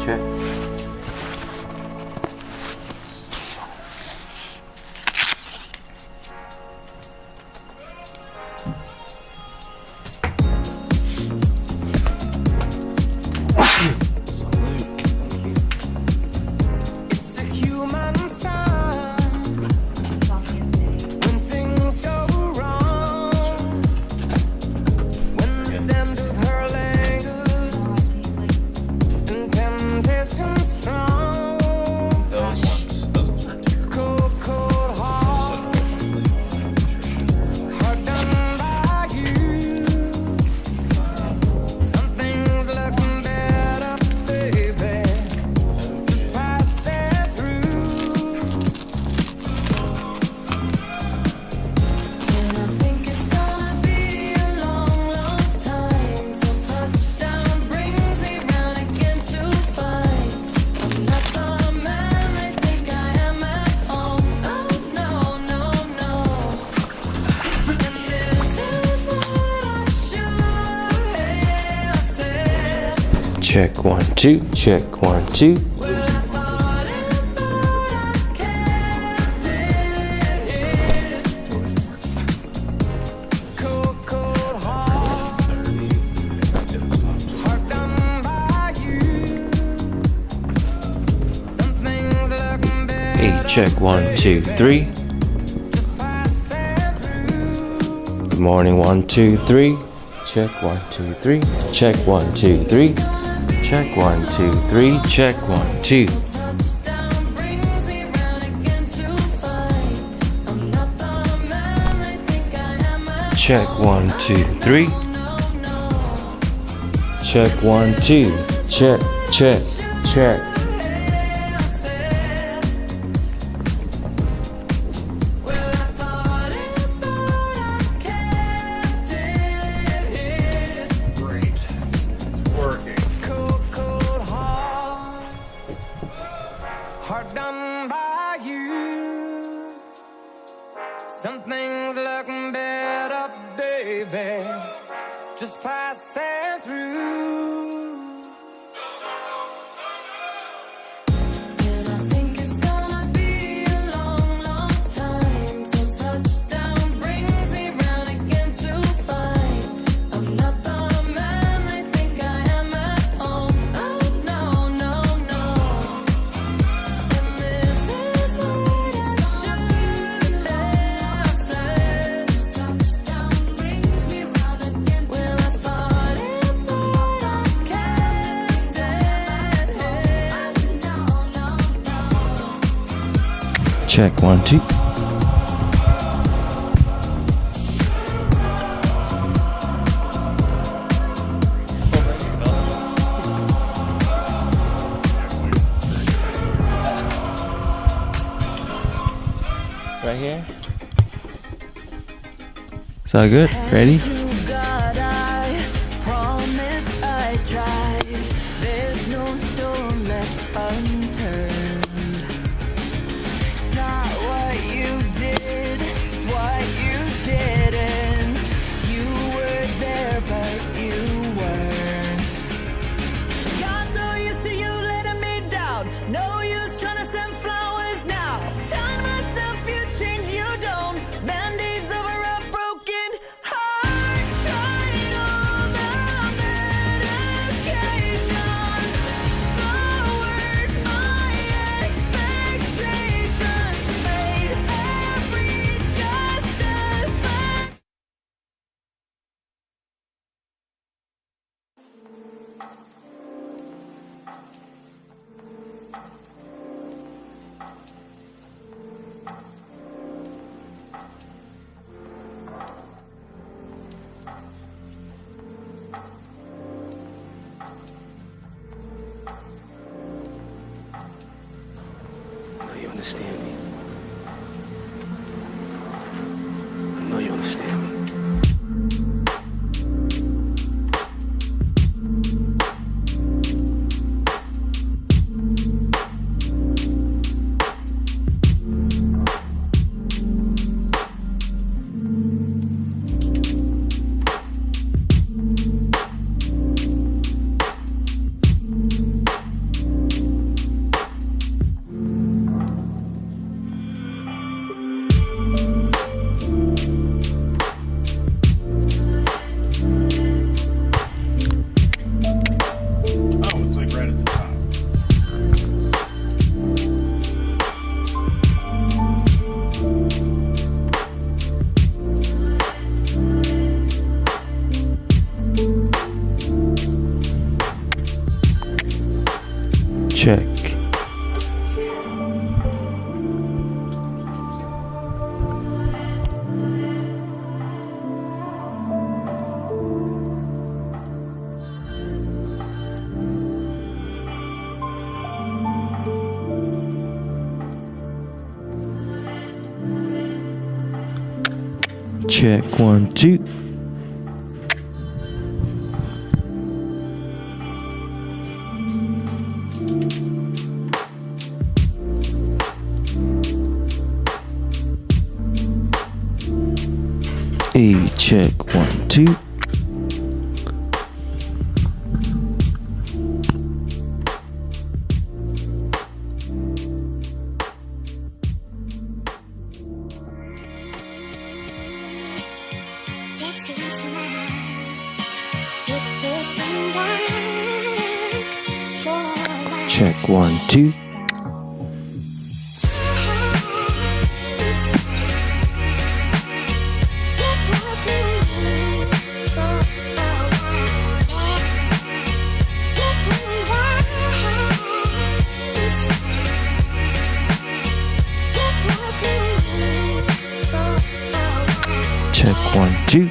check. Check 1 2, check 1 2. Hey, check 1 2 3. Good morning 1 2 3. Check 1 2 3. Check 1 2 3. Check 1 2 3. Check 1 2. Check 1 2 3. Check 1 2. Check check check. Heart done by you. Some things look better, baby, just passing through. And I think it's gonna be a long, long time till touchdown brings me round again to find I'm not the man they think I am at home. Oh, no, no, no. Check 1 2. Right here. It's all good. Ready? There's no stone left unturned. It's not what you did, it's what you didn't. You were there, but you weren't. Got so used to you letting me down. No use trying to send flowers now. Telling myself you change, you don't. Band-aids over a broken heart. Tried all the medications, lowered my expectations, made every justified. I know you understand me. I know you understand me. check. Check 1 2. Check 1 2. Check 1 2. Check 1 2.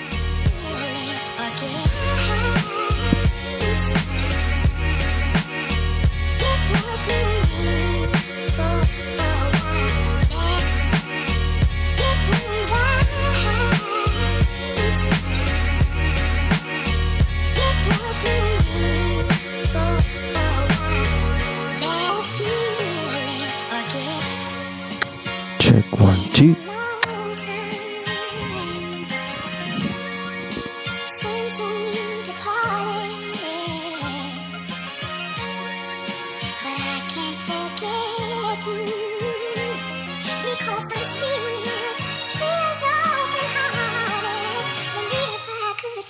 Check 1 2. Since we departed, but I can't forget you because I'm still broken hearted. And if I could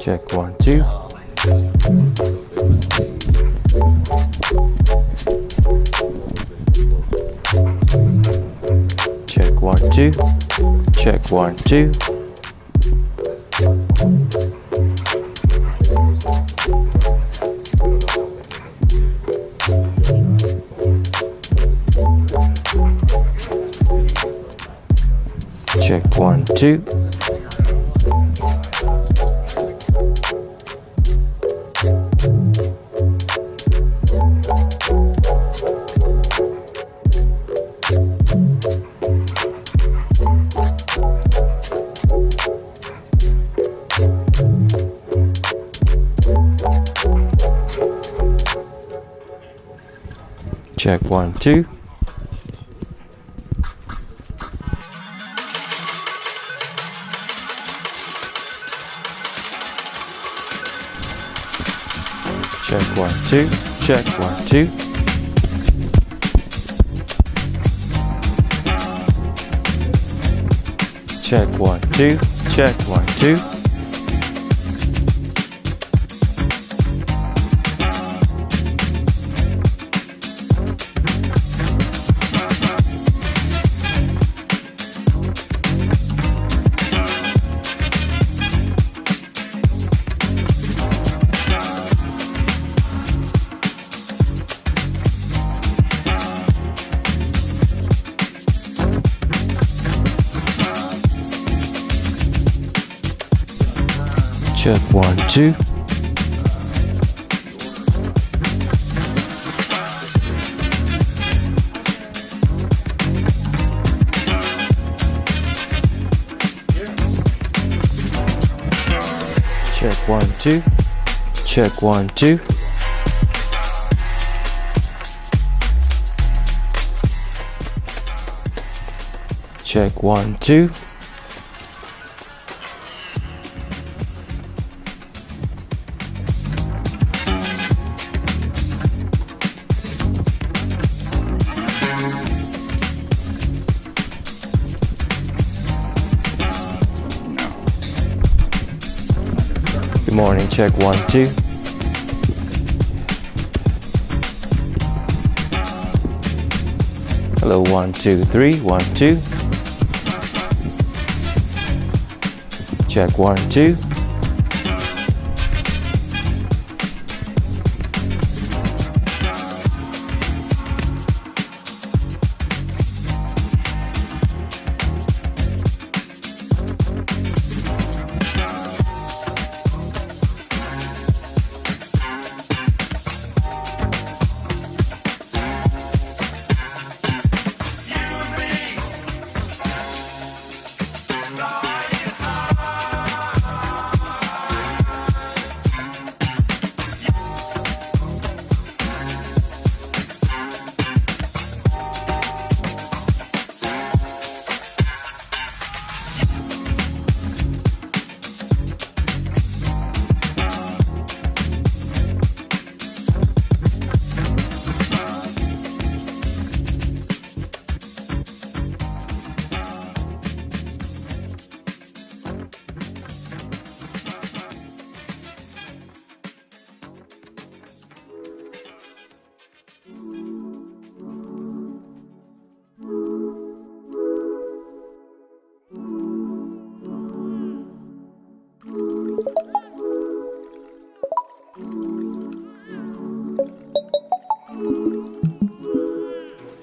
Check 1 2. Check 1 2. Check 1 2. Check 1 2. Check 1 2. Check 1 2. Check 1 2. Check 1 2. Check 1 2. Check 1 2. Check 1 2. Check 1 2. Check 1 2. Good morning, check 1 2. Hello, 1 2 3, 1 2. Check 1 2.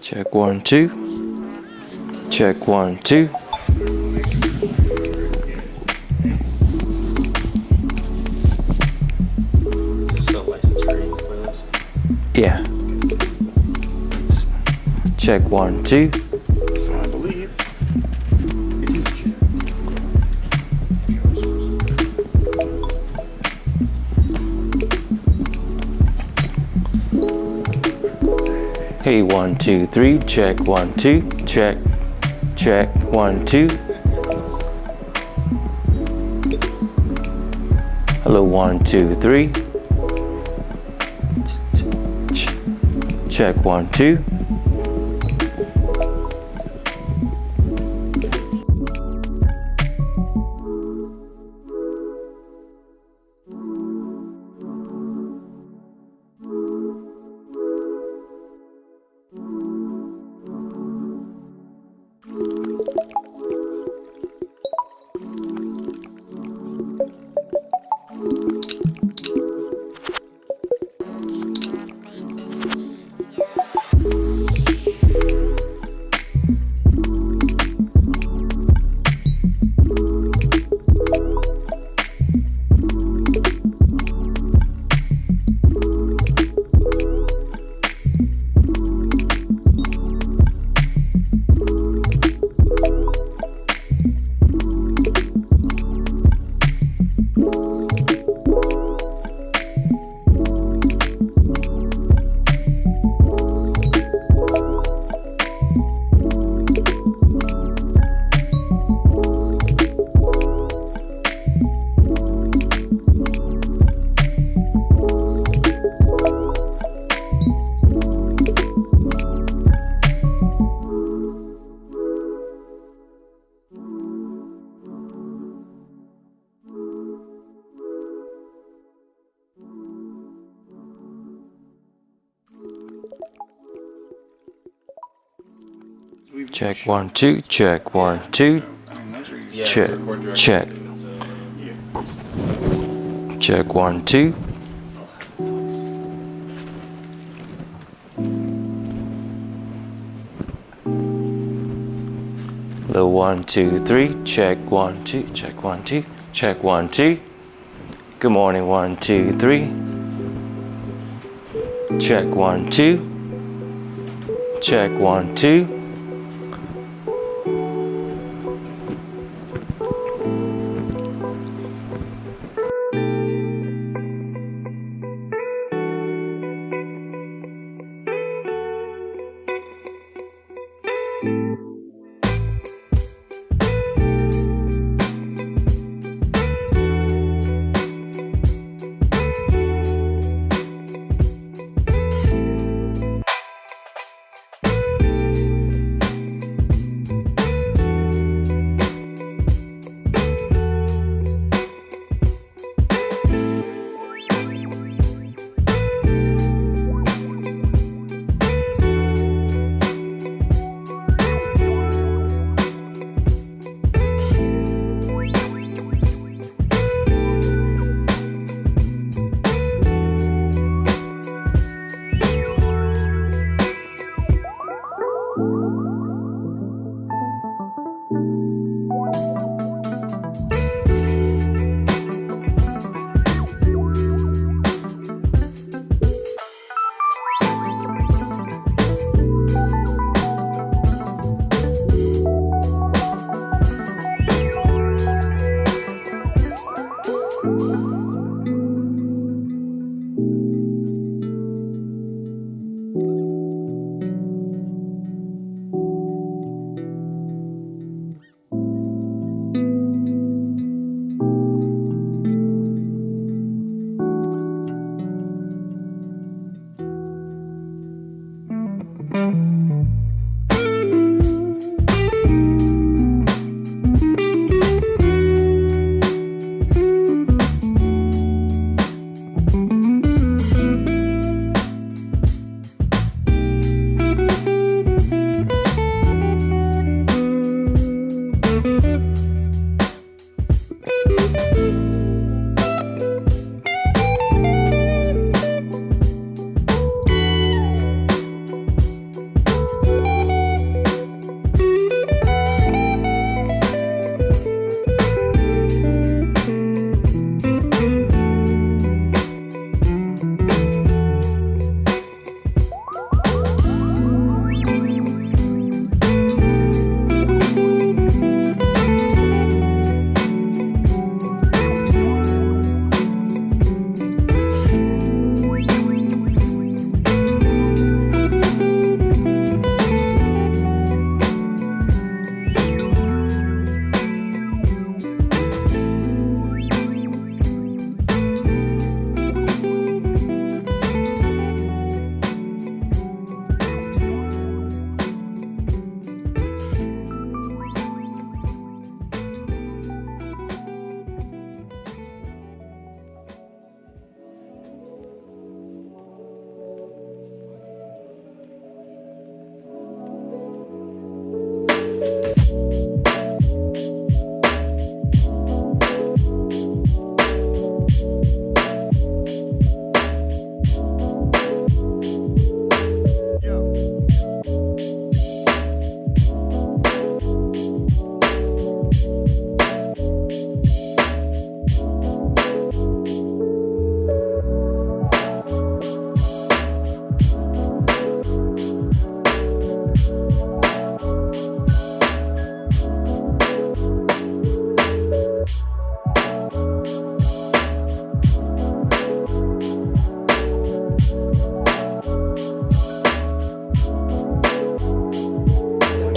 Check 1 2. Check 1 2. Still license screen playlist. Yeah. Check 1 2. I believe it is Jim. Hey, 1 2 3. Check 1 2. Check. Check 1 2. Hello, 1 2 3. Check 1 2. Check 1 2. Check 1 2. Check. Check. Check 1 2. Little 1 2 3. Check 1 2. Check 1 2. Check 1 2. Good morning 1 2 3. Check 1 2. Check 1 2.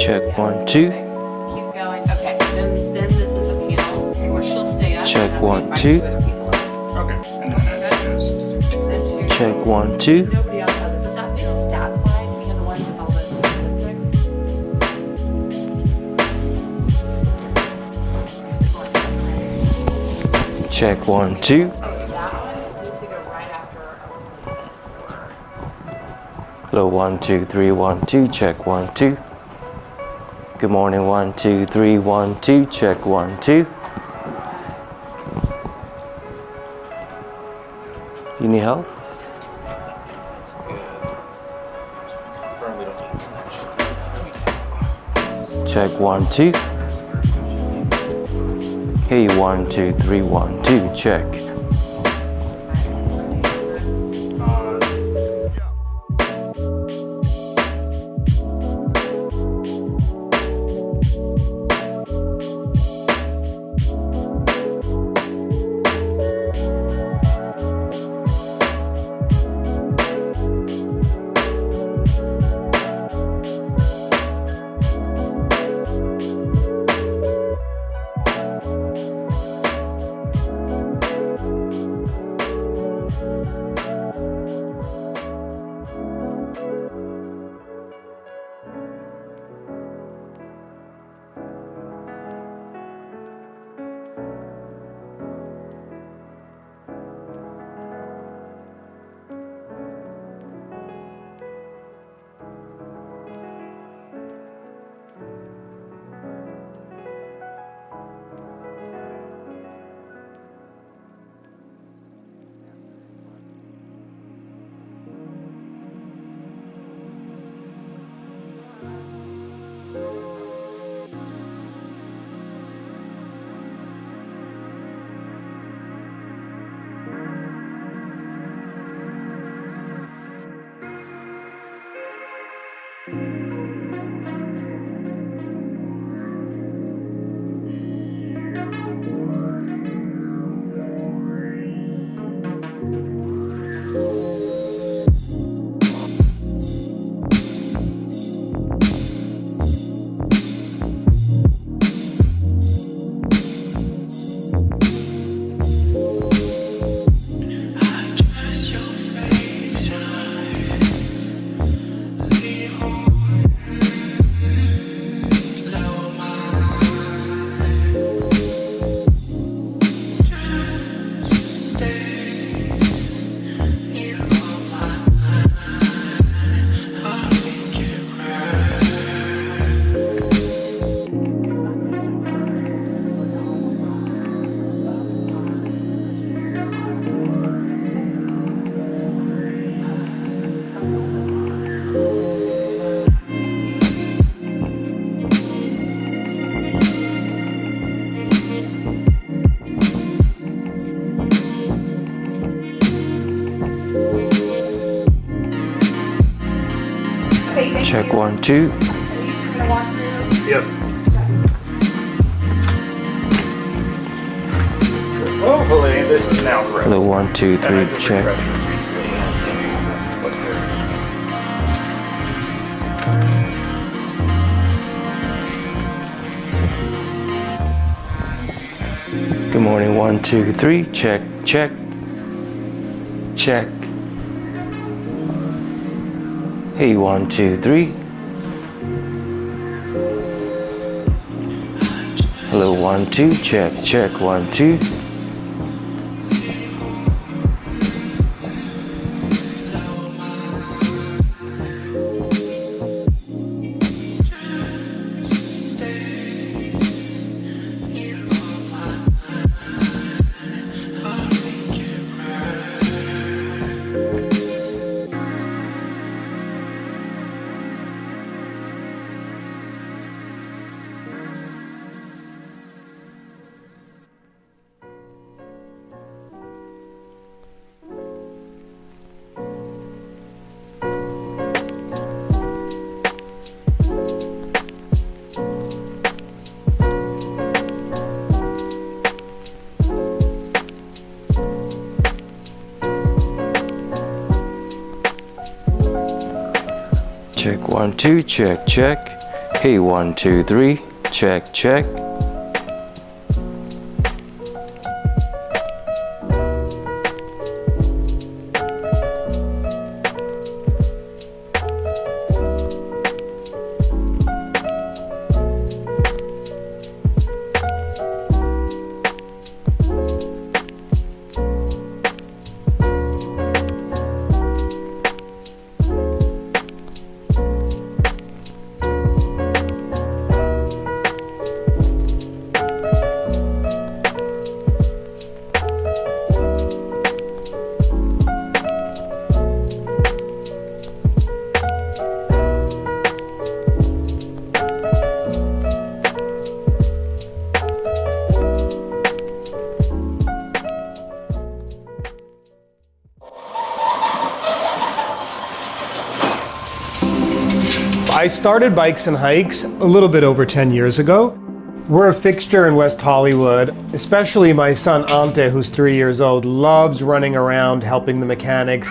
Check 1 2. Keep going. Okay. Then this is the panel. She'll stay up. Check and then 1 invite 2. other people up. Okay. And then just Then she- Check 1 2. Nobody else has it, but that big stat slide, you know, the ones with all the statistics. Check 1 2. That one needs to go right after. Hello, 1, 2, 3, 1, 2, check 1, 2. Good morning, 1, 2, 3, 1, 2, check 1, 2. You need help? Check 1, 2. Hey, 1, 2, 3, 1, 2, check. Check 1, 2. Yep. Hopefully this is now correct. Hello, 1, 2, 3, check. Good morning, 1, 2, 3, check, check, check. Hey, 1, 2, 3. Hello, 1, 2, check, check, 1, 2. Check 1, 2, check, check. Hey, 1, 2, 3, check, check. I started Bikes and Hikes a little bit over 10 years ago. We're a fixture in West Hollywood, especially my son Ante, who's 3 years old, loves running around helping the mechanics.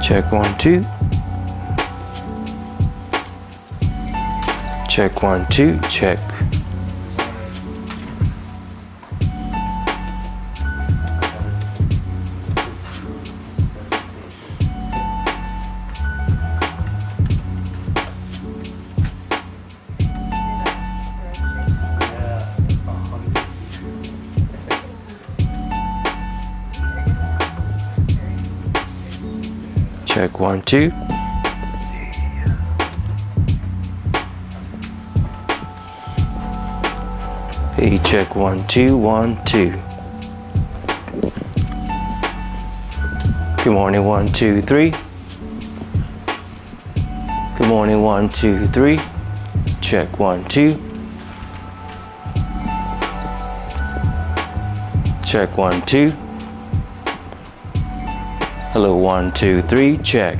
Check 1 2. Check 1 2. Check. Check 1 2. Hey, check 1 2 1 2. Good morning 1 2 3. Good morning 1 2 3. Check 1 2. Check 1 2. Hello 1 2 3. Check.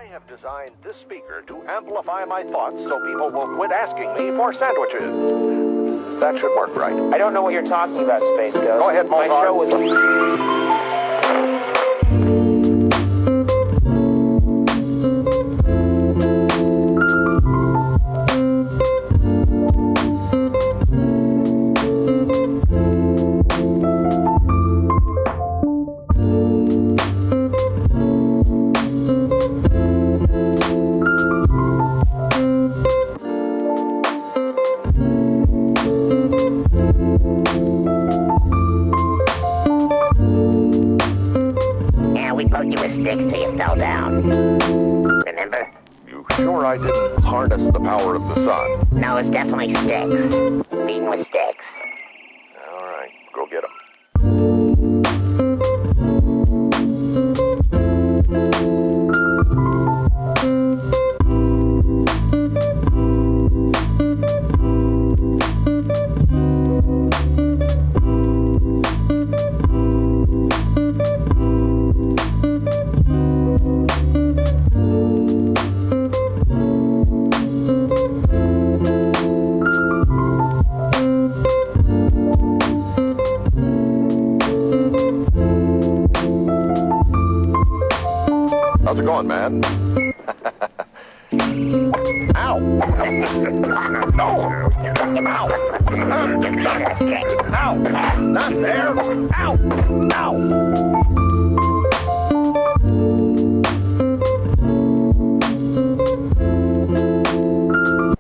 I have designed this speaker to amplify my thoughts so people will quit asking me for sandwiches. That should work, right? I don't know what you're talking about, Space Ghost. Go ahead, My Moltar. show was... Yeah, we poked you with sticks till you fell down. Remember? You sure I didn't harness the power of the sun? No, it's definitely sticks. Beaten with sticks. All right, go get 'em. How's it going, man? Ow! No! Ow! Ow! Not there! Ow! Ow!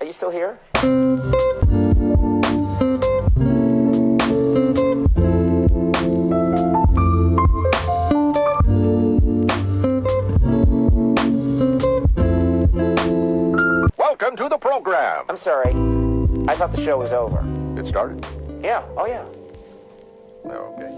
Are you still here? Welcome to the program. I'm sorry. I thought the show was over. It started? Yeah, oh yeah. Okay.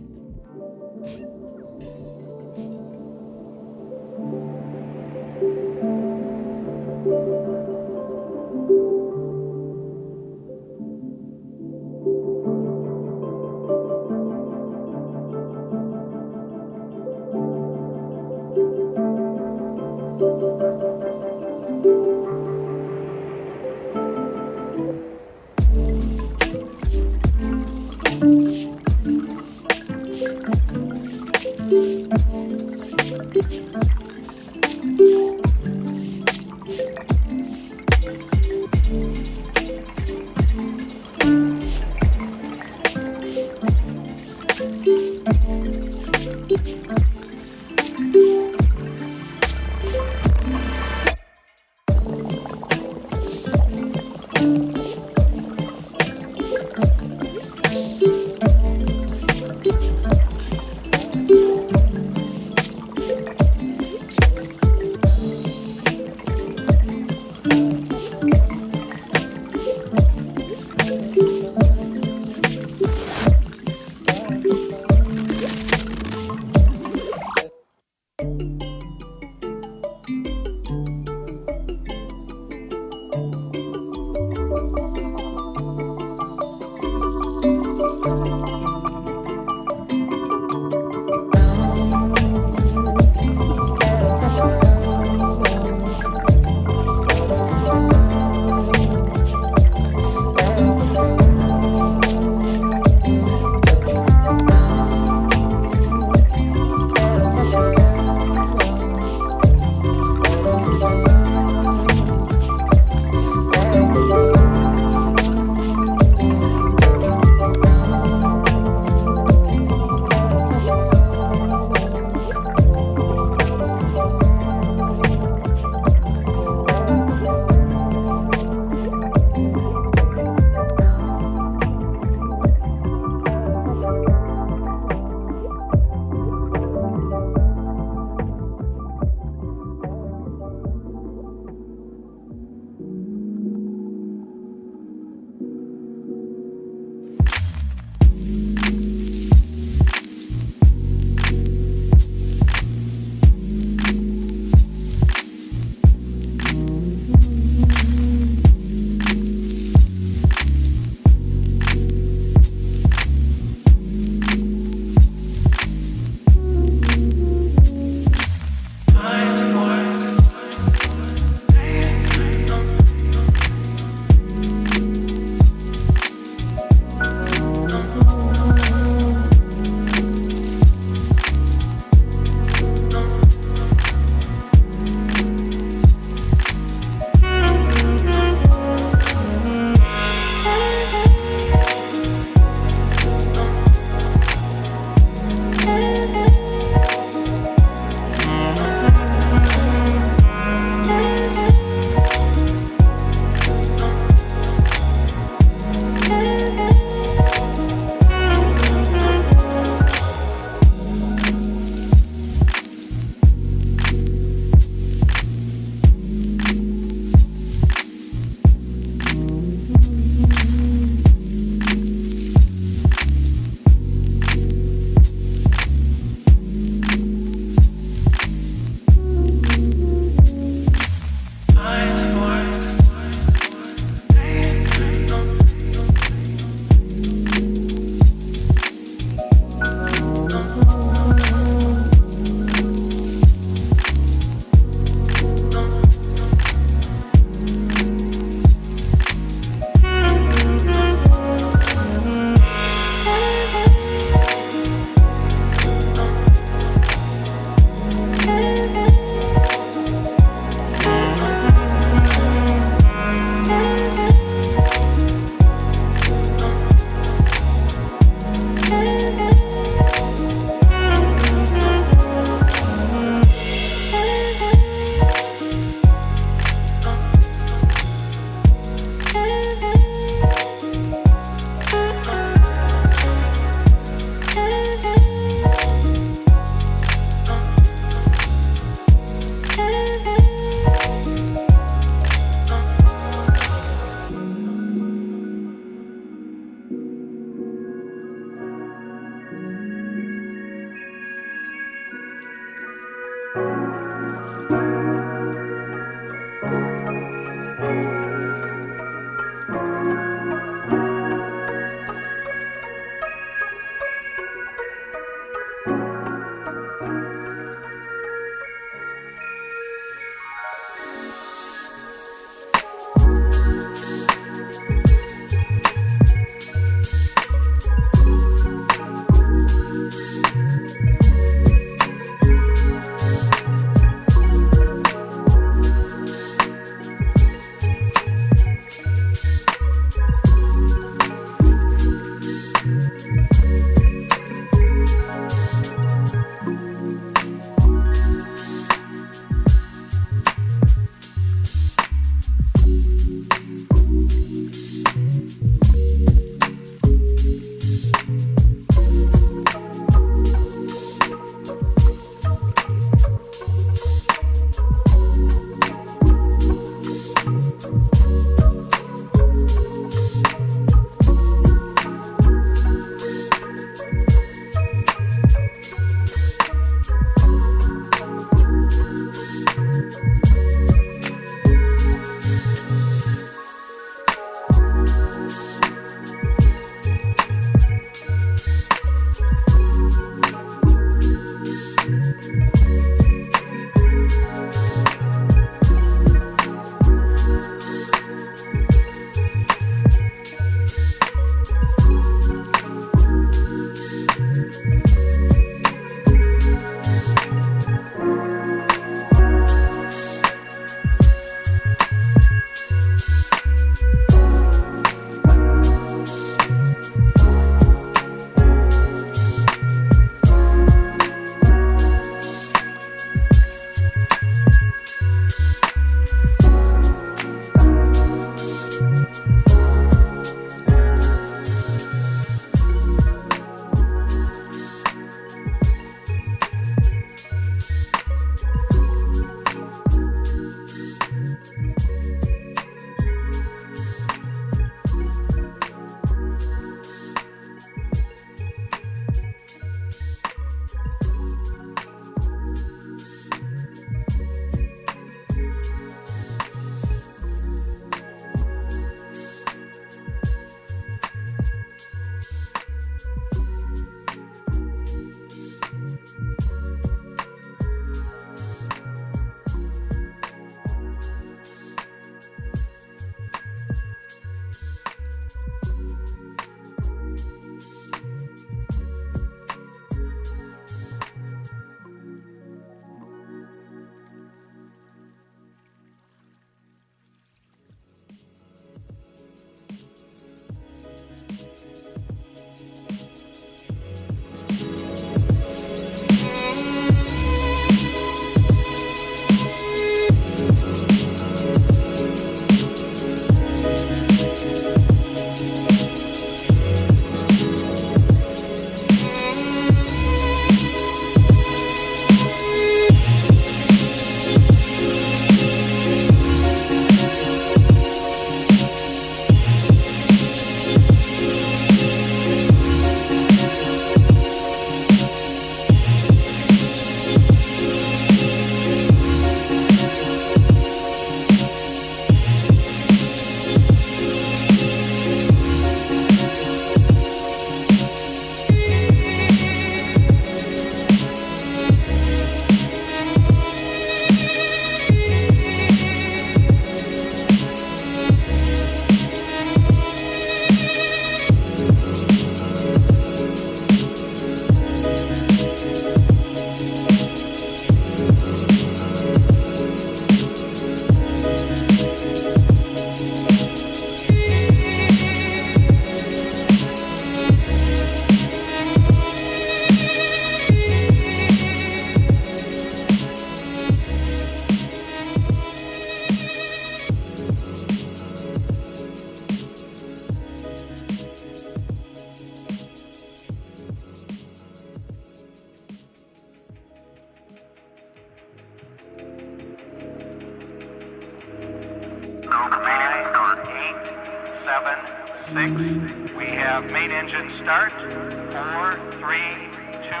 6. We have main engine start. 4, 3, 2,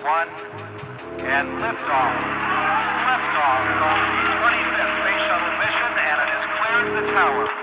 1, and liftoff. Liftoff of the 25th Space Shuttle mission, and it has cleared the tower.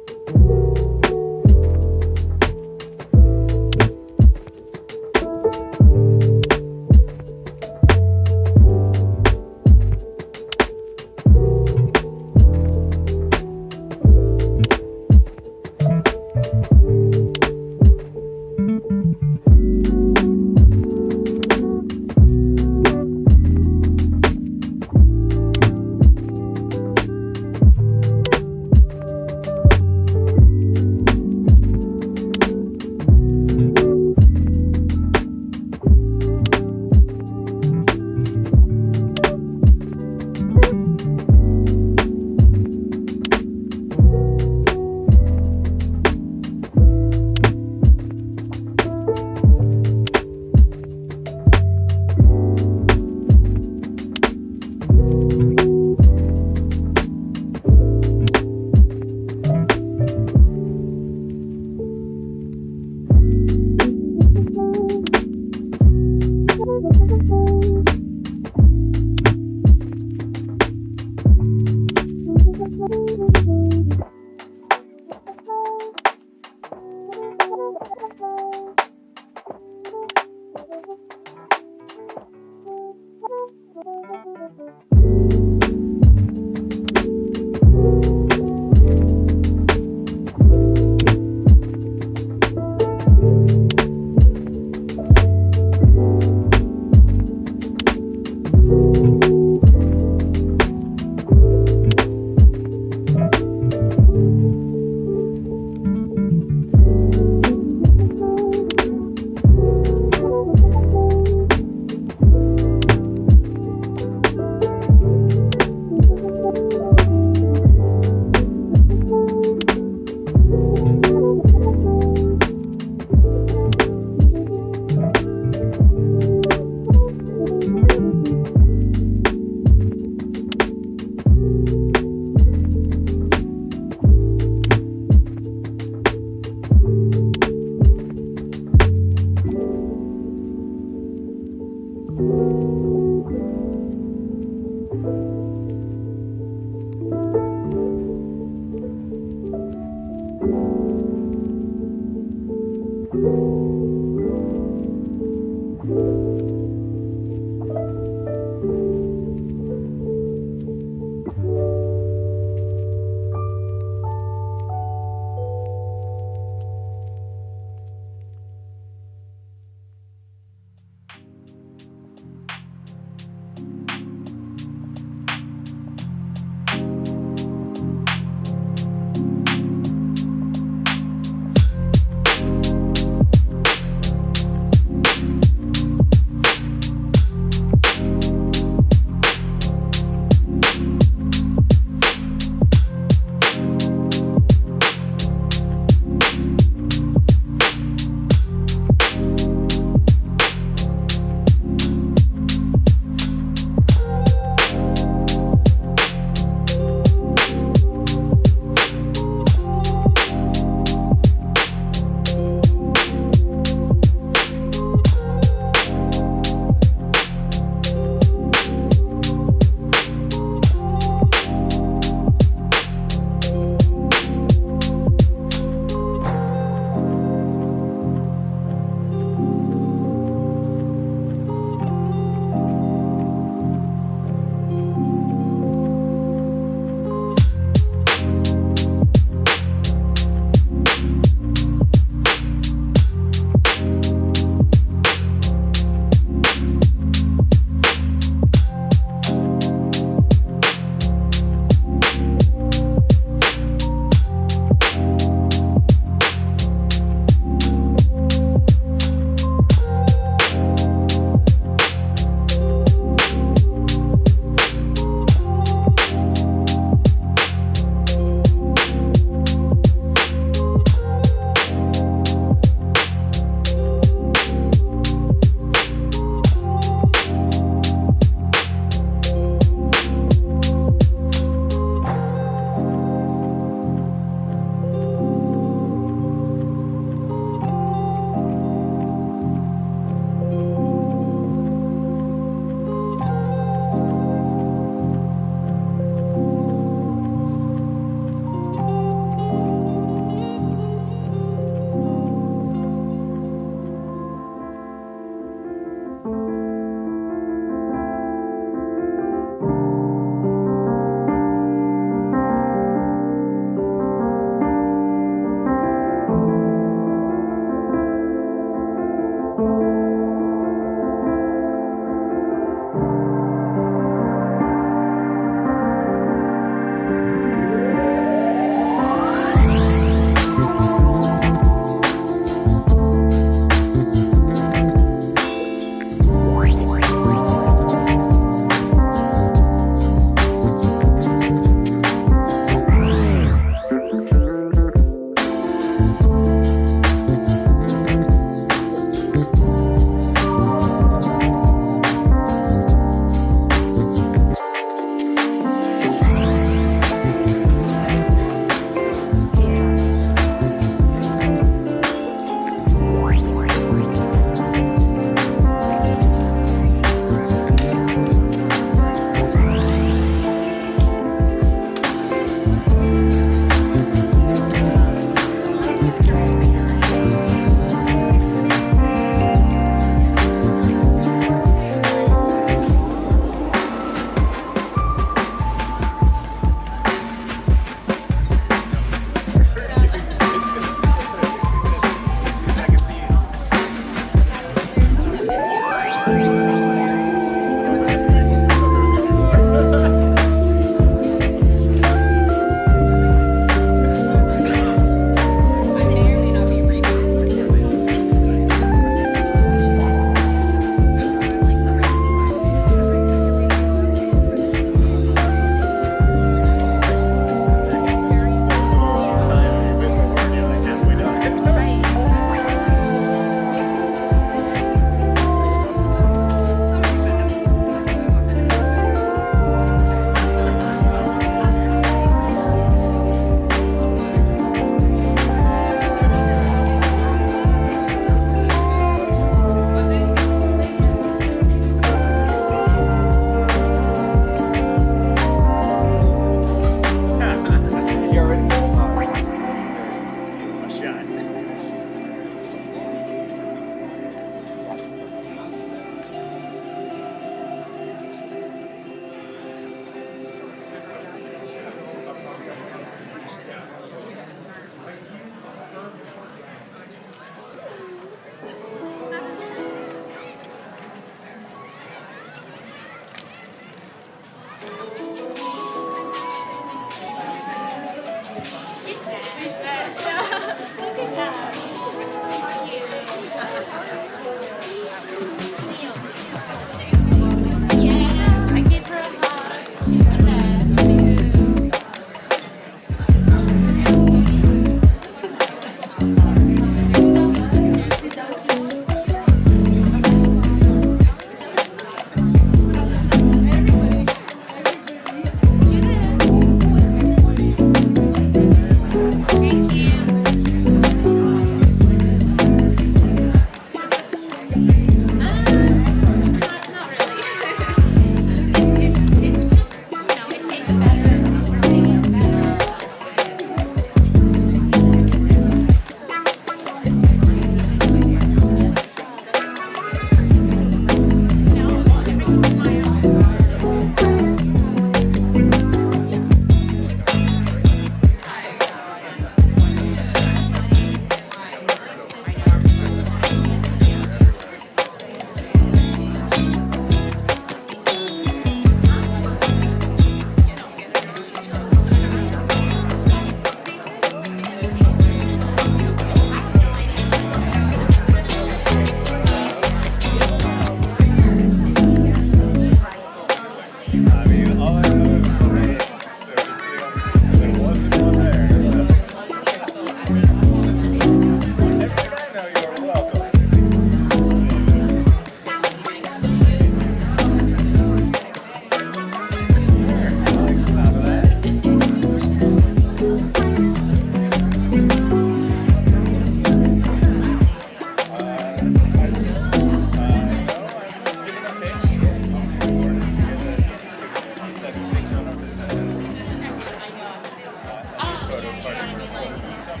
everything from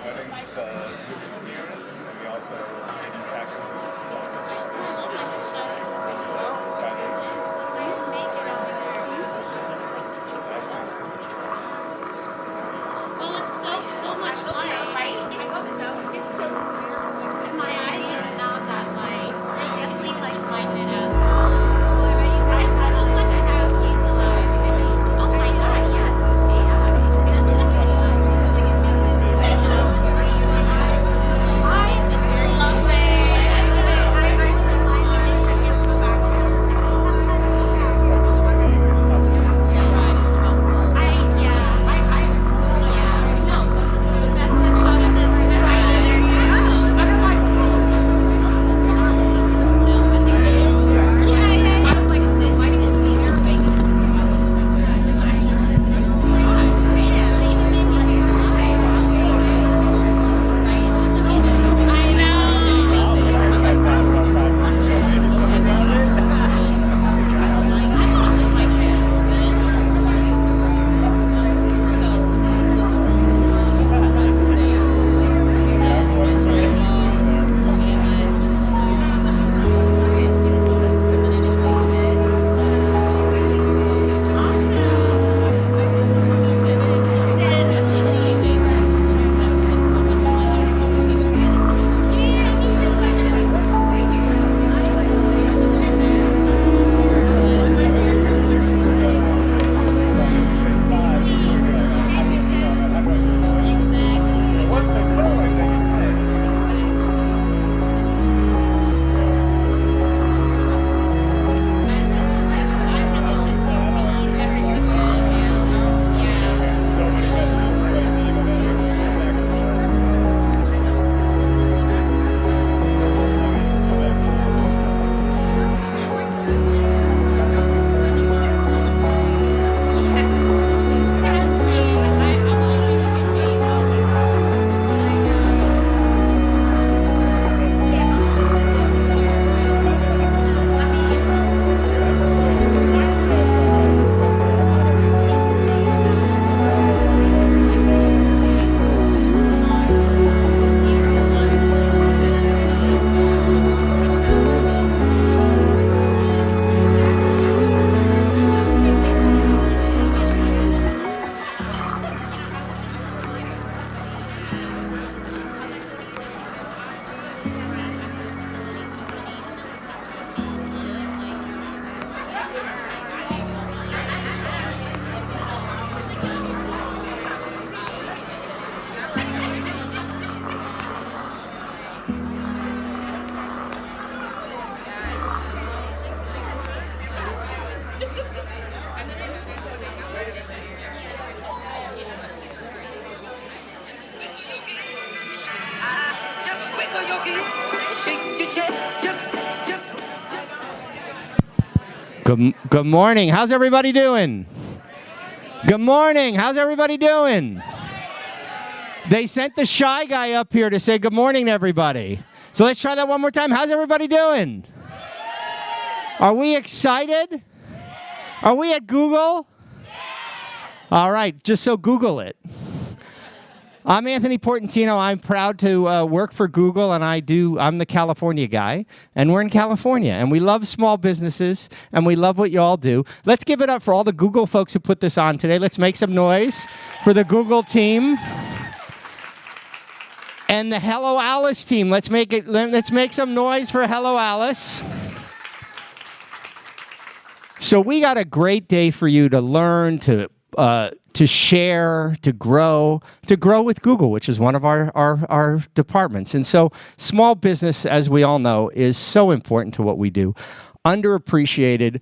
weddings to movie theaters, and we also manufacture Well, it's so much light, right? I hope so. It's so clear. My eyes are not that light. They definitely like lighten it up. I look like I have hazel eyes. Oh my god, yeah, this is AI. It's very lovely. Good morning. How's everybody doing? Good morning. How's everybody doing? They sent the shy guy up here to say good morning to everybody. So let's try that one more time. How's everybody doing? Are we excited? Are we at Google? All right, just so Google it. I'm Anthony Portantino. I'm proud to work for Google, and I'm the California guy, and we're in California, and we love small businesses, and we love what you all do. Let's give it up for all the Google folks who put this on today. Let's make some noise for the Google team. And the Hello Alice team. Let's make some noise for Hello Alice. So we got a great day for you to learn, to share, to grow with Google, which is one of our departments. And so small business, as we all know, is so important to what we do. Underappreciated,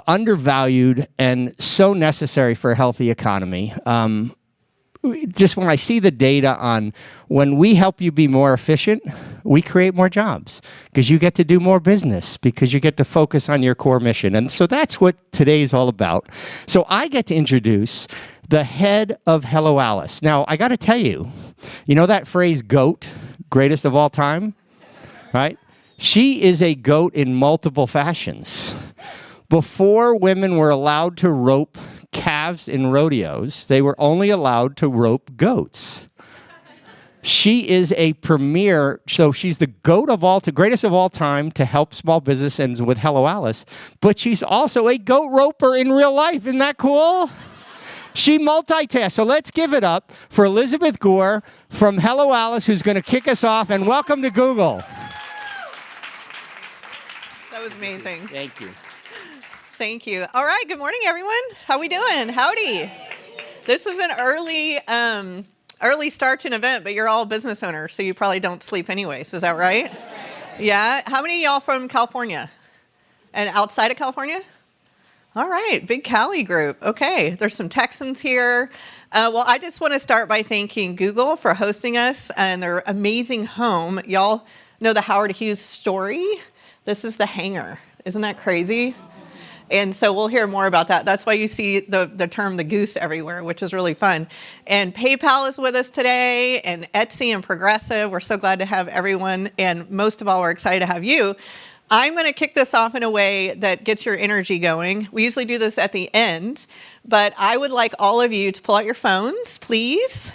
undervalued, and so necessary for a healthy economy. Just when I see the data on when we help you be more efficient, we create more jobs because you get to do more business, because you get to focus on your core mission. And so that's what today's all about. So I get to introduce the head of Hello Alice. Now, I got to tell you, you know that phrase, GOAT, greatest of all time, right? She is a GOAT in multiple fashions. Before women were allowed to rope calves in rodeos, they were only allowed to rope goats. She is a premier, so she's the greatest of all time to help small business and with Hello Alice, but she's also a goat roper in real life. Isn't that cool? She multitasks. So let's give it up for Elizabeth Gore from Hello Alice, who's going to kick us off, and welcome to Google. That was amazing. Thank you. Thank you. All right, good morning, everyone. How we doing? Howdy. This is an early start to an event, but you're all business owners, so you probably don't sleep anyways. Is that right? Yeah? How many of y'all from California? And outside of California? All right, big Cali group. Okay, there's some Texans here. Well, I just want to start by thanking Google for hosting us and their amazing home. Y'all know the Howard Hughes story? This is the hangar. Isn't that crazy? And so we'll hear more about that. That's why you see the term the goose everywhere, which is really fun. And PayPal is with us today, and Etsy and Progressive. We're so glad to have everyone. And most of all, we're excited to have you. I'm going to kick this off in a way that gets your energy going. We usually do this at the end, but I would like all of you to pull out your phones, please,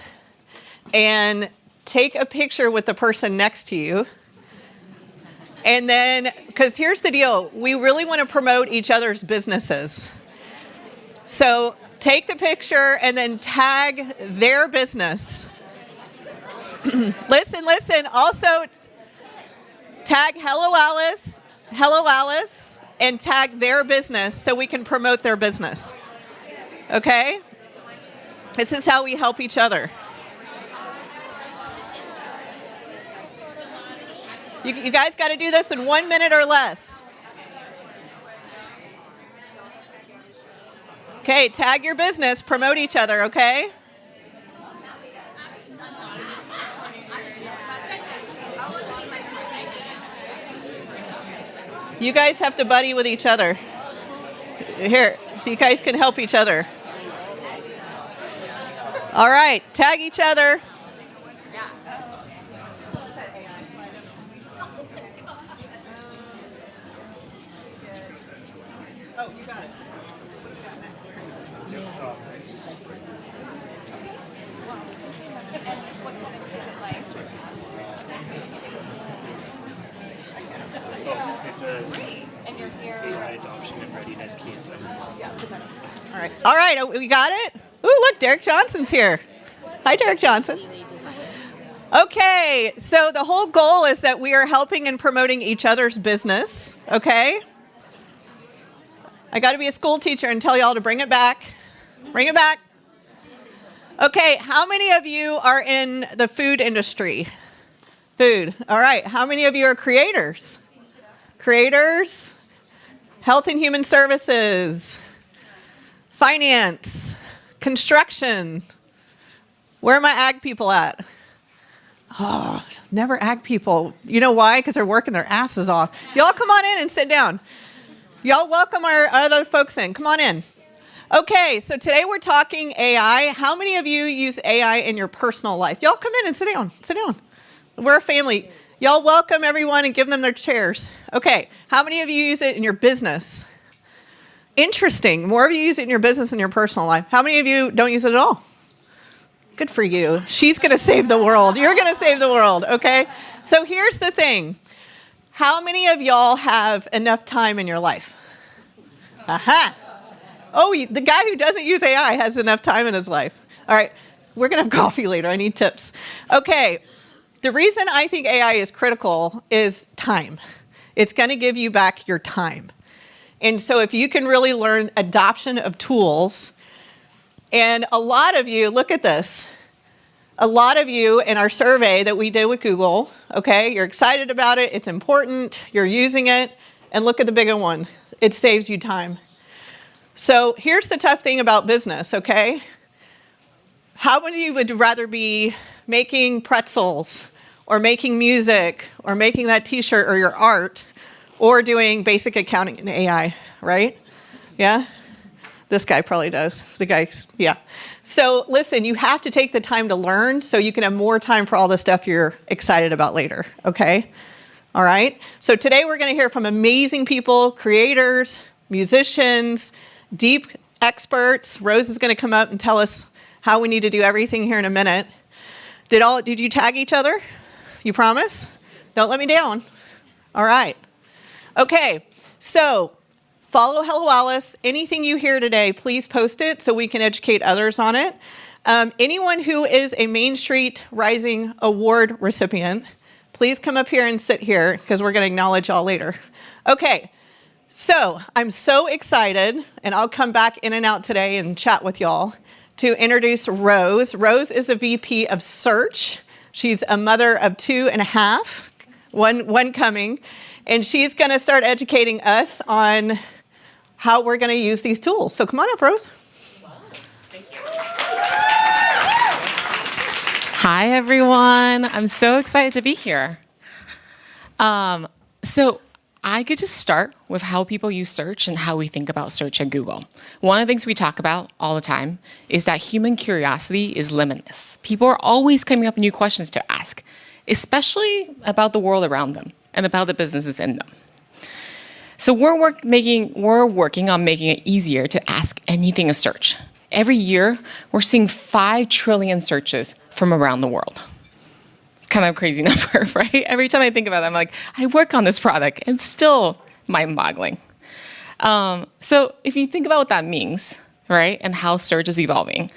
and take a picture with the person next to you. And then, because here's the deal, we really want to promote each other's businesses. So take the picture and then tag their business. Listen. Also, tag Hello Alice, and tag their business so we can promote their business. Okay? This is how we help each other. You guys got to do this in 1 minute or less. Okay, tag your business, promote each other, okay? You guys have to buddy with each other. Here, so you guys can help each other. All right, tag each other. Oh, you got it. It says AI adoption and readiness key. All right, we got it? Ooh, look, Derek Johnson's here. Hi, Derek Johnson. Okay, so the whole goal is that we are helping and promoting each other's business, okay? I got to be a school teacher and tell y'all to bring it back. Bring it back. Okay, how many of you are in the food industry? Food. All right, how many of you are creators? Creators, health and human services, finance, construction. Where are my ag people at? Oh, never ag people. You know why? Because they're working their asses off. Y'all come on in and sit down. Y'all welcome our other folks in. Come on in. Okay, so today we're talking AI. How many of you use AI in your personal life? Y'all come in and sit down. Sit down. We're a family. Y'all welcome everyone and give them their chairs. Okay, how many of you use it in your business? Interesting. More of you use it in your business than your personal life. How many of you don't use it at all? Good for you. She's going to save the world. You're going to save the world, okay? So here's the thing. How many of y'all have enough time in your life? Aha. Oh, the guy who doesn't use AI has enough time in his life. All right, we're going to have coffee later. I need tips. Okay, the reason I think AI is critical is time. It's going to give you back your time. And so if you can really learn adoption of tools, and a lot of you, look at this. A lot of you in our survey that we did with Google, okay, you're excited about it, it's important, you're using it, and look at the bigger one. It saves you time. So here's the tough thing about business, okay? How many of you would rather be making pretzels or making music or making that t-shirt or your art or doing basic accounting in AI, right? Yeah? This guy probably does. The guy, yeah. So listen, you have to take the time to learn so you can have more time for all the stuff you're excited about later, okay? All right? So today we're going to hear from amazing people, creators, musicians, deep experts. Rose is going to come up and tell us how we need to do everything here in a minute. Did you tag each other? You promise? Don't let me down. All right. Okay, so follow Hello Alice. Anything you hear today, please post it so we can educate others on it. Anyone who is a Main Street Rising Award recipient, please come up here and sit here because we're going to acknowledge y'all later. Okay, so I'm so excited, and I'll come back in and out today and chat with y'all to introduce Rose. Rose is the VP of Search. She's a mother of 2.5, one coming, and she's going to start educating us on how we're going to use these tools. So come on up, Rose. Hi, everyone. I'm so excited to be here. So I get to start with how people use search and how we think about search at Google. One of the things we talk about all the time is that human curiosity is limitless. People are always coming up with new questions to ask, especially about the world around them and about the businesses in them. So we're working on making it easier to ask anything a search. Every year, we're seeing 5 trillion searches from around the world. It's kind of a crazy number, right? Every time I think about it, I'm like, I work on this product, and it's still mind-boggling. So if you think about what that means, right, and how search is evolving,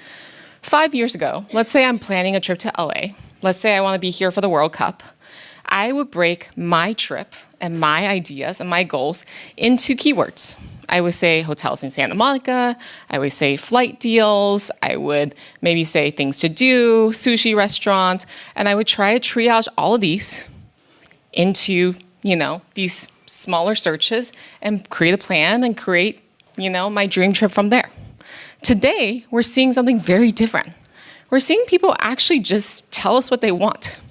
5 years ago, let's say I'm planning a trip to LA. Let's say I want to be here for the World Cup. I would break my trip and my ideas and my goals into keywords. I would say hotels in Santa Monica. I would say flight deals. I would maybe say things to do, sushi restaurants. And I would try to triage all of these into, these smaller searches and create a plan and create, my dream trip from there. Today, we're seeing something very different. We're seeing people actually just tell us what they want.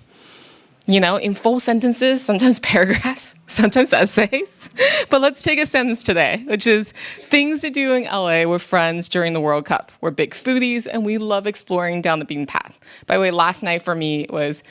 In full sentences, sometimes paragraphs, sometimes essays. But let's take a sentence today, which is things to do in LA with friends during the World Cup. We're big foodies and we love exploring down the beaten path. By the way, last night for me was,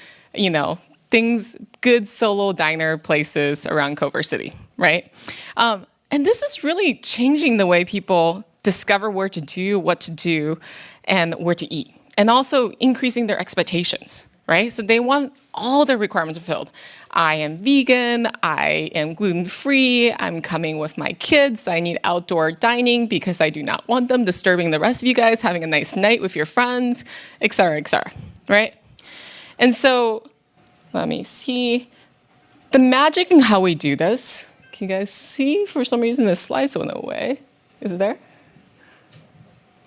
good solo diner places around Culver City, right? And this is really changing the way people discover where to do, what to do, and where to eat. And also increasing their expectations. Right? So they want all their requirements fulfilled. I am vegan, I am gluten-free, I'm coming with my kids, I need outdoor dining because I do not want them disturbing the rest of you guys, having a nice night with your friends, et cetera, right? And so, let me see. The magic in how we do this, can you guys see? For some reason, the slides went away. Is it there?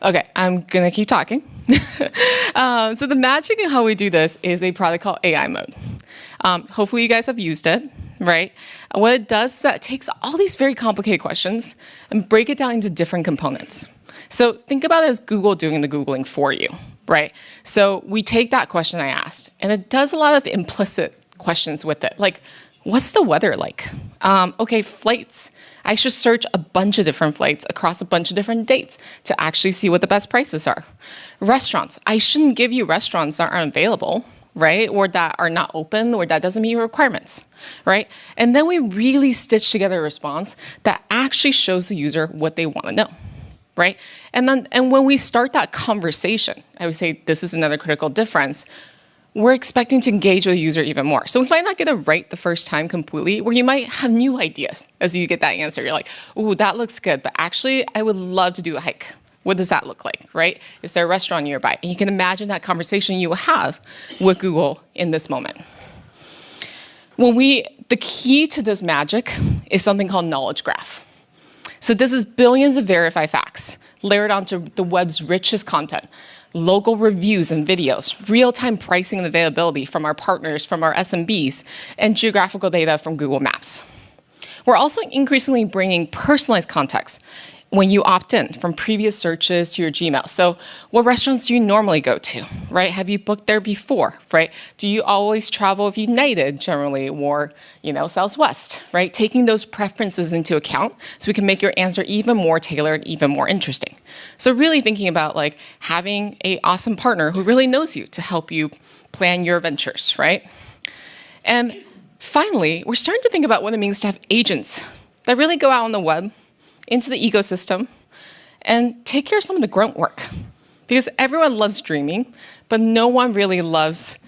Okay, I'm gonna keep talking. So the magic in how we do this is a product called AI Mode. Hopefully you guys have used it, right? What it does is that it takes all these very complicated questions and break it down into different components. So think about it as Google doing the Googling for you, right? So we take that question I asked, and it does a lot of implicit questions with it, like, what's the weather like? Okay, flights. I should search a bunch of different flights across a bunch of different dates to actually see what the best prices are. Restaurants. I shouldn't give you restaurants that aren't available, right? Or that are not open, or that doesn't meet your requirements, right? And then we really stitch together a response that actually shows the user what they want to know, right? And when we start that conversation, I would say this is another critical difference. We're expecting to engage with the user even more. So we might not get it right the first time completely, where you might have new ideas as you get that answer. You're like, ooh, that looks good, but actually I would love to do a hike. What does that look like, right? Is there a restaurant nearby? And you can imagine that conversation you will have with Google in this moment. The key to this magic is something called knowledge graph. So this is billions of verified facts layered onto the web's richest content. Local reviews and videos, real-time pricing and availability from our partners, from our SMBs, and geographical data from Google Maps. We're also increasingly bringing personalized context when you opt in from previous searches to your Gmail. So what restaurants do you normally go to, right? Have you booked there before, right? Do you always travel with United generally, or Southwest, right? Taking those preferences into account so we can make your answer even more tailored, even more interesting. So really thinking about having an awesome partner who really knows you to help you plan your ventures, right? And finally, we're starting to think about what it means to have agents that really go out on the web into the ecosystem and take care of some of the grunt work. Because everyone loves dreaming, but no one really loves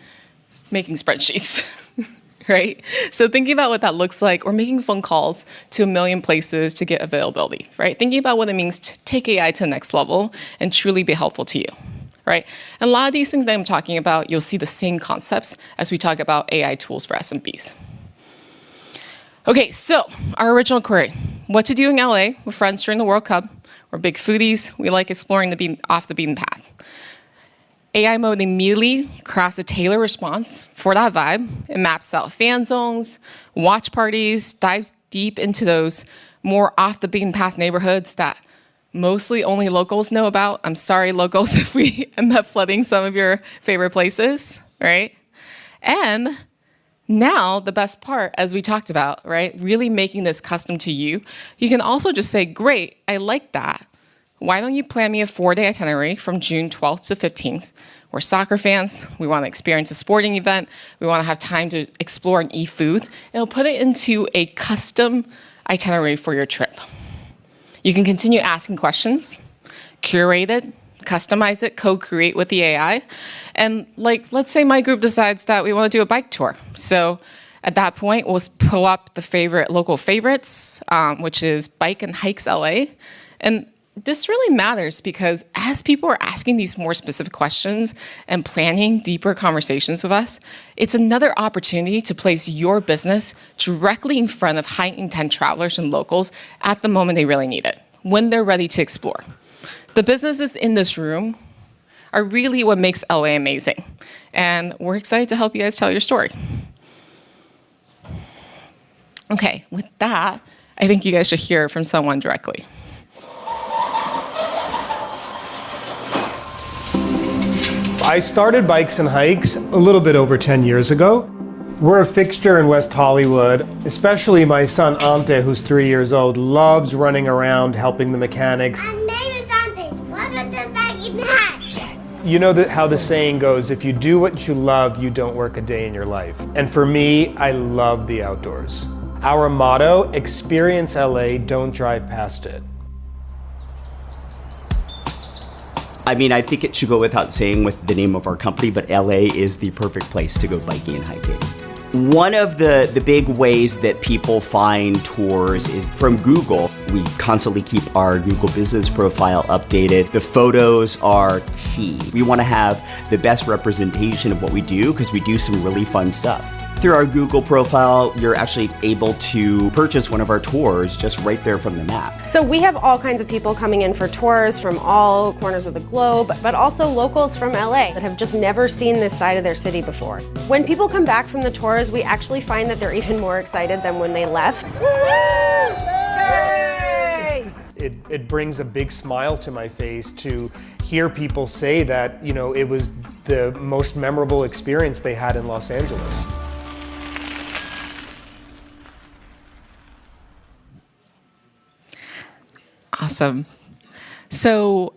making spreadsheets, right? So thinking about what that looks like, or making phone calls to 1 million places to get availability, right? Thinking about what it means to take AI to the next level and truly be helpful to you, right? And a lot of these things that I'm talking about, you'll see the same concepts as we talk about AI tools for SMBs. Okay, so our original query, what to do in LA with friends during the World Cup. We're big foodies, we like exploring off the beaten path. AI mode immediately crafts a tailored response for that vibe. It maps out fan zones, watch parties, dives deep into those more off the beaten path neighborhoods that mostly only locals know about. I'm sorry, locals, if we end up flooding some of your favorite places, right? And now, the best part, as we talked about, right, really making this custom to you, you can also just say, great, I like that. Why don't you plan me a 4-day itinerary from June 12th to 15th? We're soccer fans, we want to experience a sporting event, we want to have time to explore and eat food. It'll put it into a custom itinerary for your trip. You can continue asking questions, curate it, customize it, co-create with the AI. And like, let's say my group decides that we want to do a bike tour. So at that point, we'll pull up the local favorites, which is Bike and Hikes LA. And this really matters because as people are asking these more specific questions and planning deeper conversations with us, it's another opportunity to place your business directly in front of high intent travelers and locals at the moment they really need it, when they're ready to explore. The businesses in this room are really what makes LA amazing. And we're excited to help you guys tell your story. Okay, with that, I think you guys should hear from someone directly. I started Bikes and Hikes a little bit over 10 years ago. We're a fixture in West Hollywood, especially my son Ante, who's 3 years old, loves running around helping the mechanics. My name is Ante. Welcome to Bikes and Hikes. You know how the saying goes, if you do what you love, you don't work a day in your life. And for me, I love the outdoors. Our motto, experience LA, don't drive past it. I mean, I think it should go without saying with the name of our company, but LA is the perfect place to go biking and hiking. One of the big ways that people find tours is from Google. We constantly keep our Google business profile updated. The photos are key. We want to have the best representation of what we do because we do some really fun stuff. Through our Google profile, you're actually able to purchase one of our tours just right there from the map. So we have all kinds of people coming in for tours from all corners of the globe, but also locals from LA that have just never seen this side of their city before. When people come back from the tours, we actually find that they're even more excited than when they left. It brings a big smile to my face to hear people say that, you know, it was the most memorable experience they had in Los Angeles. Awesome. So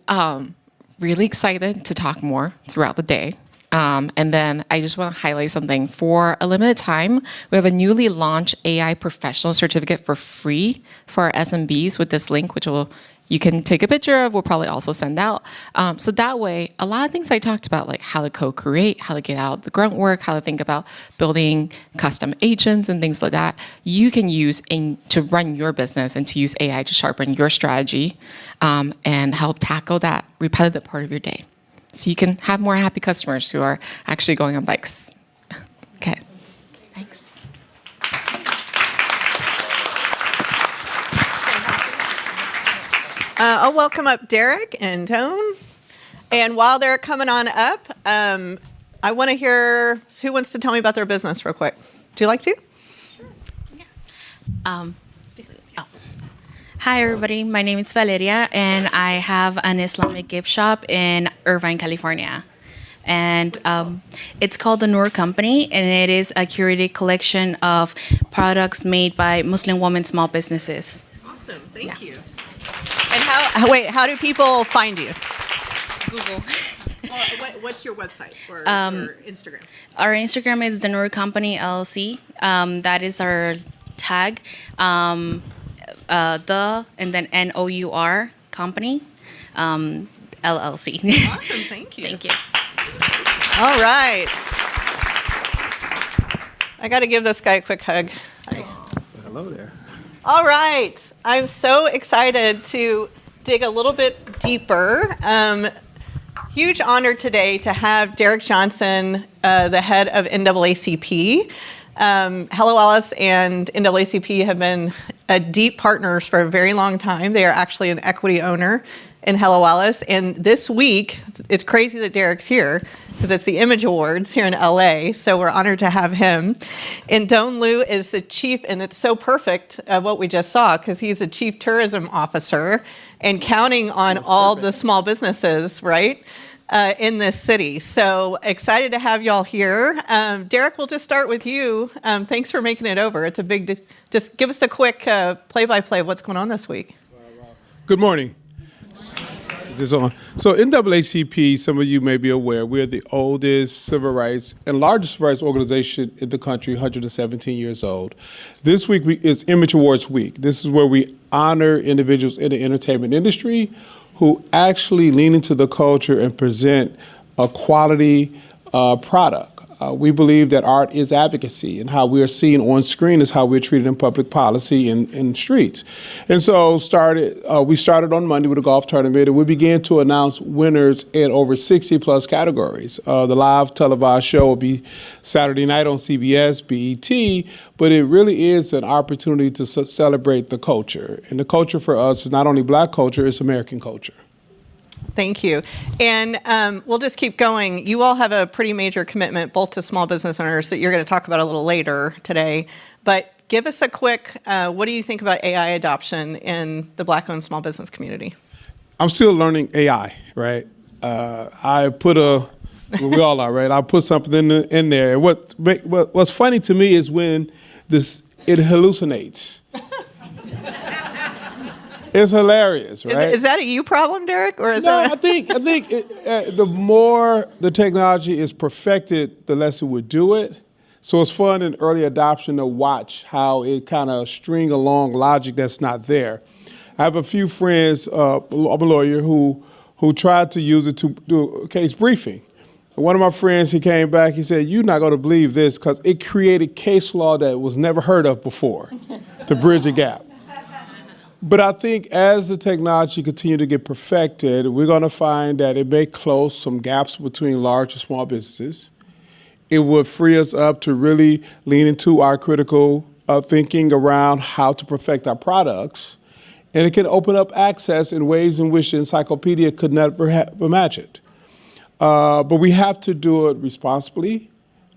really excited to talk more throughout the day. And then I just want to highlight something. For a limited time, we have a newly launched AI professional certificate for free for our SMBs with this link, which you can take a picture of, we'll probably also send out. So that way, a lot of things I talked about, like how to co-create, how to get out the grunt work, how to think about building custom agents and things like that, you can use to run your business and to use AI to sharpen your strategy and help tackle that repetitive part of your day. So you can have more happy customers who are actually going on bikes. Okay, thanks. I'll welcome up Derek and Tone. And while they're coming on up, I want to hear who wants to tell me about their business real quick. Do you like to? Hi, everybody. My name is Valeria, and I have an Islamic gift shop in Irvine, California. And it's called the Noor Company, and it is a curated collection of products made by Muslim women small businesses. Awesome. Thank you. And how do people find you? Google. What's your website or Instagram? Our Instagram is the Noor Company LLC. That is our tag. And then NOUR Company. LLC. Awesome, thank you. Thank you. All right. I got to give this guy a quick hug. Hi. Hello there. All right. I'm so excited to dig a little bit deeper. Huge honor today to have Derek Johnson, the head of NAACP. Hello Alice and NAACP have been deep partners for a very long time. They are actually an equity owner in Hello Alice. And this week, it's crazy that Derek's here because it's the Image Awards here in LA. So we're honored to have him. And Don Liu is the chief, and it's so perfect what we just saw because he's the chief tourism officer and counting on all the small businesses, right? In this city. So excited to have y'all here. Derek, we'll just start with you. Thanks for making it over. It's a big, just give us a quick play-by-play of what's going on this week. Good morning. Is this on? So NAACP, some of you may be aware, we're the oldest civil rights and largest civil rights organization in the country, 117 years old. This week is Image Awards Week. This is where we honor individuals in the entertainment industry who actually lean into the culture and present a quality product. We believe that art is advocacy, and how we are seen on screen is how we're treated in public policy in streets. And so we started on Monday with a golf tournament, and we began to announce winners in over 60 plus categories. The live televised show will be Saturday night on CBS, BET, but it really is an opportunity to celebrate the culture. And the culture for us is not only Black culture, it's American culture. Thank you. And we'll just keep going. You all have a pretty major commitment both to small business owners that you're going to talk about a little later today. But give us a quick, what do you think about AI adoption in the Black-owned small business community? I'm still learning AI, right? I put we all are, right? I put something in there. And what's funny to me is when it hallucinates. It's hilarious, right? Is that a you problem, Derek, or is that? I think the more the technology is perfected, the less it would do it. So it's fun in early adoption to watch how it kind of string along logic that's not there. I have a few friends, I'm a lawyer, who tried to use it to do a case briefing. One of my friends, he came back, he said, "You're not going to believe this," because it created case law that was never heard of before to bridge a gap. But I think as the technology continues to get perfected, we're going to find that it may close some gaps between large and small businesses. It would free us up to really lean into our critical thinking around how to perfect our products. And it can open up access in ways in which the encyclopedia could never have imagined. But we have to do it responsibly.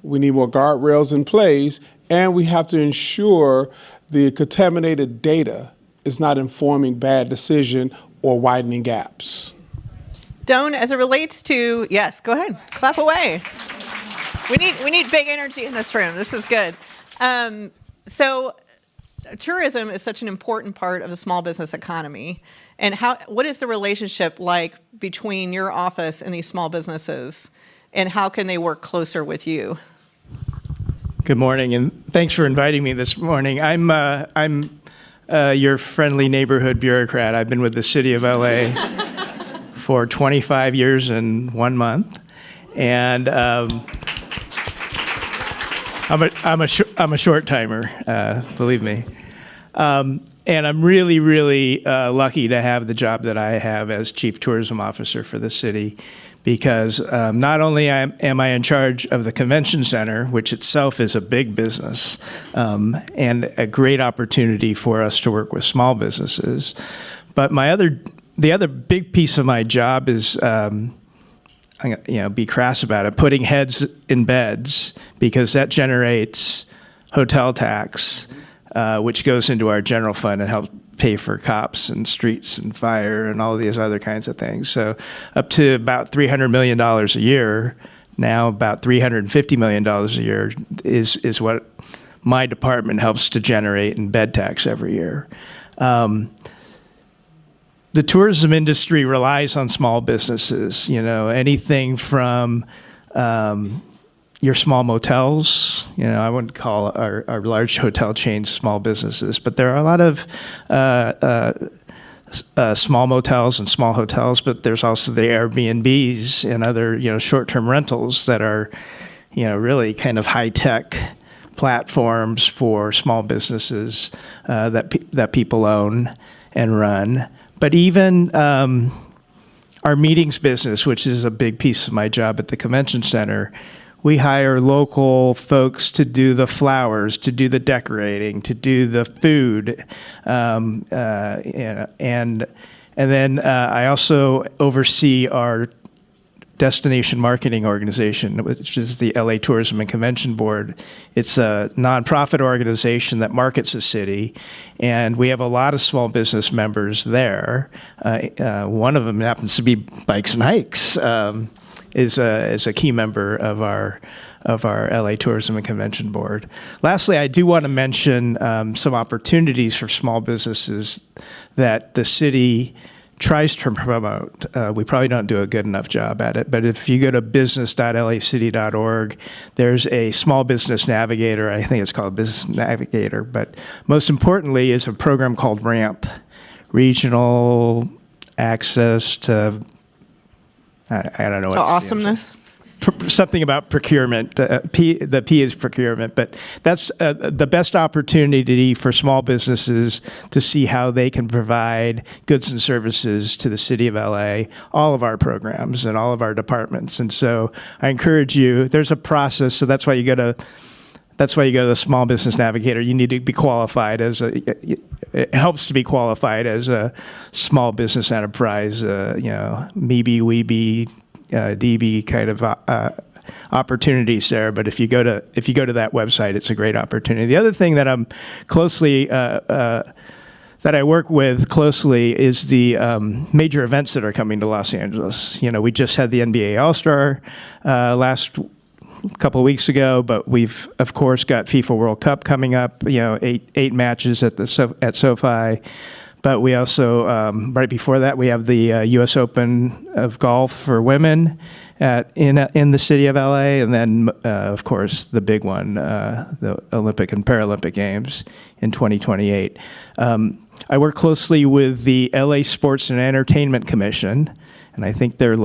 We need more guardrails in place. And we have to ensure the contaminated data is not informing bad decision or widening gaps. Don, as it relates to, yes, go ahead, clap away. We need big energy in this room. This is good. So tourism is such an important part of the small business economy. And what is the relationship like between your office and these small businesses? And how can they work closer with you? Good morning, and thanks for inviting me this morning. I'm your friendly neighborhood bureaucrat. I've been with the city of LA for 25 years and 1 month, and I'm a short timer, believe me. And I'm really, really lucky to have the job that I have as Chief Tourism Officer for the city, because not only am I in charge of the convention center, which itself is a big business, and a great opportunity for us to work with small businesses, but the other big piece of my job is, be crass about it, putting heads in beds, because that generates hotel tax, which goes into our general fund and helps pay for cops and streets and fire and all these other kinds of things. So up to about $300 million a year, now about $350 million a year is what my department helps to generate in bed tax every year. The tourism industry relies on small businesses, anything from your small motels. I wouldn't call our large hotel chains small businesses, but there are a lot of small motels and small hotels, but there's also the Airbnbs and other, short-term rentals that are, really kind of high-tech platforms for small businesses that people own and run. But even our meetings business, which is a big piece of my job at the convention center, we hire local folks to do the flowers, to do the decorating, to do the food, and then I also oversee our destination marketing organization, which is the LA Tourism and Convention Board. It's a nonprofit organization that markets the city, and we have a lot of small business members there. One of them happens to be Bikes and Hikes. Is a key member of our LA Tourism and Convention Board. Lastly, I do want to mention some opportunities for small businesses that the city tries to promote. We probably don't do a good enough job at it, but if you go to business.lacity.org, there's a small business navigator. I think it's called Business Navigator, but most importantly is a program called RAMP, Regional Access to I don't know what it's awesomeness. Something about procurement. The P is procurement, but that's the best opportunity for small businesses to see how they can provide goods and services to the city of LA, all of our programs and all of our departments. And so I encourage you, there's a process, so that's why you go to the Small Business Navigator. You need to be qualified it helps to be qualified as a small business enterprise, MeBe, Weebie, DB kind of opportunities there. But if you go to that website, it's a great opportunity. The other thing that I'm closely that I work with closely is the major events that are coming to Los Angeles. We just had the NBA All-Star last couple of weeks ago, but we've of course got FIFA World Cup coming up. 8 matches at SoFi. But we also, right before that, we have the U.S. Open of golf for women in the city of L.A., and then, of course, the big one, the Olympic and Paralympic Games in 2028. I work closely with the L.A. Sports and Entertainment Commission, and I think they're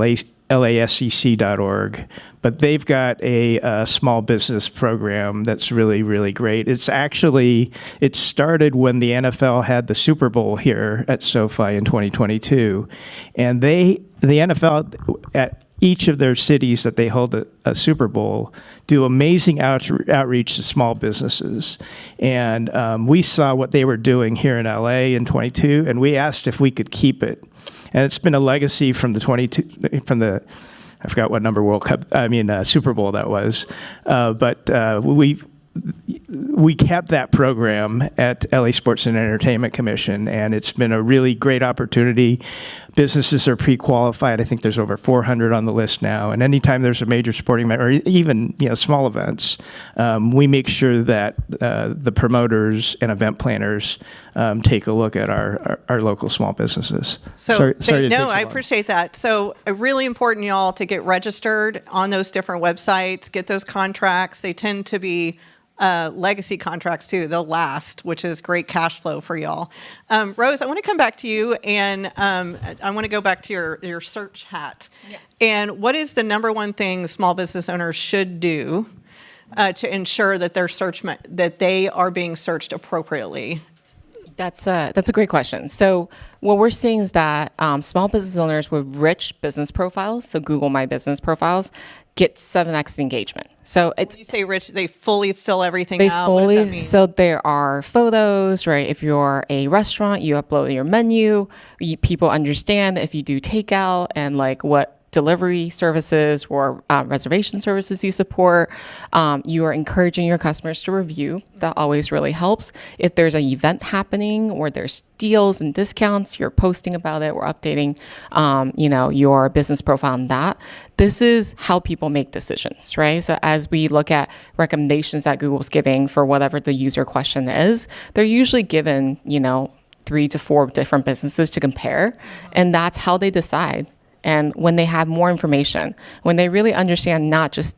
LASCC.org, but they've got a small business program that's really, really great. It started when the NFL had the Super Bowl here at SoFi in 2022, and the NFL at each of their cities that they hold a Super Bowl do amazing outreach to small businesses. And we saw what they were doing here in LA in 22, and we asked if we could keep it. And it's been a legacy from the I forgot what number Super Bowl that was. But we kept that program at LA Sports and Entertainment Commission, and it's been a really great opportunity. Businesses are pre-qualified. I think there's over 400 on the list now. And anytime there's a major sporting event, or even small events, we make sure that the promoters and event planners take a look at our local small businesses. So sorry I appreciate that. So really important, y'all, to get registered on those different websites, get those contracts. They tend to be legacy contracts too. They'll last, which is great cash flow for y'all. Rose, I want to come back to you, and I want to go back to your search hat. Yeah. And what is the number one thing small business owners should do to ensure that that they are being searched appropriately? That's a great question. So what we're seeing is that small business owners with rich business profiles, so Google My Business profiles, get 7x engagement. So it's when you say rich, they fully fill everything out. What does that mean? So there are photos, right? If you're a restaurant, you upload your menu. People understand if you do takeout and like what delivery services or reservation services you support. You are encouraging your customers to review. That always really helps. If there's an event happening or there's deals and discounts, you're posting about it or updating, your business profile on that. This is how people make decisions, right? So as we look at recommendations that Google's giving for whatever the user question is, they're usually given, 3 to 4 different businesses to compare, and that's how they decide. And when they have more information, when they really understand not just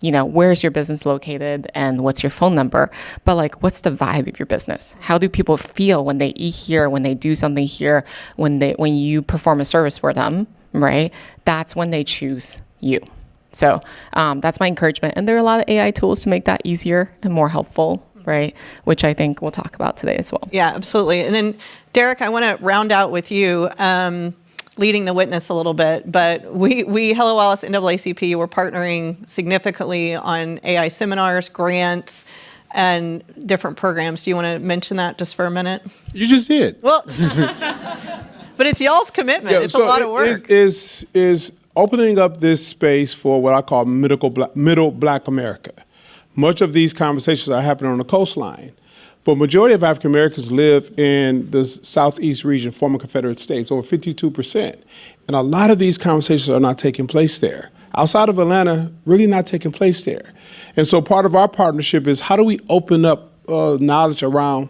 where's your business located and what's your phone number, but like, what's the vibe of your business? How do people feel when they eat here, when they do something here, when you perform a service for them, right? That's when they choose you. So that's my encouragement. And there are a lot of AI tools to make that easier and more helpful, right? Which I think we'll talk about today as well. Yeah, absolutely. And then Derek, I want to round out with you. Leading the witness a little bit, but we Hello Alice NAACP, we're partnering significantly on AI seminars, grants, and different programs. Do you want to mention that just for a minute? You just did. Well, but it's y'all's commitment. It's a lot of work. Is opening up this space for what I call middle black America. Much of these conversations are happening on the coastline. But majority of African Americans live in the southeast region, former Confederate states, over 52%. And a lot of these conversations are not taking place there. Outside of Atlanta, really not taking place there. And so part of our partnership is how do we open up knowledge around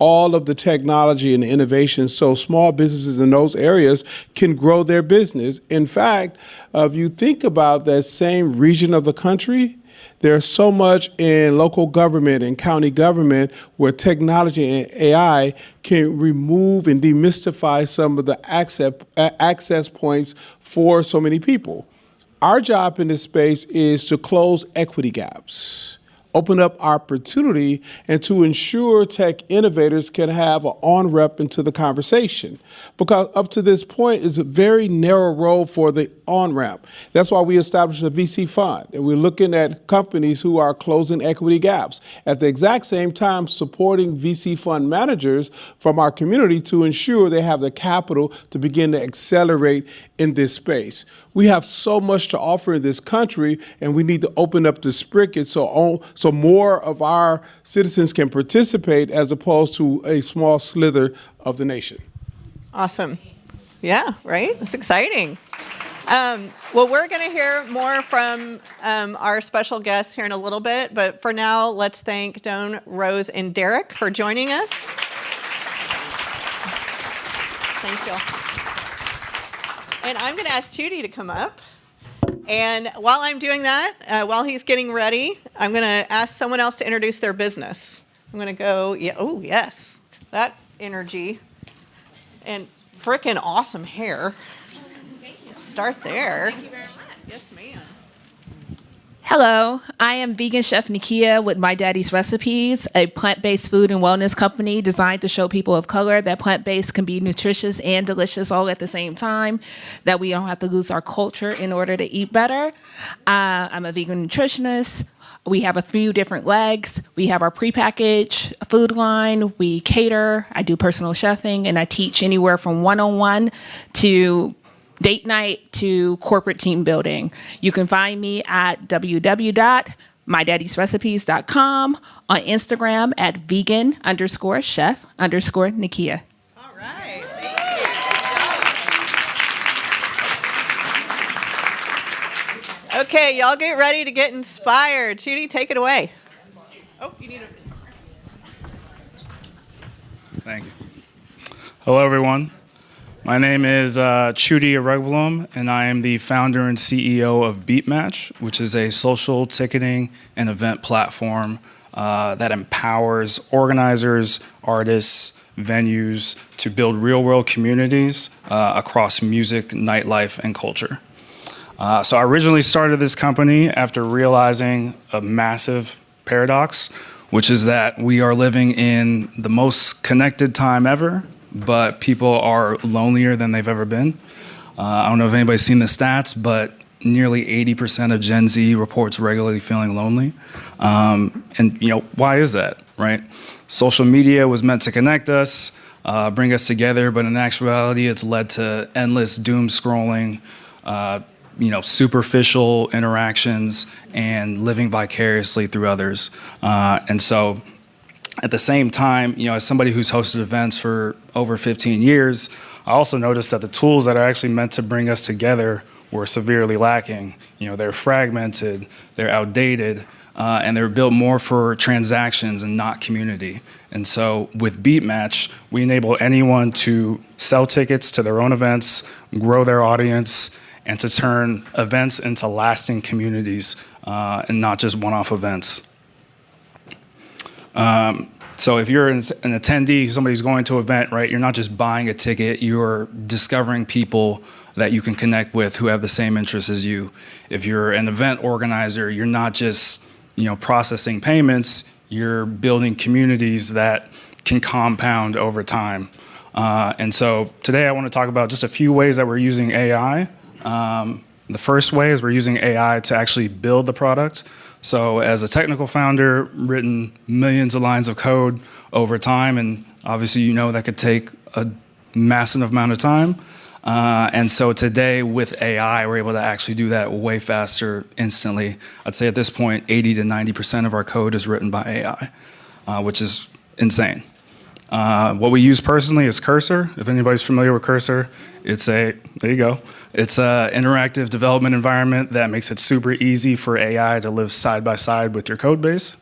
all of the technology and the innovation so small businesses in those areas can grow their business. In fact, if you think about that same region of the country, there's so much in local government and county government where technology and AI can remove and demystify some of the access points for so many people. Our job in this space is to close equity gaps, open up opportunity, and to ensure tech innovators can have an on-ramp into the conversation. Because up to this point, it's a very narrow road for the on-ramp. That's why we established a VC fund, and we're looking at companies who are closing equity gaps. At the exact same time, supporting VC fund managers from our community to ensure they have the capital to begin to accelerate in this space. We have so much to offer in this country, and we need to open up the spigot so more of our citizens can participate as opposed to a small slither of the nation. Awesome. Yeah, right? It's exciting. Well, we're going to hear more from our special guests here in a little bit, but for now, let's thank Doan, Rose, and Derek for joining us. Thanks, y'all. And I'm going to ask Chudy to come up. And while I'm doing that, while he's getting ready, I'm going to ask someone else to introduce their business. I'm going to go, oh, yes, that energy. And frickin' awesome hair. Let's start there. Thank you very much. Yes, ma'am. Hello, I am vegan chef Nikia with My Daddy's Recipes, a plant-based food and wellness company designed to show people of color that plant-based can be nutritious and delicious all at the same time, that we don't have to lose our culture in order to eat better. I'm a vegan nutritionist. We have a few different legs. We have our prepackaged food line. We cater. I do personal chefing, and I teach anywhere from one-on-one to date night to corporate team building. You can find me at www.mydaddysrecipes.com, on Instagram at vegan_chef_Nikia. All right. Thank you. Okay, y'all get ready to get inspired. Chudy, take it away. Oh, you need a... Thank you. Hello, everyone. My name is Chudy Arugblom, and I am the founder and CEO of BeatMatch, which is a social ticketing and event platform that empowers organizers, artists, venues to build real-world communities across music, nightlife, and culture. So I originally started this company after realizing a massive paradox, which is that we are living in the most connected time ever, but people are lonelier than they've ever been. I don't know if anybody's seen the stats, but nearly 80% of Gen Z reports regularly feeling lonely. And why is that, right? Social media was meant to connect us, bring us together, but in actuality, it's led to endless doom scrolling, superficial interactions, and living vicariously through others. And so at the same time, as somebody who's hosted events for over 15 years, I also noticed that the tools that are actually meant to bring us together were severely lacking. They're fragmented, they're outdated, and they're built more for transactions and not community. And so with BeatMatch, we enable anyone to sell tickets to their own events, grow their audience, and to turn events into lasting communities and not just one-off events. So if you're an attendee, somebody's going to an event, right, you're not just buying a ticket, you're discovering people that you can connect with who have the same interests as you. If you're an event organizer, you're not just, processing payments, you're building communities that can compound over time. And so today I want to talk about just a few ways that we're using AI. The first way is we're using AI to actually build the product. So as a technical founder, written millions of lines of code over time, and obviously that could take a massive amount of time. And so today with AI, we're able to actually do that way faster, instantly. I'd say at this point, 80 to 90% of our code is written by AI, which is insane. What we use personally is Cursor. If anybody's familiar with Cursor, there you go. It's an interactive development environment that makes it super easy for AI to live side by side with your code base,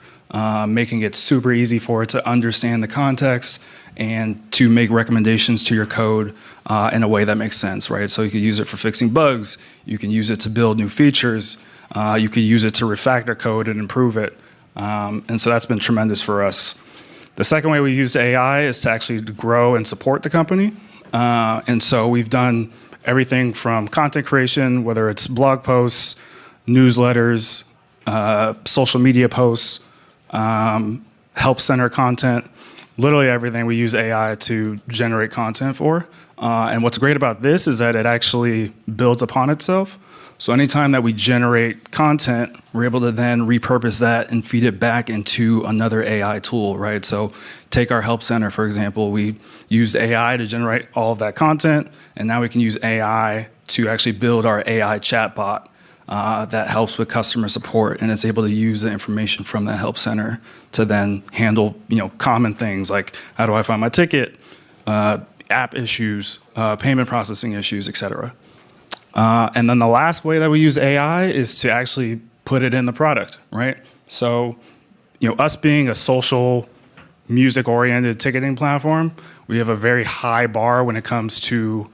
making it super easy for it to understand the context and to make recommendations to your code in a way that makes sense, right? So you can use it for fixing bugs. You can use it to build new features. You can use it to refactor code and improve it. And so that's been tremendous for us. The second way we used AI is to actually grow and support the company. And so we've done everything from content creation, whether it's blog posts, newsletters, social media posts, help center content, literally everything we use AI to generate content for. And what's great about this is that it actually builds upon itself. So anytime that we generate content, we're able to then repurpose that and feed it back into another AI tool, right? So take our help center, for example. We used AI to generate all of that content, and now we can use AI to actually build our AI chatbot that helps with customer support, and it's able to use the information from that help center to then handle common things like how do I find my ticket, app issues, payment processing issues, et cetera. And then the last way that we use AI is to actually put it in the product, right? So, us being a social, music-oriented ticketing platform, we have a very high bar when it comes to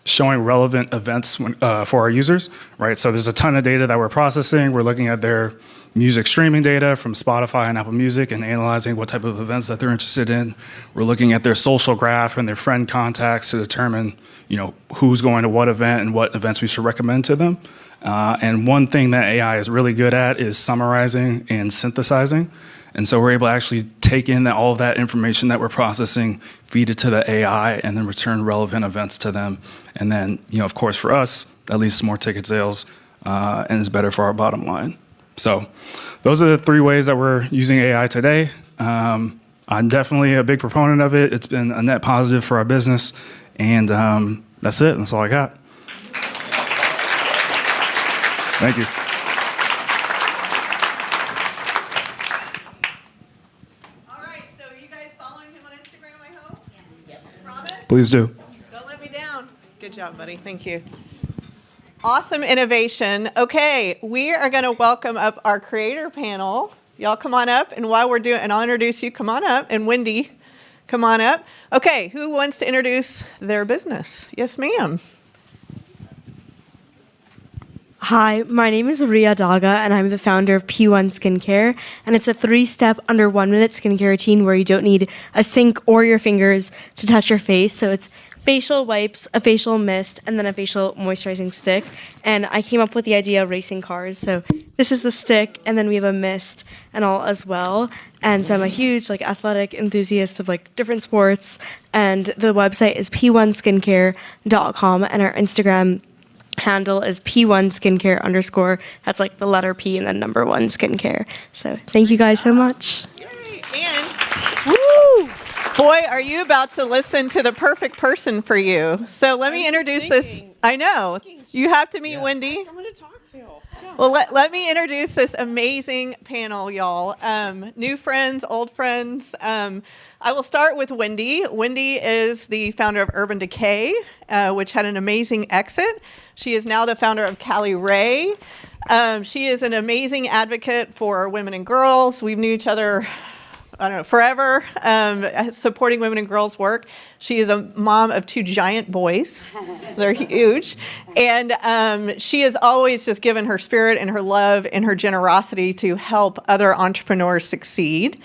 showing relevant events for our users, right? So there's a ton of data that we're processing. We're looking at their music streaming data from Spotify and Apple Music and analyzing what type of events that they're interested in. We're looking at their social graph and their friend contacts to determine, who's going to what event and what events we should recommend to them. And one thing that AI is really good at is summarizing and synthesizing. And so we're able to actually take in all of that information that we're processing, feed it to the AI, and then return relevant events to them. And then, of course, for us, that leads to more ticket sales and is better for our bottom line. So those are the three ways that we're using AI today. I'm definitely a big proponent of it. It's been a net positive for our business. And that's it. That's all I got. Thank you. Please do. Don't let me down. Good job, buddy. Thank you. Awesome innovation. Okay, we are going to welcome up our creator panel. Y'all come on up, and while we're doing, and I'll introduce you. Come on up, and Wendy, come on up. Okay, who wants to introduce their business? Yes, ma'am. Hi, my name is Ria Daga, and I'm the founder of P1 Skincare, and it's a 3-step under 1-minute skincare routine where you don't need a sink or your fingers to touch your face. So it's facial wipes, a facial mist, and then a facial moisturizing stick. And I came up with the idea of racing cars. So this is the stick, and then we have a mist and all as well. And so I'm a huge athletic enthusiast of different sports. And the website is p1skincare.com, and our Instagram handle is p1skincare_. That's the letter P and then number 1 skincare. So thank you guys so much. And woo! Boy, are you about to listen to the perfect person for you. So let me introduce this. I know. You have to meet Wendy. Someone to talk to. Well, let me introduce this amazing panel, y'all. New friends, old friends. I will start with Wendy. Wendy is the founder of Urban Decay, which had an amazing exit. She is now the founder of Cali Ray. She is an amazing advocate for women and girls. We've known each other I don't know, forever, supporting women and girls' work. She is a mom of 2 giant boys. They're huge. And she has always just given her spirit and her love and her generosity to help other entrepreneurs succeed.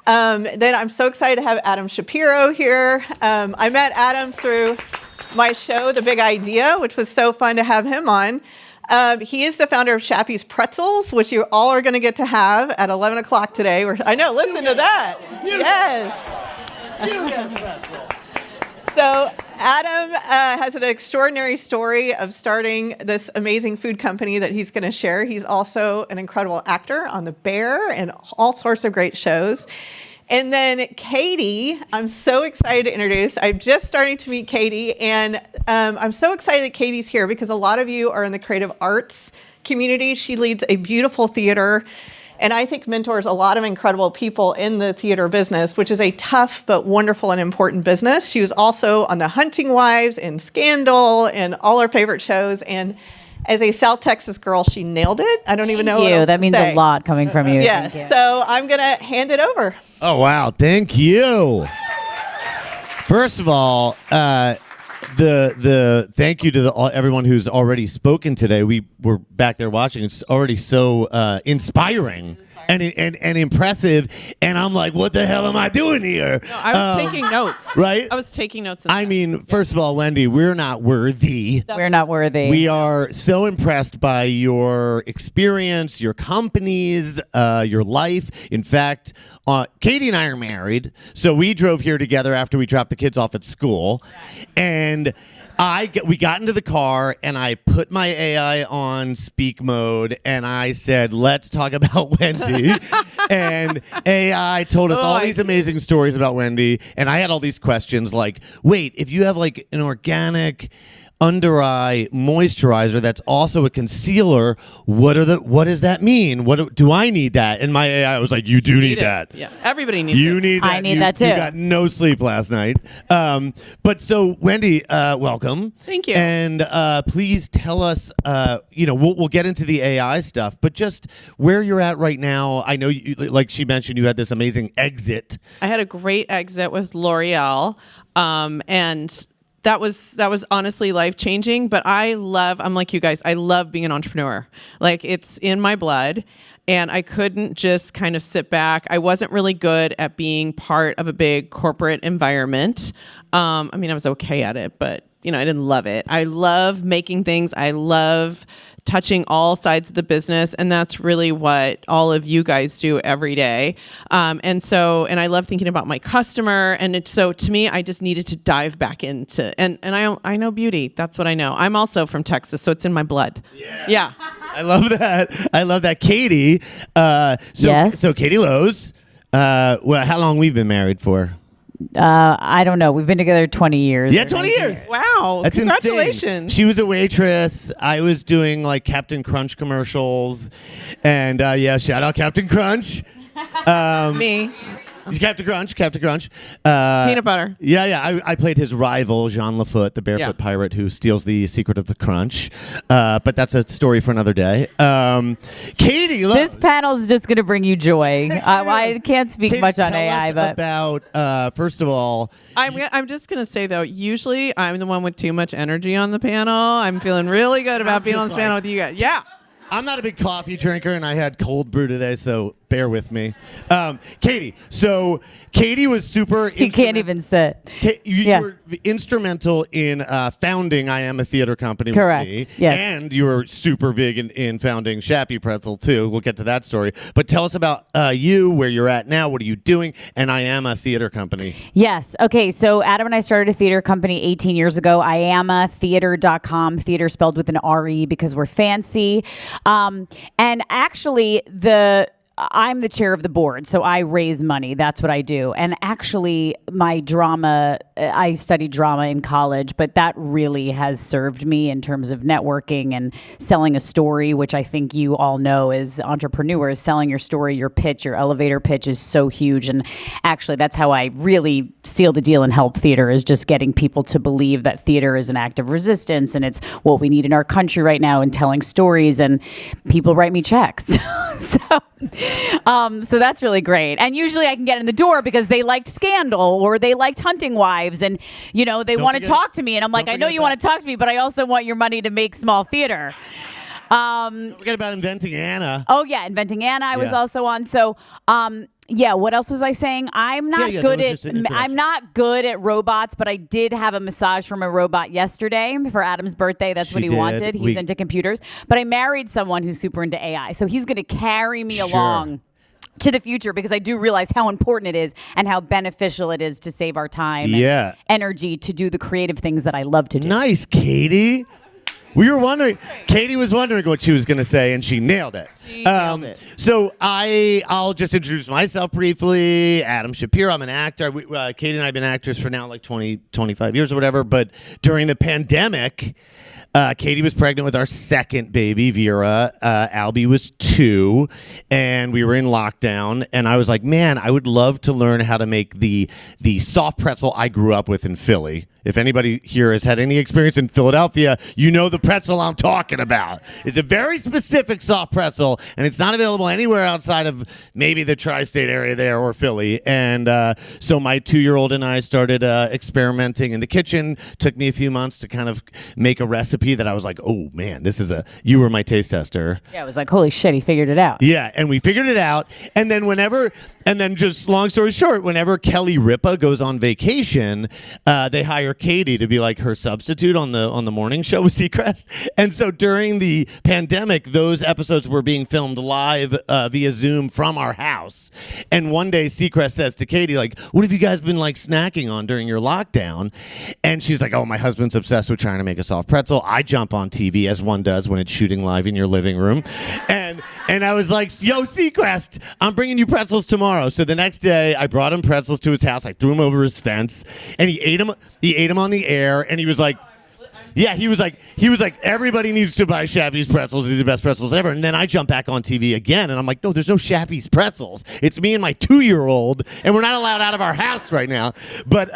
Then I'm so excited to have Adam Shapiro here. I met Adam through my show, The Big Idea, which was so fun to have him on. He is the founder of Shappy's Pretzels, which you all are going to get to have at 11 o'clock today. I know, listen to that. Yes. You get a pretzel. So Adam has an extraordinary story of starting this amazing food company that he's going to share. He's also an incredible actor on The Bear and all sorts of great shows. And then Katie, I'm so excited to introduce. I'm just starting to meet Katie, and I'm so excited that Katie's here because a lot of you are in the creative arts community. She leads a beautiful theater, and I think mentors a lot of incredible people in the theater business, which is a tough but wonderful and important business. She was also on The Hunting Wives and Scandal and all our favorite shows, and as a South Texas girl, she nailed it. I don't even know what else That to means say. a lot coming from you. Yes, so I'm going to hand it over. Oh, wow. Thank you. First of all, the thank you to everyone who's already spoken today. We were back there watching. It's already so inspiring and impressive. And I'm like, what the hell am I doing here? No, I was taking notes. Right? I was taking notes. I mean, first of all, Wendy, we're not worthy. We're not worthy. We are so impressed by your experience, your companies, your life. In fact, Katie and I are married, so we drove here together after we dropped the kids off at school, and we got into the car, and I put my AI on speak mode, and I said, let's talk about Wendy. And AI told us all these amazing stories about Wendy, and I had all these questions like, wait, if you have like an organic under eye moisturizer that's also a concealer, what does that mean? Do I need that? And my AI was like, you do need that. Yeah, everybody needs You it. need that. I need that too. You got no sleep last night. But so Wendy, welcome. Thank you. And please tell us, we'll get into the AI stuff, but just where you're at right now. I know, like she mentioned, you had this amazing exit. I had a great exit with L'Oreal, and that was honestly life-changing, but I'm like you guys, I love being an entrepreneur. Like, it's in my blood, and I couldn't just kind of sit back. I wasn't really good at being part of a big corporate environment. I mean, I was okay at it, but I didn't love it. I love making things. I love touching all sides of the business, and that's really what all of you guys do every day. And I love thinking about my customer, and so to me, I just needed to dive back into and I know beauty. That's what I know. I'm also from Texas, so it's in my blood. Yeah. I love that. Katie. Yes. So Katie Lowe's. How long we've been married for? I don't know. We've been together 20 years. Yeah, 20 years. Wow. That's Congratulations. insane. She was a waitress. I was doing like Captain Crunch commercials. And shout out Captain Crunch. Me. Captain Crunch. Peanut butter. Yeah. I played his rival, Jean Lafoot, the barefoot pirate who steals the secret of the crunch. But that's a story for another day. Katie, this panel is just going to bring you joy. I can't speak Katie, much on tell AI, us but about first of all, I'm just gonna say though, usually I'm the one with too much energy on the panel. I'm feeling really good about being on this panel with you guys. Yeah. I'm not a big coffee drinker, and I had cold brew today, so bear with me. Katie, so Katie was super... He can't even sit. You were instrumental in founding I Am a Theater Company Correct. with me. Yes. And you were super big in founding Shappy Pretzel, too. We'll get to that story. But tell us about you, where you're at now, what are you doing, and I Am a Theater Company. Yes. Okay, so Adam and I started a theater company 18 years ago. I am a theater.com, theater spelled with an R-E because we're fancy. And actually, I'm the chair of the board, so I raise money. That's what I do. And actually, my drama, I studied drama in college, but that really has served me in terms of networking and selling a story, which I think you all know as entrepreneurs, selling your story, your pitch, your elevator pitch is so huge. And actually, that's how I really seal the deal and help theater, is just getting people to believe that theater is an act of resistance and it's what we need in our country right now, and telling stories, and people write me checks. So So that's really great. And usually I can get in the door because they liked Scandal or they liked Hunting Wives, and they want to talk to me. And I'm like, I know you want to talk to me, but I also want your money to make small theater. Don't forget about Inventing Anna. Oh yeah, Inventing Anna. I was also on. So. Yeah, what else was I saying? I'm not good at robots, but I did have a massage from a robot yesterday for Adam's birthday. That's what he wanted. He's into computers. But I married someone who's super into AI. So he's going to carry me along to the future, because I do realize how important it is and how beneficial it is to save our time and energy to do the creative things that I love to do. Nice, Katie. We were wondering. Katie was wondering what she was going to say, and she nailed it. So I'll just introduce myself briefly. Adam Shapiro. I'm an actor. Katie and I have been actors for now like 20, 25 years or whatever. But during the pandemic, Katie was pregnant with our second baby, Vera. Albie was 2, and we were in lockdown. And I was like, man, I would love to learn how to make the soft pretzel I grew up with in Philly. If anybody here has had any experience in Philadelphia, you know the pretzel I'm talking about. It's a very specific soft pretzel, and it's not available anywhere outside of maybe the tri-state area there or Philly. And so my 2-year-old and I started experimenting in the kitchen. Took me a few months to kind of make a recipe that I was like, oh man, you were my taste tester. Yeah, I was like, holy shit, he figured it out. Yeah, and we figured it out. And then just long story short, whenever Kelly Ripa goes on vacation, they hire Katie to be like her substitute on the morning show with Seacrest. And so during the pandemic, those episodes were being filmed live via Zoom from our house. And one day Seacrest says to Katie, like, what have you guys been like snacking on during your lockdown? And she's like, oh, my husband's obsessed with trying to make a soft pretzel. I jump on TV, as one does when it's shooting live in your living room. And I was like, yo, Seacrest, I'm bringing you pretzels tomorrow. So the next day I brought him pretzels to his house. I threw him over his fence, and he ate them on the air, and he was like, everybody needs to buy Shappy's pretzels. These are the best pretzels ever. And then I jump back on TV again, and I'm like, no, there's no Shappy's pretzels. It's me and my 2-year-old, and we're not allowed out of our house right now. But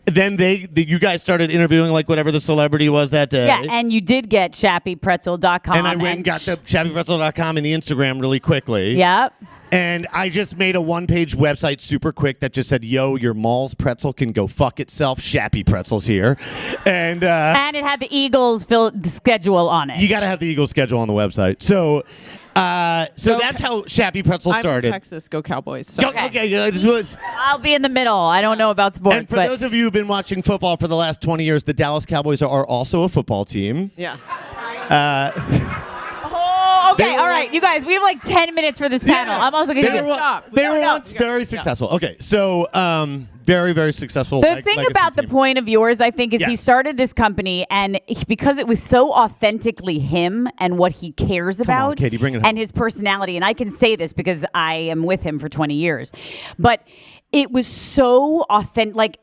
then you guys started interviewing like whatever the celebrity was that day. Yeah, and you did get shappypretzel.com. And I went and got the shappypretzel.com and the Instagram really quickly. Yep. And I just made a one-page website super quick that just said, yo, your Mall's pretzel can go fuck itself. Shappy Pretzel's here. And it had the Eagles schedule on it. You got to have the Eagles schedule on the website. So that's how Shappy Pretzel started. I'm in Texas. Go Cowboys. So. Okay. I'll be in the middle. I don't know about sports. And for those of you who've been watching football for the last 20 years, the Dallas Cowboys are also a football team. Yeah. Okay, all right, you guys, we have like 10 minutes for this panel. I'm also going to stop. They were once very successful. Okay, so very, very successful. The thing about the point of yours, I think, is he started this company, and because it was so authentically him and what he cares about, Katie, bring it home. and his personality, and I can say this because I am with him for 20 years, but it was so authentic. Like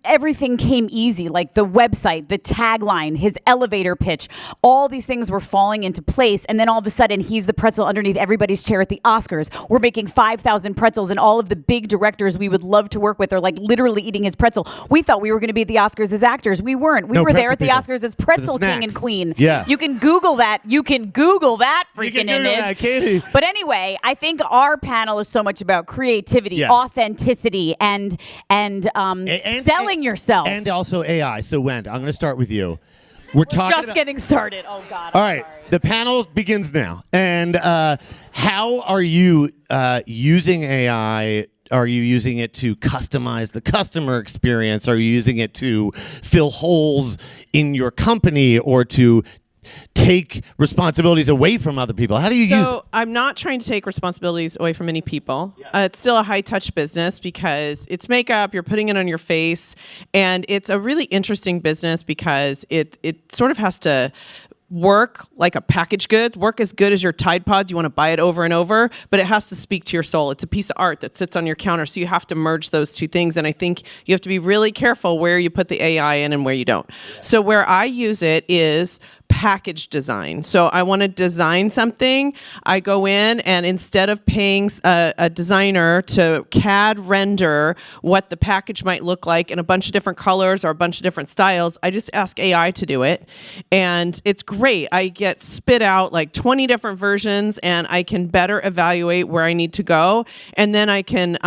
everything came easy, like the website, the tagline, his elevator pitch, all these things were falling into place. And then all of a sudden he's the pretzel underneath everybody's chair at the Oscars. We're making 5,000 pretzels, and all of the big directors we would love to work with are like literally eating his pretzel. We thought we were going to be at the Oscars as actors. We weren't. We were there at the Oscars as pretzel king and queen. Yeah. You can Google that. Freaking image. Katie. But anyway, I think our panel is so much about creativity, authenticity, and selling yourself, and also AI. So Wendy, I'm going to start with you. We're just getting started. Oh God! All right, the panel begins now. And how are you using AI? Are you using it to customize the customer experience? Are you using it to fill holes in your company or to take responsibilities away from other people? How do you use it? So I'm not trying to take responsibilities away from any people. It's still a high-touch business because it's makeup, you're putting it on your face, and it's a really interesting business because it sort of has to work like a packaged good, work as good as your Tide Pods. You want to buy it over and over, but it has to speak to your soul. It's a piece of art that sits on your counter, so you have to merge those two things. And I think you have to be really careful where you put the AI in and where you don't. So where I use it is package design. So I want to design something. I go in, and instead of paying a designer to CAD render what the package might look like in a bunch of different colors or a bunch of different styles, I just ask AI to do it. And it's great. I get spit out like 20 different versions, and I can better evaluate where I need to go. And then I can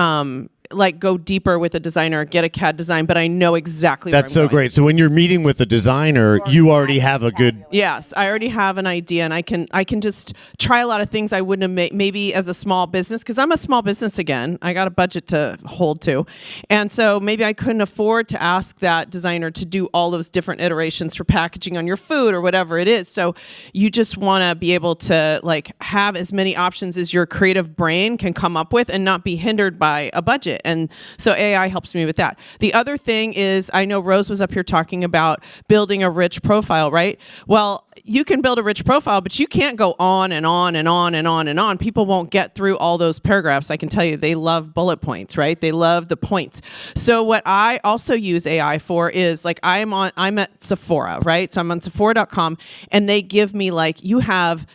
like go deeper with a designer, get a CAD design, but I know exactly That's where so I'm going. great. So when you're meeting with a designer, you already have a good. Yes, I already have an idea, and I can just try a lot of things I wouldn't have made maybe as a small business, because I'm a small business again. I got a budget to hold to, and so maybe I couldn't afford to ask that designer to do all those different iterations for packaging on your food or whatever it is. So you just want to be able to like have as many options as your creative brain can come up with and not be hindered by a budget. And so AI helps me with that. The other thing is, I know Rose was up here talking about building a rich profile, right? Well, you can build a rich profile, but you can't go on and on and on and on and on. People won't get through all those paragraphs. I can tell you they love bullet points, right? They love the points. So what I also use AI for is like I'm at Sephora, right? So I'm on Sephora.com, and they give me like, you have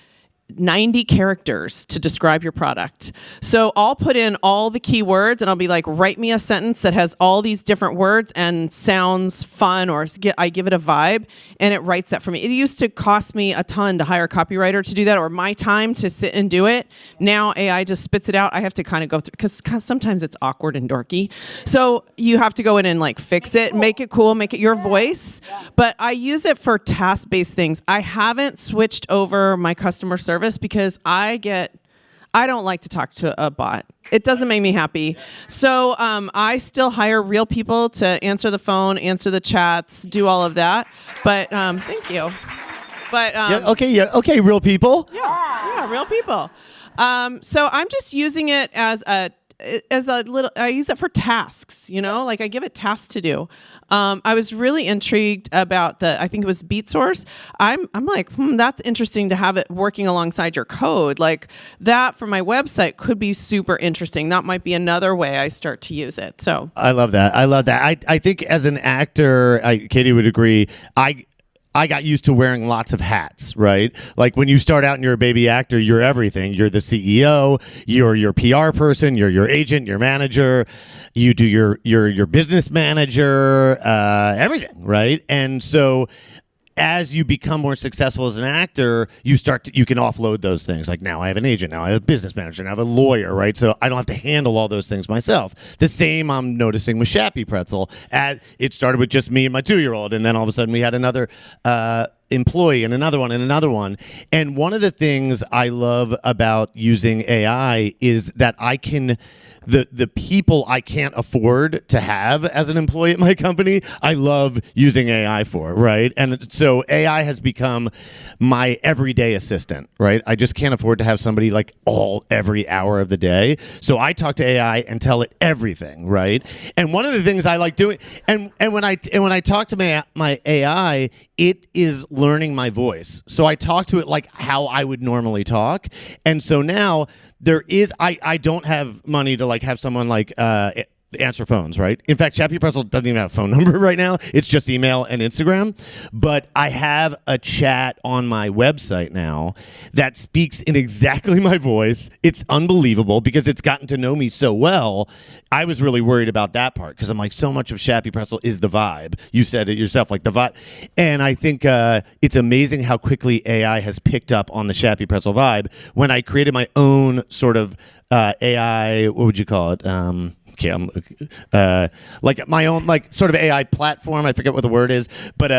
90 characters to describe your product. So I'll put in all the keywords, and I'll be like, write me a sentence that has all these different words and sounds fun, or I give it a vibe, and it writes that for me. It used to cost me a ton to hire a copywriter to do that, or my time to sit and do it. Now AI just spits it out. I have to kind of go through, because sometimes it's awkward and dorky. So you have to go in and like fix it, make it cool, make it your voice. But I use it for task-based things. I haven't switched over my customer service because I don't like to talk to a bot. It doesn't make me happy. So I still hire real people to answer the phone, answer the chats, do all of that. But thank you. But okay, real people. Yeah, real people. So I'm just using it as a little, I use it for tasks, like I give it tasks to do. I was really intrigued about I think it was BeatSource. I'm like, that's interesting to have it working alongside your code. Like that for my website could be super interesting. That might be another way I start to use it. So I love that. I think as an actor, Katie would agree, I got used to wearing lots of hats, right? Like when you start out and you're a baby actor, you're everything. You're the CEO, you're your PR person, you're your agent, your manager, you do your business manager, everything, right? And so as you become more successful as an actor, you can offload those things. Like now I have an agent, now I have a business manager, now I have a lawyer, right? So I don't have to handle all those things myself. The same I'm noticing with Shappy Pretzel. It started with just me and my 2-year-old, and then all of a sudden we had another employee and another one and another one. And one of the things I love about using AI is that I can the people I can't afford to have as an employee at my company, I love using AI for, right? And so AI has become my everyday assistant, right? I just can't afford to have somebody like every hour of the day. So I talk to AI and tell it everything, right? And one of the things I like doing, and when I talk to my AI, it is learning my voice. So I talk to it like how I would normally talk. And so now I don't have money to like have someone like answer phones, right? In fact, Shappy Pretzel doesn't even have a phone number right now. It's just email and Instagram. But I have a chat on my website now that speaks in exactly my voice. It's unbelievable because it's gotten to know me so well. I was really worried about that part because I'm like, so much of Shappy Pretzel is the vibe. You said it yourself, like the vibe. And I think it's amazing how quickly AI has picked up on the Shappy Pretzel vibe. When I created my own sort of AI, what would you call it? Like my own like sort of AI platform. I forget what the word is, but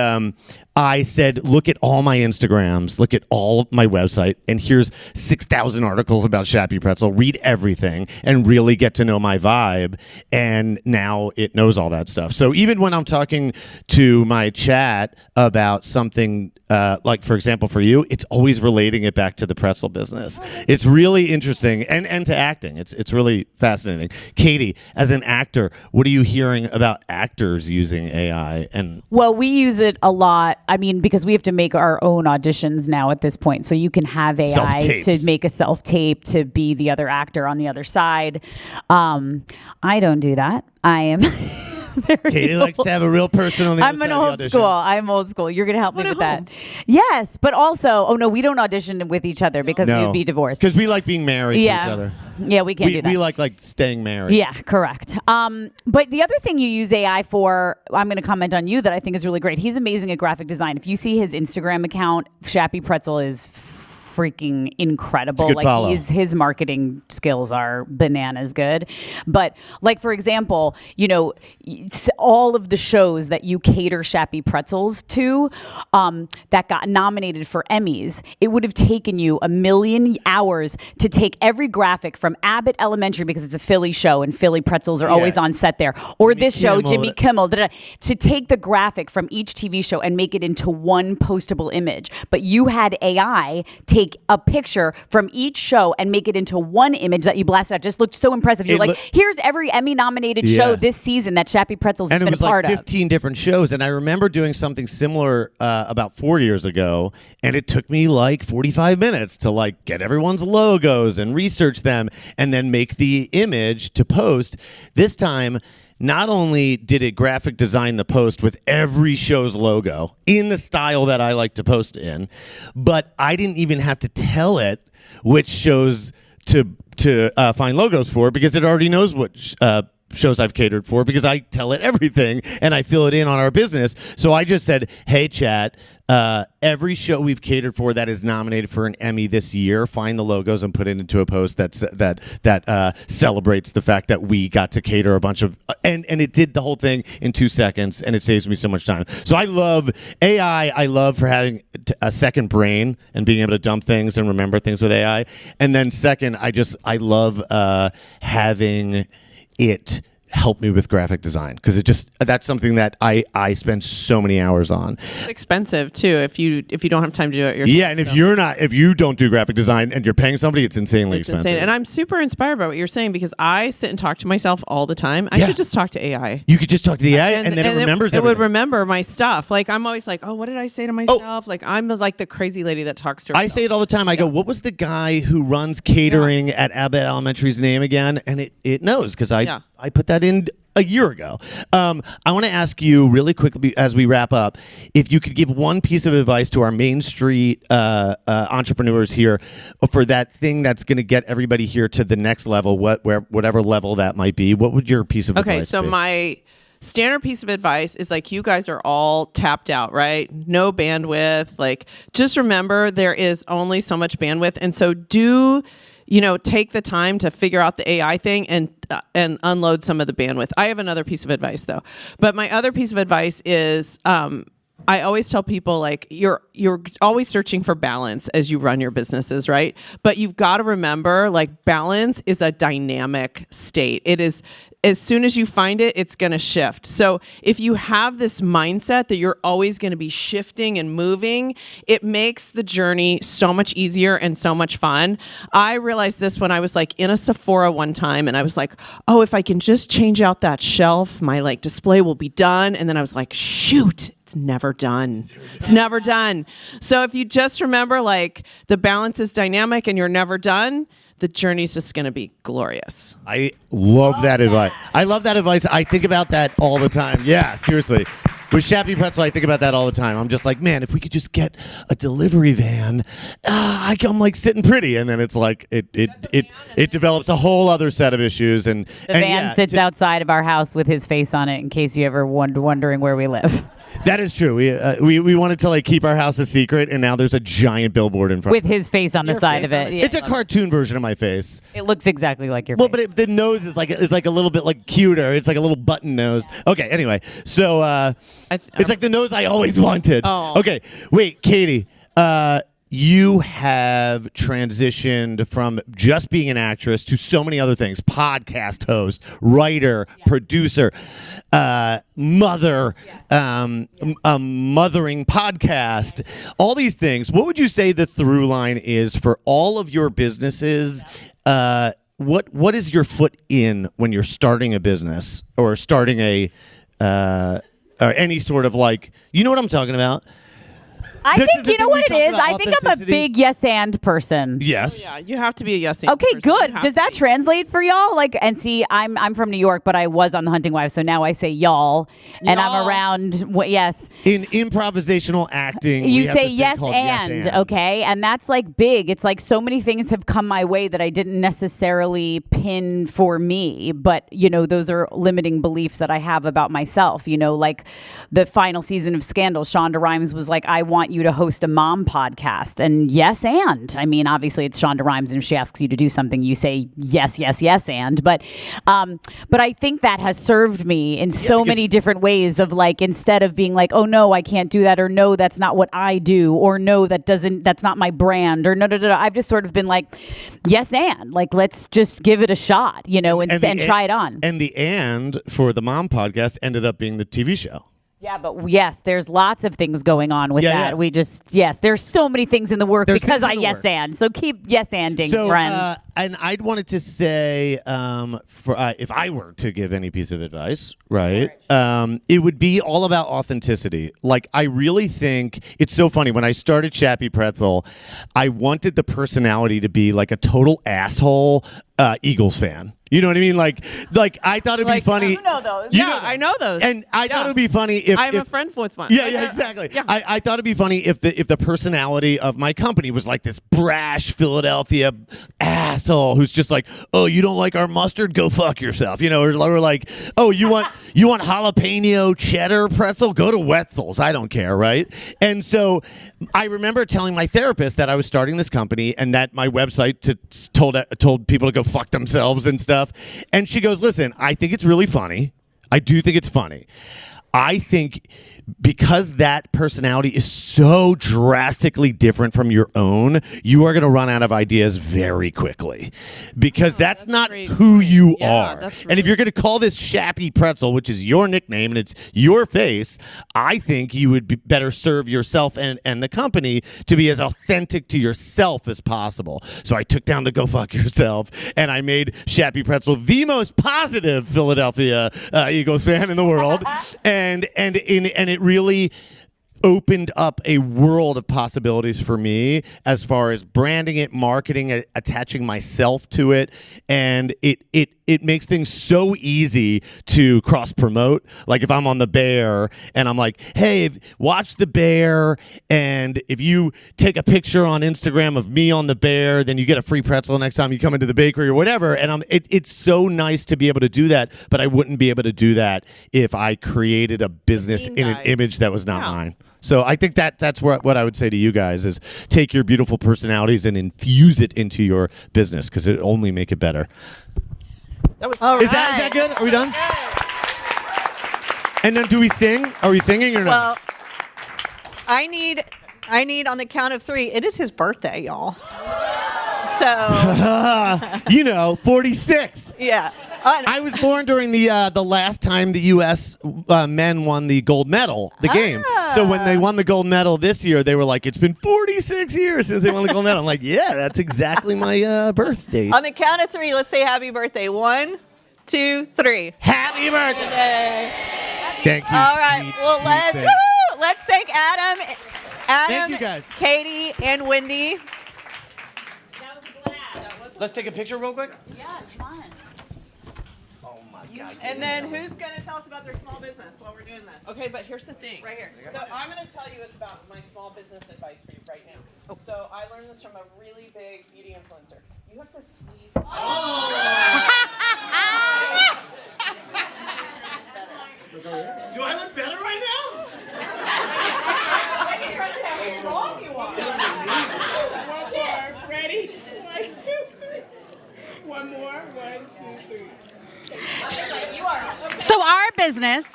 I said, look at all my Instagrams, look at all of my website, and here's 6,000 articles about Shappy Pretzel. Read everything and really get to know my vibe. And now it knows all that stuff. So even when I'm talking to my chat about something like, for example, for you, it's always relating it back to the pretzel business. It's really interesting, and to acting. It's really fascinating. Katie, as an actor, what are you hearing about actors using AI? Well, we use it a lot. I mean, because we have to make our own auditions now at this point. So you can have AI Self-tapes. to make a self-tape to be the other actor on the other side. I don't do that. I am Katie likes to have a real person on the I'm other an side of the old audition. school. I'm old school. You're gonna help me with that. Yes, but also, oh no, we don't audition with each other because No. we'd be divorced. Because we like being married to each other. Yeah, we can't do that. We like staying married. Yeah, correct. But the other thing you use AI for, I'm going to comment on you that I think is really great. He's amazing at graphic design. If you see his Instagram account, Shappy Pretzel is freaking incredible. It's a good follow. His marketing skills are bananas good. But like, for example, all of the shows that you cater Shappy Pretzels to that got nominated for Emmys, it would have taken you 1 million hours to take every graphic from Abbott Elementary, because it's a Philly show and Philly pretzels are always on set there, or this show, Jimmy Kimmel, to take the graphic from each TV show and make it into one postable image. But you had AI take a picture from each show and make it into one image that you blasted out. Just looked so impressive. You're like, here's every Emmy-nominated show this season that Shappy Pretzel's And it been was a part like of. 15 different shows. And I remember doing something similar about 4 years ago. And it took me like 45 minutes to like get everyone's logos and research them and then make the image to post. This time, not only did it graphic design the post with every show's logo in the style that I like to post in, but I didn't even have to tell it which shows to find logos for, because it already knows what shows I've catered for, because I tell it everything and I fill it in on our business. So I just said, hey, chat, every show we've catered for that is nominated for an Emmy this year, find the logos and put it into a post that celebrates the fact that we got to cater a bunch of, and it did the whole thing in 2 seconds, and it saves me so much time. So I love AI. I love for having a second brain and being able to dump things and remember things with AI. And then second, I love having it help me with graphic design, because that's something that I spend so many hours on. It's expensive too if you don't have time to do it yourself. Yeah, and if you don't do graphic design and you're paying somebody, it's insanely expensive. Insane. And I'm super inspired by what you're saying, because I sit and talk to myself all the time. I should just talk to AI. You could just talk to the AI and then it remembers it everything. would remember my stuff. Like, I'm always like, oh, what did I say to myself? Like, I'm like the crazy lady that talks to herself. I say it all the time. I go, what was the guy who runs catering at Abbott Elementary's name again? And it knows, because I put that in a year ago. I want to ask you really quickly as we wrap up, if you could give one piece of advice to our Main Street entrepreneurs here for that thing that's going to get everybody here to the next level, whatever level that might be. What would your piece of advice be? Okay, so my standard piece of advice is, like, you guys are all tapped out, right? No bandwidth. Like, just remember there is only so much bandwidth. And so take the time to figure out the AI thing and unload some of the bandwidth. I have another piece of advice though. But my other piece of advice is, I always tell people, like, you're always searching for balance as you run your businesses, right? But you've got to remember, like, balance is a dynamic state. It is, as soon as you find it, it's going to shift. So if you have this mindset that you're always going to be shifting and moving, it makes the journey so much easier and so much fun. I realized this when I was like in a Sephora one time, and I was like, oh, if I can just change out that shelf, my like display will be done. And then I was like, shoot, it's never done. It's never done. So if you just remember, like, the balance is dynamic and you're never done, the journey's just going to be glorious. I love that advice. I love that advice. I think about that all the time. Yeah, seriously. With Shappy Pretzel, I think about that all the time. I'm just like, man, if we could just get a delivery van, I'm like sitting pretty. And then it's like, it develops a whole other set of issues. And The van sits outside of our house with his face on it, in case you ever wondering where we live. That is true. We wanted to like keep our house a secret, and now there's a giant billboard in front with his face on the side of it. Yeah, it's a cartoon version of my face. It looks exactly like your face. face. But the nose is like a little bit like cuter. It's like a little button nose. Okay, anyway. So it's like the nose I always wanted. Oh. Okay, wait, Katie. You have transitioned from just being an actress to so many other things: podcast host, writer, producer, mother, a mothering podcast, all these things. What would you say the through line is for all of your businesses? What is your foot in when you're starting a business or starting or any sort of, like, you know what I'm talking about? I This think is the you know thing we what it talked is. about, I think I'm a authenticity. big yes and person. Yes. Yeah, you have to be a yes and Okay, person. good. You have Does to that be. translate for y'all? Like, and see, I'm from New York, but I was on The Hunting Wives, so now I say y'all, and I'm Y'all. around. Yes, In improvisational acting, you we have say this thing yes called and, okay, and that's like big. It's like so many things have come my way that I didn't necessarily pin for me, but you know, those are limiting beliefs that I have about myself. You know, like the final season of Scandal, Shonda Rhimes was like, "I want you to host a mom podcast," and yes and. I mean, obviously it's Shonda Rhimes, and if she asks you to do something, you say yes, yes, yes, and. But I think that has served me in so many different ways. Of like, instead of being like, "Oh no, I can't do that," or "No, that's not what I do," or "No, that's not my brand," or no. I've just sort of been like, yes and, like, let's just give it a shot, you know, and try it on. And the "and" for the mom podcast ended up being the TV show. Yeah, but yes, there's lots of things going on with Yeah, that. yeah. We just, yes, there's so many things in the work There's because things I in the yes work. and. So keep yes anding, So, friends. and I wanted to say, for if I were to give any piece of advice, right, it would be all about authenticity. Like, I really think it's so funny. When I started Shappy Pretzel, I wanted the personality to be like a total asshole Eagles fan. You know what I mean? Like I thought it'd be funny. You know those. You Yeah, know them. I know those. And I thought it would be funny if I'm a if- friend with one. Yeah, yeah, exactly. I thought it'd be funny if the personality of my company was like this brash Philadelphia asshole who's just like, "Oh, you don't like our mustard? Go fuck yourself." You know, or like, "Oh, you want jalapeno cheddar pretzel? Go to Wetzel's. I don't care," right? And so I remember telling my therapist that I was starting this company and that my website told people to go fuck themselves and stuff. And she goes, "Listen, I think it's really funny. I do think it's funny. I think because that personality is so drastically different from your own, you are going to run out of ideas very quickly because that's not who you are. And if you're going to call this Shappy Pretzel, which is your nickname and it's your face, I think you would be better serve yourself and the company to be as authentic to yourself as possible." So I took down the "go fuck yourself" and I made Shappy Pretzel the most positive Philadelphia Eagles fan in the world, and it really opened up a world of possibilities for me as far as branding it, marketing it, attaching myself to it, and it makes things so easy to cross promote. Like if I'm on the Bear and I'm like, "Hey, watch the Bear," and if you take a picture on Instagram of me on the Bear, then you get a free pretzel next time you come into the bakery or whatever. And it's so nice to be able to do that, but I wouldn't be able to do that if I created a business in an image that was not mine. So I think that's what I would say to you guys is take your beautiful personalities and infuse it into your business because it only make it better. That was Is that good? Are we done? And then do we sing? Are we singing or not? Well, I need on the count of 3. It is his birthday, y'all. So 46. yeah. I was born during the last time the U.S. Men won the gold medal, the game. So when they won the gold medal this year, they were like, "It's been 46 years since they won the gold medal." I'm like, "Yeah, that's exactly my birth date." On the count of 3, let's say happy birthday. 1, 2, 3. Happy birthday! Thank you. All right. sweet, Well, sweet thing. let's thank Adam, Thank you guys. Katie, and Wendy. Let's take a picture real quick. Yeah, come on. And then who's going to tell us about their small business while we're doing this? Okay, but here's the thing. Right here. So I'm going to tell you about my small business advice for you right now. So I learned this from a really big beauty influencer. You have to squeeze. Do I look better right now? Ready? 1, 2, 3. One more. 1, 2, 3. So our business.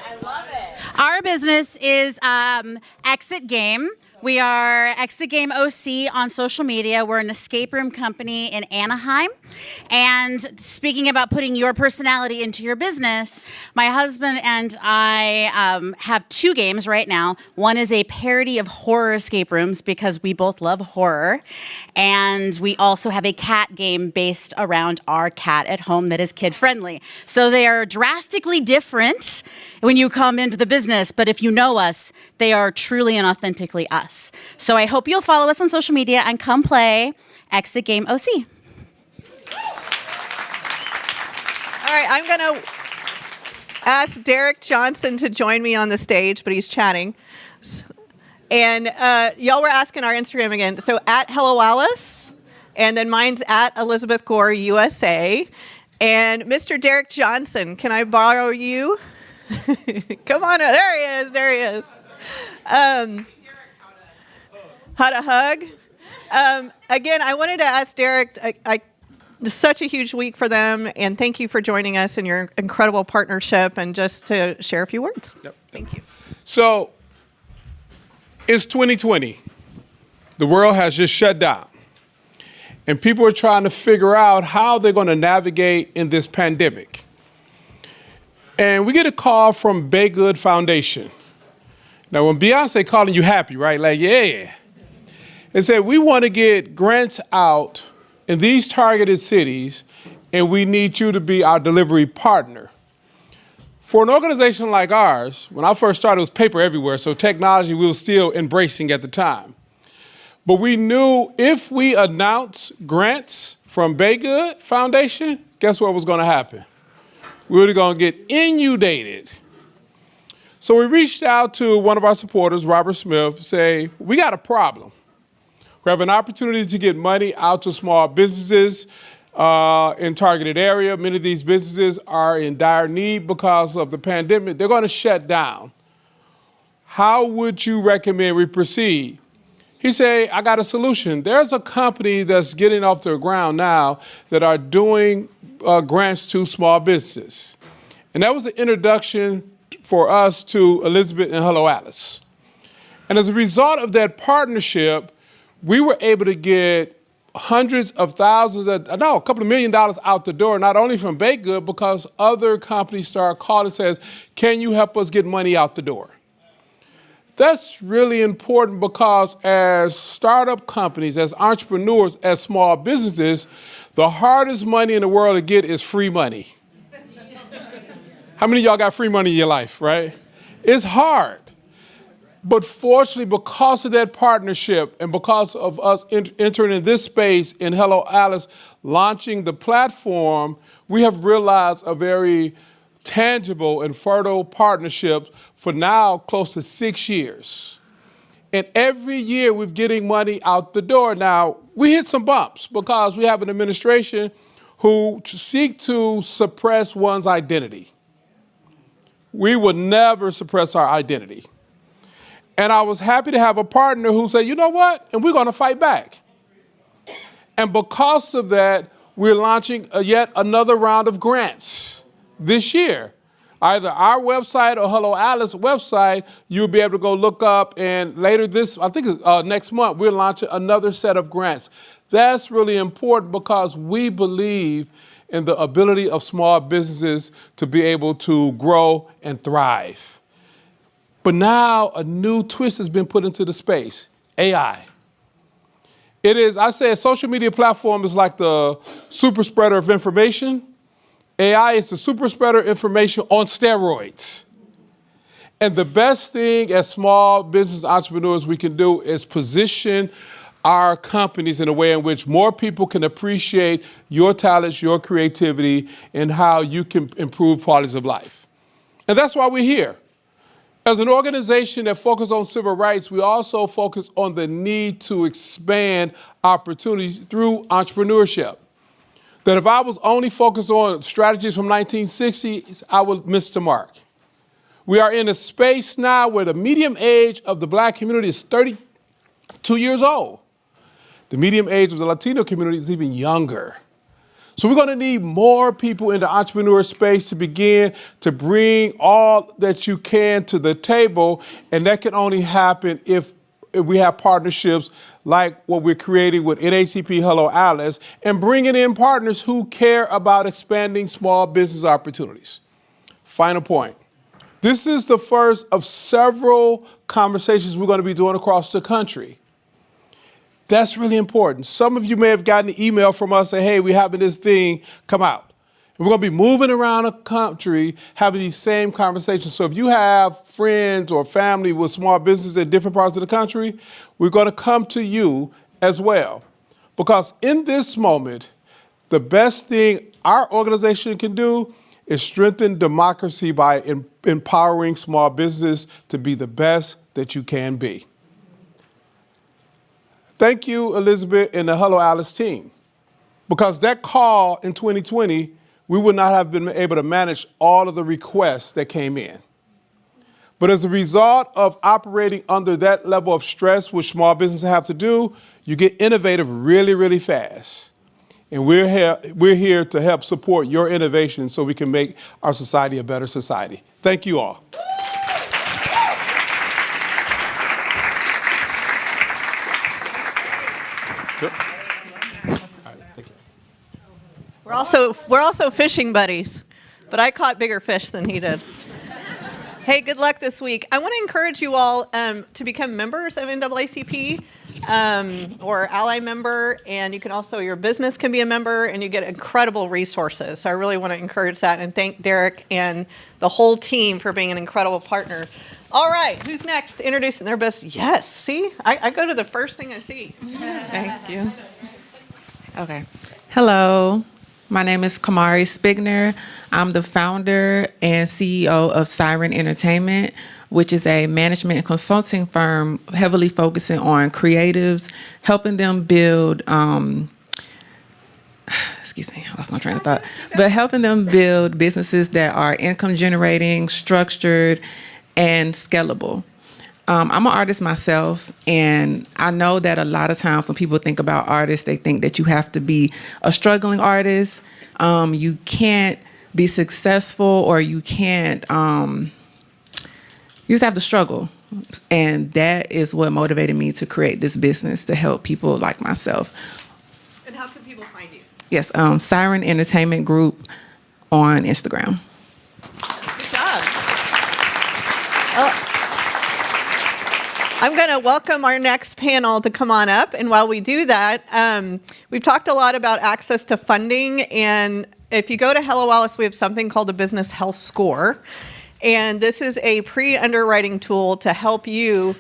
I love it. Our business is Exit Game, We are Exit Game OC on social media. We're an escape room company in Anaheim. And speaking about putting your personality into your business, my husband and I have 2 games right now. One is a parody of horror escape rooms because we both love horror. And we also have a cat game based around our cat at home that is kid friendly. So they are drastically different when you come into the business, but if you know us, they are truly and authentically us. So I hope you'll follow us on social media and come play Exit Game OC. All right, I'm going to ask Derek Johnson to join me on the stage, but he's chatting. And y'all were asking our Instagram again. So at Hello Alice, and then mine's at Elizabeth Gore USA. And Mr. Derek Johnson, can I borrow you? Come on, there he is. How to hug. Again, I wanted to ask Derek, it's such a huge week for them, and thank you for joining us in your incredible partnership, and just to share a few words. Yep. Thank you. So, it's 2020. The world has just shut down. And people are trying to figure out how they're going to navigate in this pandemic. And we get a call from Baygood Foundation. Now, when Beyonce calling you happy, right? Like, yeah. They said, we want to get grants out in these targeted cities, and we need you to be our delivery partner. For an organization like ours, when I first started, it was paper everywhere, so technology we were still embracing at the time. But we knew if we announced grants from Baygood Foundation, guess what was going to happen? We were going to get inundated. So we reached out to one of our supporters, Robert Smith, say, we got a problem. We have an opportunity to get money out to small businesses in targeted area. Many of these businesses are in dire need because of the pandemic. They're going to shut down. How would you recommend we proceed? He said, I got a solution. There's a company that's getting off the ground now that are doing grants to small businesses. And that was an introduction for us to Elizabeth and Hello Alice. And as a result of that partnership, we were able to get hundreds of thousands, a couple of $1 million out the door, not only from Baygood, because other companies start calling and says, can you help us get money out the door? That's really important because as startup companies, as entrepreneurs, as small businesses, the hardest money in the world to get is free money. How many of y'all got free money in your life, right? It's hard. But fortunately, because of that partnership and because of us entering in this space in Hello Alice, launching the platform, we have realized a very tangible and fertile partnership for now close to 6 years. And every year we're getting money out the door. Now, we hit some bumps because we have an administration who seek to suppress one's identity. We would never suppress our identity. And I was happy to have a partner who said, you know what, and we're going to fight back. And because of that, we're launching yet another round of grants this year. Either our website or Hello Alice website, you'll be able to go look up, and later next month, we're launching another set of grants. That's really important because we believe in the ability of small businesses to be able to grow and thrive. But now a new twist has been put into the space, AI. It is, I say a social media platform is like the super spreader of information. AI is the super spreader of information on steroids. And the best thing as small business entrepreneurs we can do is position our companies in a way in which more people can appreciate your talents, your creativity, and how you can improve qualities of life. And that's why we're here. As an organization that focuses on civil rights, we also focus on the need to expand opportunities through entrepreneurship. That if I was only focused on strategies from 1960s, I would miss the mark. We are in a space now where the median age of the Black community is 32 years old. The median age of the Latino community is even younger. So we're going to need more people in the entrepreneur space to begin to bring all that you can to the table, and that can only happen if if we have partnerships like what we're creating with NACP Hello Alice and bringing in partners who care about expanding small business opportunities. Final point. This is the first of several conversations we're going to be doing across the country. That's really important. Some of you may have gotten an email from us saying, hey, we're having this thing come out. And we're going to be moving around the country having these same conversations. So if you have friends or family with small businesses in different parts of the country, we're going to come to you as well. Because in this moment, the best thing our organization can do is strengthen democracy by empowering small business to be the best that you can be. Thank you, Elizabeth and the Hello Alice team. Because that call in 2020, we would not have been able to manage all of the requests that came in. But as a result of operating under that level of stress, which small businesses have to do, you get innovative really, really fast. And we're here to help support your innovation so we can make our society a better society. Thank you all. We're also fishing buddies, but I caught bigger fish than he did. Hey, good luck this week. I want to encourage you all to become members of NAACP or ally member, and you can also, your business can be a member, and you get incredible resources. So I really want to encourage that and thank Derek and the whole team for being an incredible partner. All right, who's next? Introducing their business. Yes, see, I go to the first thing I see. Thank you. Okay. Hello. My name is Kamari Spigner. I'm the founder and CEO of Siren Entertainment, which is a management and consulting firm heavily focusing on creatives, helping them build, excuse me, I lost my train of thought, but helping them build businesses that are income generating, structured, and scalable. I'm an artist myself, and I know that a lot of times when people think about artists, they think that you have to be a struggling artist. You can't be successful, or you can't, you just have to struggle. And that is what motivated me to create this business to help people like myself. And how can people find you? Yes, Siren Entertainment Group on Instagram. Good job. I'm going to welcome our next panel to come on up. And while we do that, we've talked a lot about access to funding. And if you go to Hello Alice, we have something called the Business Health Score. And this is a pre-underwriting tool to help you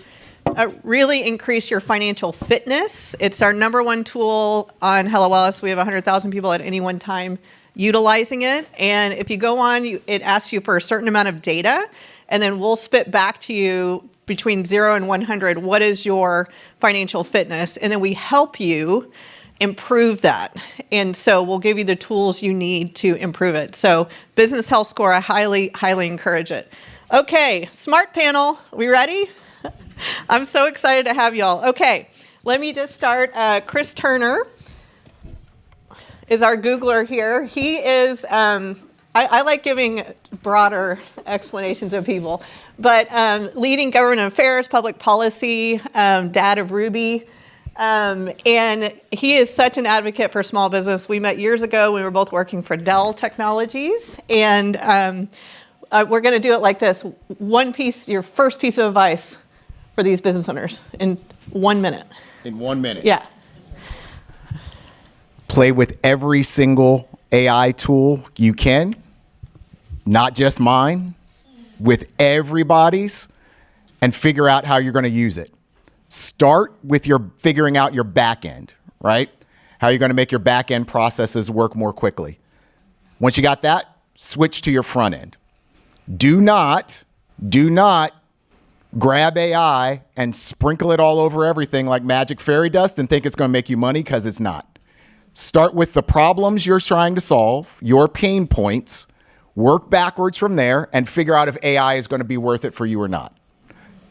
really increase your financial fitness. It's our #1 tool on Hello Alice. We have 100,000 people at any one time utilizing it. And if you go on, it asks you for a certain amount of data, and then we'll spit back to you between 0 and 100, what is your financial fitness? And then we help you improve that. And so we'll give you the tools you need to improve it. So Business Health Score, I highly, highly encourage it. Okay, smart panel, we ready? I'm so excited to have y'all. Okay, let me just start. Chris Turner is our Googler here. He is, I like giving broader explanations of people, but leading government affairs, public policy, dad of Ruby. And he is such an advocate for small business. We met years ago. We were both working for Dell Technologies. And we're going to do it like this. One piece, your first piece of advice for these business owners in 1 minute. In 1 minute? Yeah. Play with every single AI tool you can, not just mine, with everybody's, and figure out how you're going to use it. Start with figuring out your back end, right? How you're going to make your back end processes work more quickly. Once you got that, switch to your front end. Do not grab AI and sprinkle it all over everything like magic fairy dust and think it's going to make you money, because it's not. Start with the problems you're trying to solve, your pain points, work backwards from there, and figure out if AI is going to be worth it for you or not.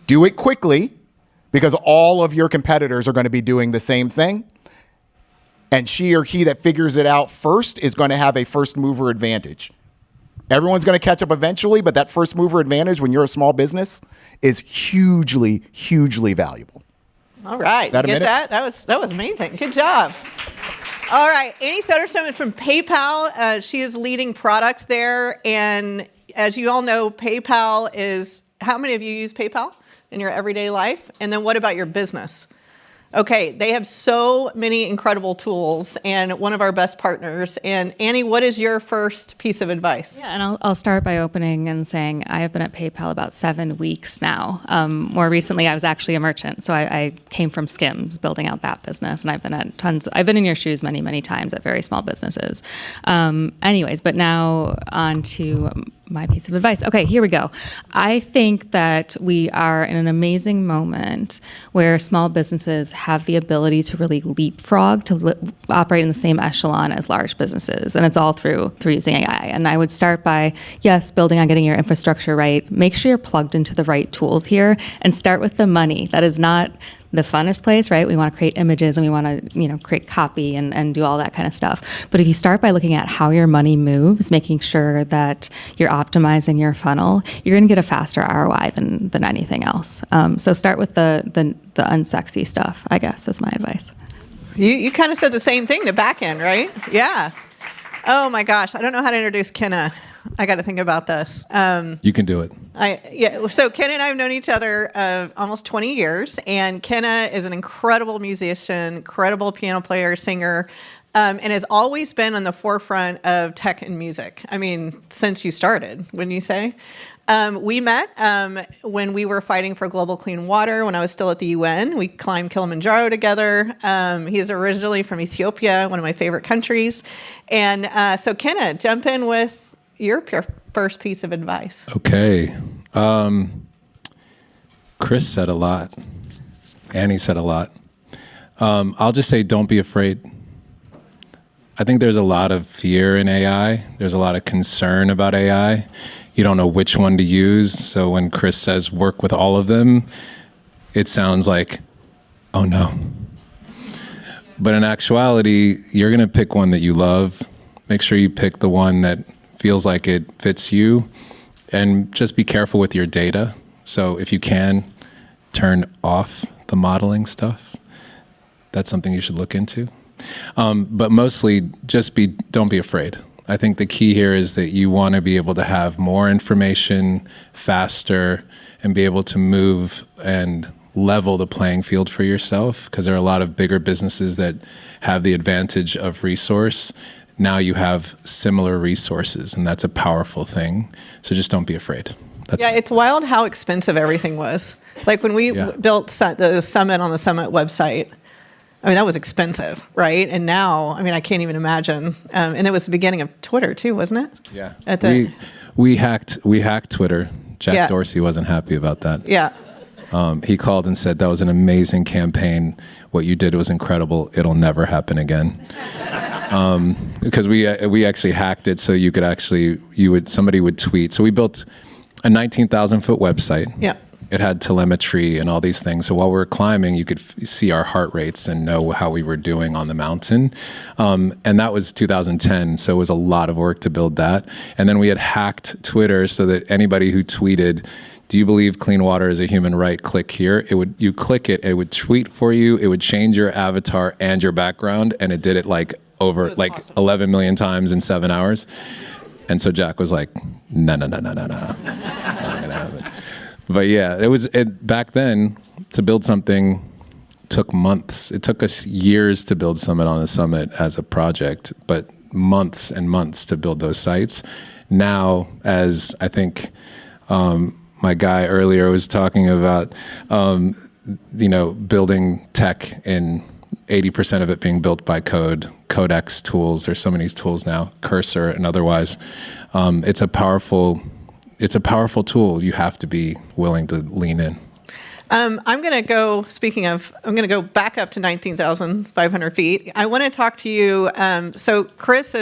Do it quickly, because all of your competitors are going to be doing the same thing. And she or he that figures it out first is going to have a first mover advantage. Everyone's going to catch up eventually, but that first mover advantage when you're a small business is hugely, hugely valuable. All right. Is that a Get minute? that? That was amazing. Good job. All right. Amy Soderstrom is from PayPal. She is leading product there. And as you all know, PayPal is, how many of you use PayPal in your everyday life? And then what about your business? Okay, they have so many incredible tools and one of our best partners. And Annie, what is your first piece of advice? Yeah, and I'll start by opening and saying I have been at PayPal about 7 weeks now. More recently, I was actually a merchant, so I came from Skims, building out that business, and I've been in your shoes many, many times at very small businesses. Anyways, but now on to my piece of advice. Okay, here we go. I think that we are in an amazing moment where small businesses have the ability to really leapfrog, to operate in the same echelon as large businesses. And it's all through using AI. And I would start by, yes, building on getting your infrastructure right. Make sure you're plugged into the right tools here and start with the money. That is not the funnest place, right? We want to create images and we want to, create copy and do all that kind of stuff. But if you start by looking at how your money moves, making sure that you're optimizing your funnel, you're going to get a faster ROI than anything else. So start with the unsexy stuff, I guess, is my advice. You kind of said the same thing, the back end, right? Yeah. Oh my gosh, I don't know how to introduce Kenna. I got to think about this. You can do it. So Kenna and I have known each other almost 20 years, and Kenna is an incredible musician, incredible piano player, singer, and has always been on the forefront of tech and music. I mean, since you started, wouldn't you say? We met when we were fighting for global clean water when I was still at the UN. We climbed Kilimanjaro together. He is originally from Ethiopia, one of my favorite countries. And so Kenna, jump in with your first piece of advice. Okay. Chris said a lot. Annie said a lot. I'll just say, don't be afraid. I think there's a lot of fear in AI. There's a lot of concern about AI. You don't know which one to use. So when Chris says work with all of them, it sounds like, oh no. But in actuality, you're going to pick one that you love. Make sure you pick the one that feels like it fits you, and just be careful with your data. So if you can, turn off the modeling stuff. That's something you should look into. But mostly don't be afraid. I think the key here is that you want to be able to have more information faster and be able to move and level the playing field for yourself, because there are a lot of bigger businesses that have the advantage of resource. Now you have similar resources, and that's a powerful thing. So just don't be afraid. It's wild how expensive everything was. Like when we built the Summit on the Summit website, I mean, that was expensive, right? And now, I mean, I can't even imagine. And it was the beginning of Twitter too, wasn't it? Yeah. We hacked Twitter. Jack Dorsey wasn't happy about that. Yeah. He called and said, that was an amazing campaign. What you did was incredible. It'll never happen again. Because we actually hacked it so you could somebody would tweet. So we built a 19,000 foot website. Yeah. It had telemetry and all these things. So while we were climbing, you could see our heart rates and know how we were doing on the mountain. And that was 2010. So it was a lot of work to build that. And then we had hacked Twitter so that anybody who tweeted, do you believe clean water is a human right? Click here. You click it, it would tweet for you. It would change your avatar and your background. And it did it over 11 million times in 7 hours. And so Jack was like, no. Not gonna happen. But yeah, back then, to build something took months. It took us years to build Summit on the Summit as a project, but months and months to build those sites. Now, as I think my guy earlier was talking about, building tech and 80% of it being built by code, Codex tools. There's so many tools now, Cursor and otherwise. It's a powerful tool. You have to be willing to lean in. I'm going to go back up to 19,500 feet. I want to talk to you. So Chris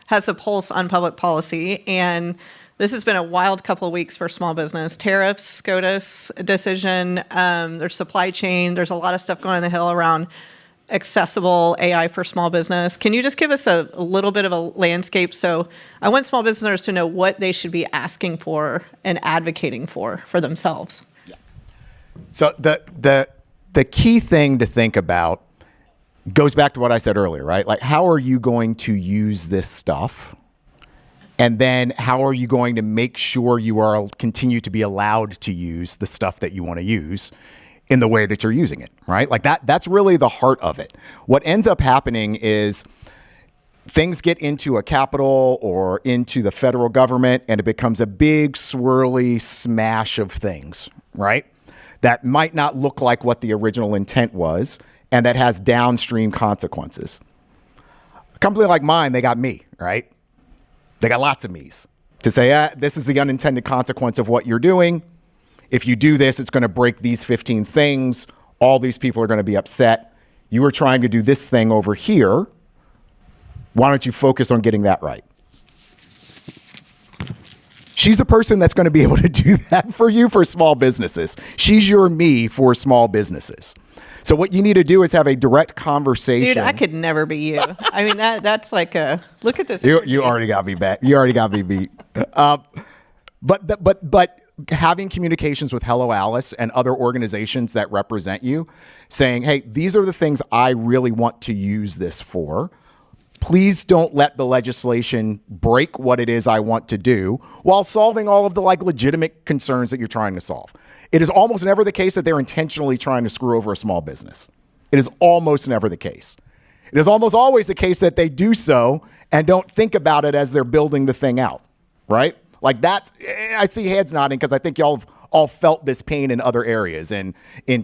has the pulse on public policy, and this has been a wild couple of weeks for small business. Tariffs, SCOTUS decision, there's supply chain. There's a lot of stuff going on the Hill around accessible AI for small business. Can you just give us a little bit of a landscape? So I want small business owners to know what they should be asking for and advocating for themselves. So the key thing to think about goes back to what I said earlier, right? Like, how are you going to use this stuff? And then how are you going to make sure you are continue to be allowed to use the stuff that you want to use in the way that you're using it, right? Like that's really the heart of it. What ends up happening is things get into a capital or into the federal government, and it becomes a big swirly smash of things, right? That might not look like what the original intent was, and that has downstream consequences. A company like mine, they got me, right? They got lots of me's to say, this is the unintended consequence of what you're doing. If you do this, it's going to break these 15 things. All these people are going to be upset. You were trying to do this thing over here. Why don't you focus on getting that right? She's the person that's going to be able to do that for you for small businesses. She's your me for small businesses. So what you need to do is have a direct conversation. Dude, I could never be you. I mean, that's like a, look at this. You already got me back. You already got me beat. But having communications with Hello Alice and other organizations that represent you, saying, hey, these are the things I really want to use this for. Please don't let the legislation break what it is I want to do while solving all of the legitimate concerns that you're trying to solve. It is almost never the case that they're intentionally trying to screw over a small business. It is almost never the case. It is almost always the case that they do so and don't think about it as they're building the thing out, right? Like that, I see heads nodding because I think y'all have all felt this pain in other areas, in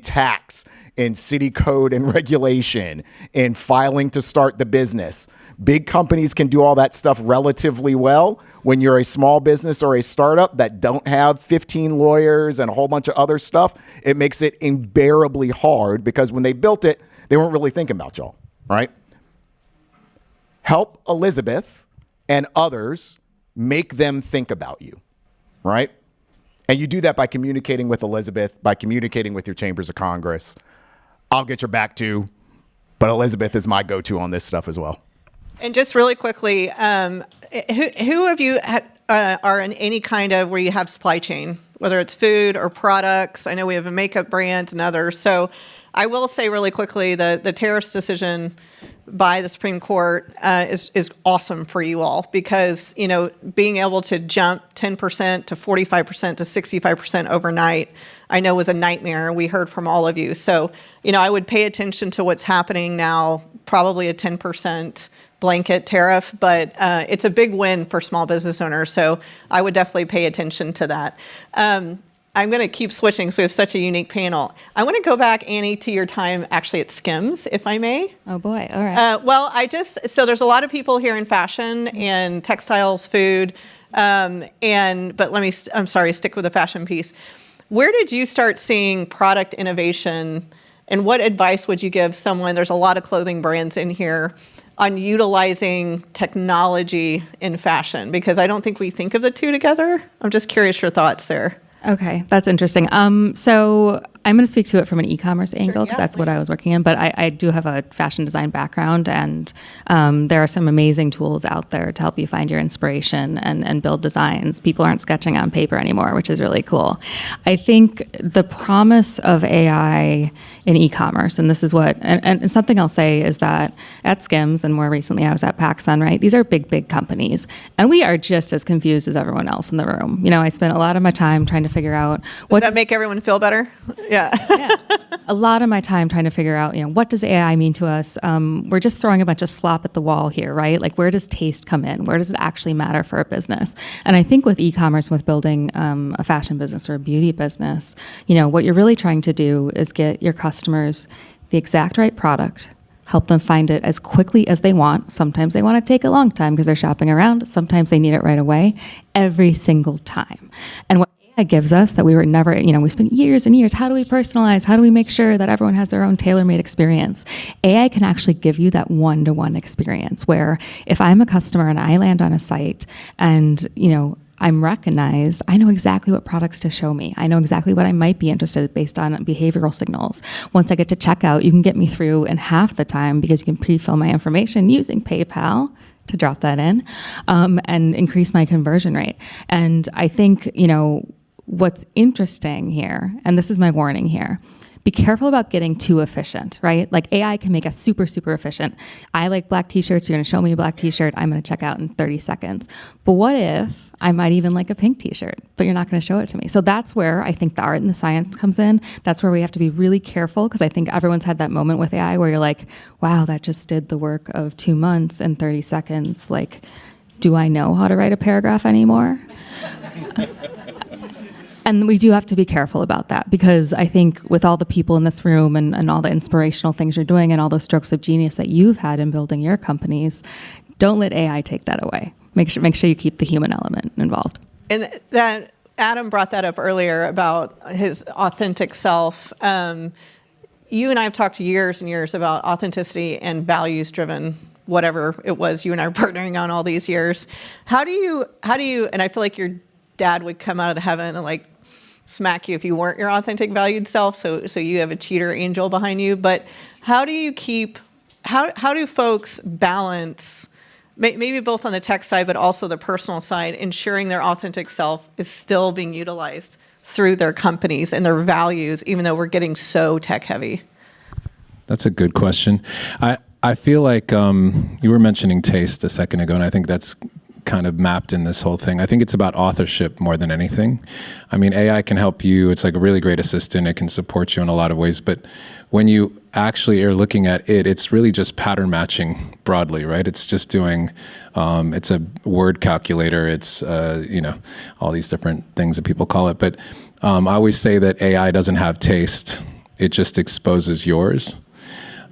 tax, in city code and regulation, in filing to start the business. Big companies can do all that stuff relatively well. When you're a small business or a startup that don't have 15 lawyers and a whole bunch of other stuff, it makes it unbearably hard because when they built it, they weren't really thinking about y'all, right? Help Elizabeth and others make them think about you, right? And you do that by communicating with Elizabeth, by communicating with your chambers of Congress. I'll get your back too, but Elizabeth is my go-to on this stuff as well. And just really quickly, who of you are in any kind of where you have supply chain, whether it's food or products? I know we have a makeup brand and others. So I will say really quickly, the tariffs decision by the Supreme Court is awesome for you all because, you know, being able to jump 10% to 45% to 65% overnight, I know was a nightmare. We heard from all of you. So, you know, I would pay attention to what's happening now, probably a 10% blanket tariff, but it's a big win for small business owners. So I would definitely pay attention to that. I'm going to keep switching because we have such a unique panel. I want to go back, Annie, to your time actually at Skims, if I may. Oh boy, all right. Well, so there's a lot of people here in fashion and textiles, food, but I'm sorry, stick with the fashion piece. Where did you start seeing product innovation, and what advice would you give someone, there's a lot of clothing brands in here, on utilizing technology in fashion? Because I don't think we think of the two together. I'm just curious your thoughts there. Okay, that's interesting. So I'm going to speak to it from an e-commerce angle because that's what I was working in, but I do have a fashion design background, and there are some amazing tools out there to help you find your inspiration and build designs. People aren't sketching on paper anymore, which is really cool. I think the promise of AI in e-commerce, and this is what, and something I'll say is that at Skims, and more recently I was at PacSun, right? These are big companies, and we are just as confused as everyone else in the room. You know, I spent a lot of my time trying to figure out Does that make everyone feel better? Yeah. A lot of my time trying to figure out, you know, what does AI mean to us? We're just throwing a bunch of slop at the wall here, right? Like, where does taste come in? Where does it actually matter for a business? And I think with e-commerce, with building a fashion business or a beauty business, you know, what you're really trying to do is get your customers the exact right product, help them find it as quickly as they want. Sometimes they want to take a long time because they're shopping around. Sometimes they need it right away, every single time. And what AI gives us that we were never, you know, we spent years and years, how do we personalize? How do we make sure that everyone has their own tailor-made experience? AI can actually give you that one-to-one experience where if I'm a customer and I land on a site and, you know, I'm recognized, I know exactly what products to show me. I know exactly what I might be interested in based on behavioral signals. Once I get to checkout, you can get me through in half the time because you can pre-fill my information using PayPal to drop that in and increase my conversion rate. And I think, you know, what's interesting here, and this is my warning here, be careful about getting too efficient, right? Like AI can make us super, super efficient. I like black t-shirts. You're going to show me a black t-shirt. I'm going to check out in 30 seconds. But what if I might even like a pink t-shirt, but you're not going to show it to me? So that's where I think the art and the science comes in. That's where we have to be really careful, because I think everyone's had that moment with AI where you're like, wow, that just did the work of 2 months in 30 seconds. Like, do I know how to write a paragraph anymore? And we do have to be careful about that, because I think with all the people in this room and all the inspirational things you're doing and all those strokes of genius that you've had in building your companies, don't let AI take that away. Make sure you keep the human element involved. And that Adam brought that up earlier about his authentic self. You and I have talked years and years about authenticity and values-driven, whatever it was you and I were partnering on all these years. How do you? And I feel like your dad would come out of heaven and like smack you if you weren't your authentic, valued self. So you have a cheater angel behind you. But how do you keep? How do folks balance? Maybe both on the tech side, but also the personal side, ensuring their authentic self is still being utilized through their companies and their values, even though we're getting so tech heavy? That's a good question. I feel like you were mentioning taste a second ago, and I think that's kind of mapped in this whole thing. I think it's about authorship more than anything. I mean, AI can help you. It's like a really great assistant. It can support you in a lot of ways. But when you actually are looking at it, it's really just pattern matching broadly, right? It's just doing, it's a word calculator. It's, all these different things that people call it. But I always say that AI doesn't have taste. It just exposes yours.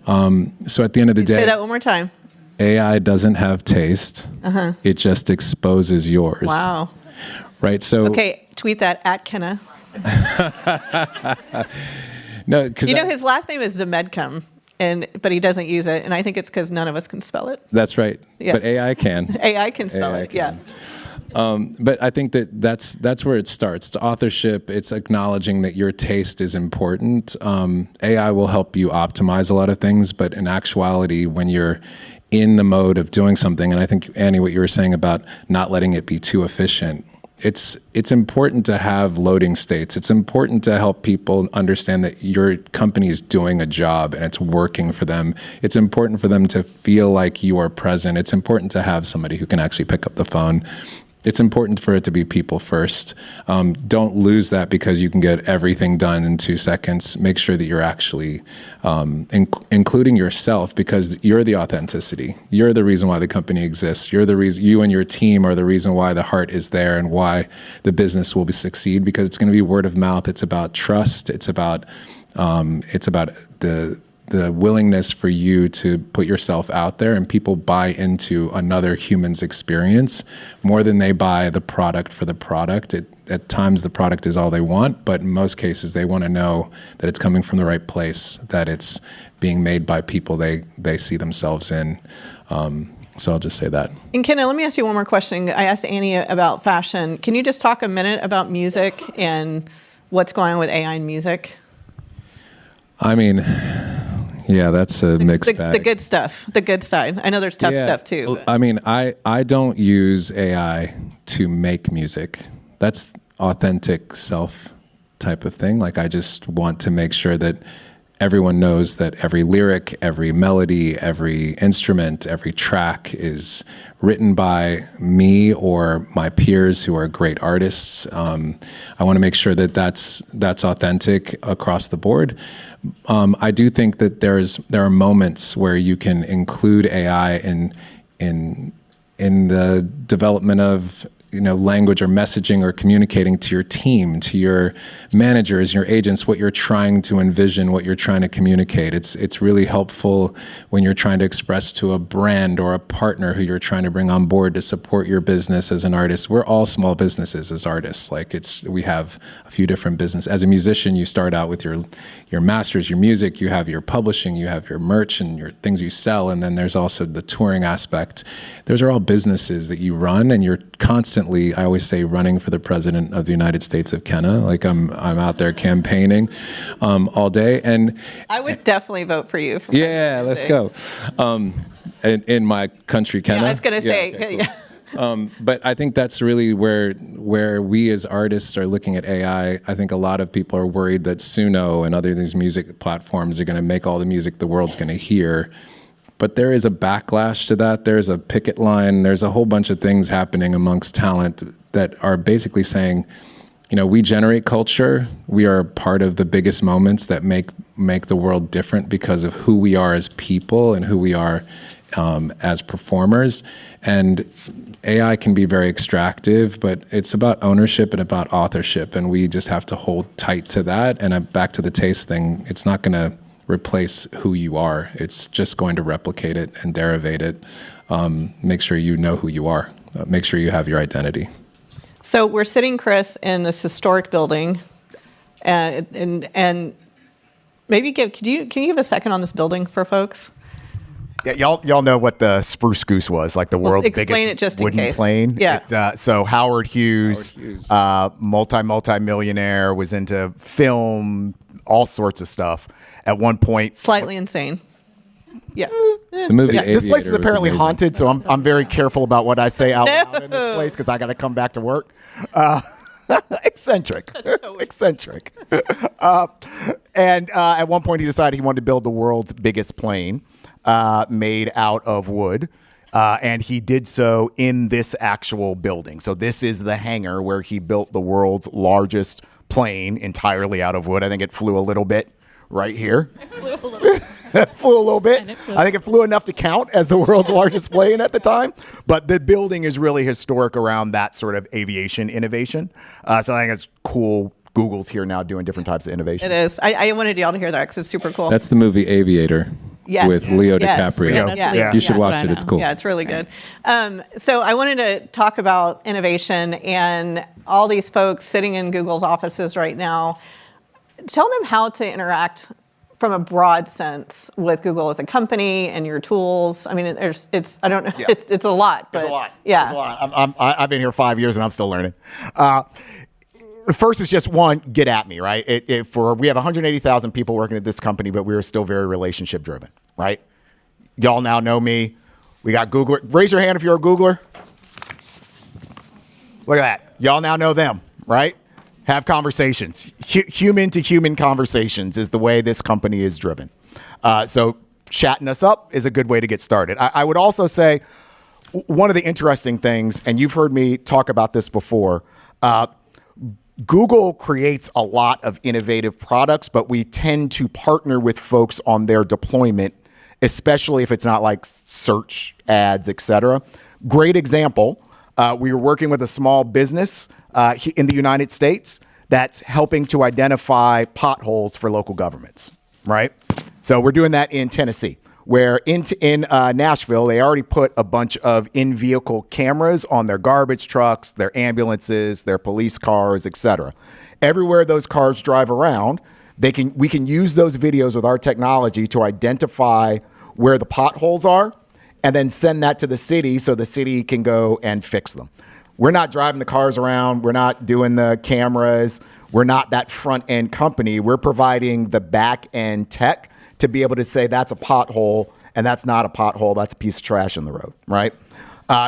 So at the end of the day, say that one more time. AI doesn't have taste. Uh-huh. It just exposes yours. Wow. Right. So okay, tweet that at Kenna. No, because his last name is Zemedcom, but he doesn't use it, and I think it's because none of us can spell it. That's right. Yeah. But AI can. AI can spell AI it. can. Yeah. But I think that's where it starts. It's authorship. It's acknowledging that your taste is important. AI will help you optimize a lot of things, but in actuality, when you're in the mode of doing something, and I think, Annie, what you were saying about not letting it be too efficient, it's important to have loading states. It's important to help people understand that your company is doing a job and it's working for them. It's important for them to feel like you are present. It's important to have somebody who can actually pick up the phone. It's important for it to be people first. Don't lose that because you can get everything done in 2 seconds. Make sure that you're actually including yourself, because you're the authenticity. You're the reason why the company exists. You're the reason. You and your team are the reason why the heart is there and why the business will succeed, because it's going to be word of mouth. It's about trust. It's about the willingness for you to put yourself out there, and people buy into another human's experience more than they buy the product for the product. At times the product is all they want, but in most cases they want to know that it's coming from the right place, that it's being made by people they see themselves in. So I'll just say that. And Kenna, let me ask you one more question. I asked Annie about fashion. Can you just talk a minute about music and what's going on with AI in music? I mean, yeah, that's a mixed bag. The good stuff, the good side. I know there's tough stuff too. I mean, I don't use AI to make music. That's authentic self type of thing. Like, I just want to make sure that everyone knows that every lyric, every melody, every instrument, every track is written by me or my peers who are great artists. I want to make sure that that's authentic across the board. I do think that there are moments where you can include AI in the development of language or messaging or communicating to your team, to your managers, your agents, what you're trying to envision, what you're trying to communicate. It's really helpful when you're trying to express to a brand or a partner who you're trying to bring on board to support your business as an artist. We're all small businesses as artists. We have a few different businesses. As a musician, you start out with your masters, your music, you have your publishing, you have your merch and your things you sell, and then there's also the touring aspect. Those are all businesses that you run, and you're constantly, I always say, running for the president of the United States of Kenna. Like, I'm out there campaigning all day, and I would definitely vote for you. Yeah, let's go. In my country, Kenna. Yeah, I was gonna say, okay, cool. But I think that's really where we as artists are looking at AI. I think a lot of people are worried that Suno and other these music platforms are going to make all the music the world's going to hear. But there is a backlash to that. There's a picket line. There's a whole bunch of things happening amongst talent that are basically saying, you know, we generate culture. We are part of the biggest moments that make the world different because of who we are as people and who we are as performers. And AI can be very extractive, but it's about ownership and about authorship. And we just have to hold tight to that. And back to the taste thing, it's not going to replace who you are. It's just going to replicate it and derivate it. Make sure you know who you are. Make sure you have your identity. So we're sitting, Chris, in this historic building, and maybe can you give a second on this building for folks? Yeah, y'all know what the Spruce Goose was, like the world's explain biggest it just in wooden case. plane. Yeah. So Howard Hughes, multi-millionaire, was into film, all sorts of stuff. At one point, Slightly insane. Yeah. The movie this place Aviator is was apparently amazing. haunted, so I'm very careful about what I say out loud in this place because I got to come back to work. Eccentric. Eccentric. And at one point, he decided he wanted to build the world's biggest plane made out of wood. And he did so in this actual building. So this is the hangar where he built the world's largest plane entirely out of wood. I think it flew a little bit right here. Flew a little bit. I think it flew enough to count as the world's largest plane at the time. But the building is really historic around that sort of aviation innovation. So I think it's cool. Google's here now doing different types of innovation. It is. I wanted y'all to hear that because it's super cool. That's the movie Aviator with Leo DiCaprio. Yeah, You should watch it. It's cool. Yeah, it's really good. So I wanted to talk about innovation and all these folks sitting in Google's offices right now. Tell them how to interact from a broad sense with Google as a company and your tools. I mean, it's I don't know, Yeah. it's a lot. But It's a lot. Yeah. It's a lot. I've been here 5 years and I'm still learning. First is just one, get at me, right? We have 180,000 people working at this company, but we are still very relationship driven, right? Y'all now know me. We got Googler. Raise your hand if you're a Googler. Look at that. Y'all now know them, right? Have conversations. Human to human conversations is the way this company is driven. So chatting us up is a good way to get started. I would also say one of the interesting things, and you've heard me talk about this before, Google creates a lot of innovative products, but we tend to partner with folks on their deployment, especially if it's not like search ads, et cetera. Great example. We were working with a small business in the United States that's helping to identify potholes for local governments, right? So we're doing that in Tennessee, where in Nashville, they already put a bunch of in-vehicle cameras on their garbage trucks, their ambulances, their police cars, et cetera. Everywhere those cars drive around, we can use those videos with our technology to identify where the potholes are and then send that to the city so the city can go and fix them. We're not driving the cars around. We're not doing the cameras. We're not that front-end company. We're providing the back-end tech to be able to say that's a pothole and that's not a pothole. That's a piece of trash in the road, right?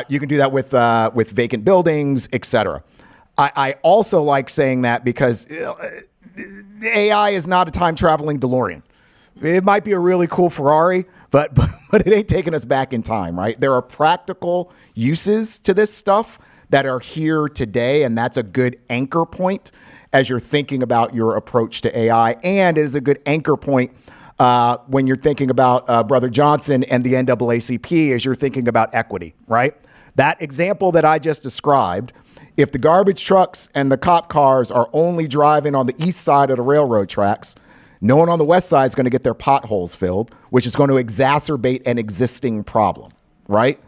You can do that with vacant buildings, et cetera. I also like saying that because AI is not a time-traveling DeLorean. It might be a really cool Ferrari, but it ain't taking us back in time, right? There are practical uses to this stuff that are here today, and that's a good anchor point as you're thinking about your approach to AI, and it is a good anchor point when you're thinking about Brother Johnson and the NAACP as you're thinking about equity, right? That example that I just described, if the garbage trucks and the cop cars are only driving on the east side of the railroad tracks, no one on the west side is going to get their potholes filled, which is going to exacerbate an existing problem, right?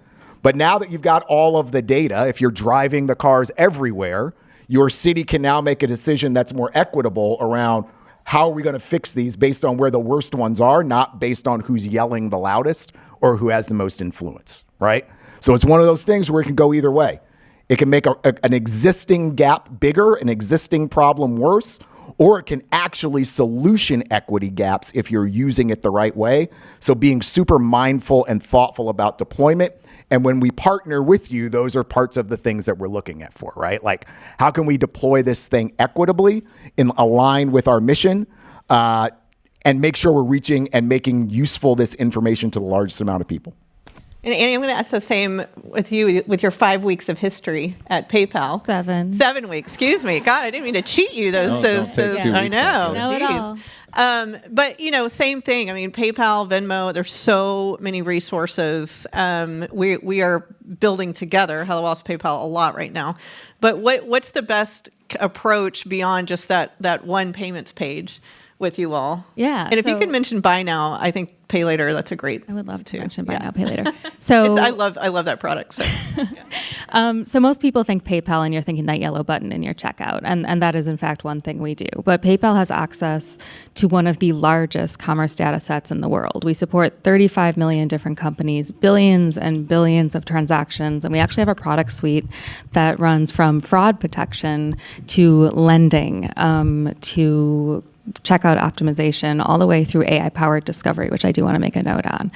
But now that you've got all of the data, if you're driving the cars everywhere, your city can now make a decision that's more equitable around how are we going to fix these based on where the worst ones are, not based on who's yelling the loudest or who has the most influence, right? So it's one of those things where it can go either way. It can make an existing gap bigger, an existing problem worse, or it can actually solution equity gaps if you're using it the right way. So being super mindful and thoughtful about deployment. And when we partner with you, those are parts of the things that we're looking at for, right? Like, how can we deploy this thing equitably and align with our mission, and make sure we're reaching and making useful this information to the largest amount of people? And Annie, I'm going to ask the same with you with your 5 weeks of history at PayPal. 7 weeks. Excuse me. God, I didn't mean to cheat you. Don't take 2 weeks I know. off. No, at all. But same thing. I mean, PayPal, Venmo. There's so many resources. We are building together. Hello Else PayPal a lot right now. But what's the best approach beyond just that one payments page with you all? Yeah. And if you so- could mention buy now, I think pay later. That's a great. I would love to too. mention buy Yeah. now, pay later. So I love that product. So. So most people think PayPal and you're thinking that yellow button in your checkout. And that is in fact one thing we do. But PayPal has access to one of the largest commerce data sets in the world. We support 35 million different companies, billions and billions of transactions. And we actually have a product suite that runs from fraud protection to lending, to checkout optimization, all the way through AI-powered discovery, which I do want to make a note on.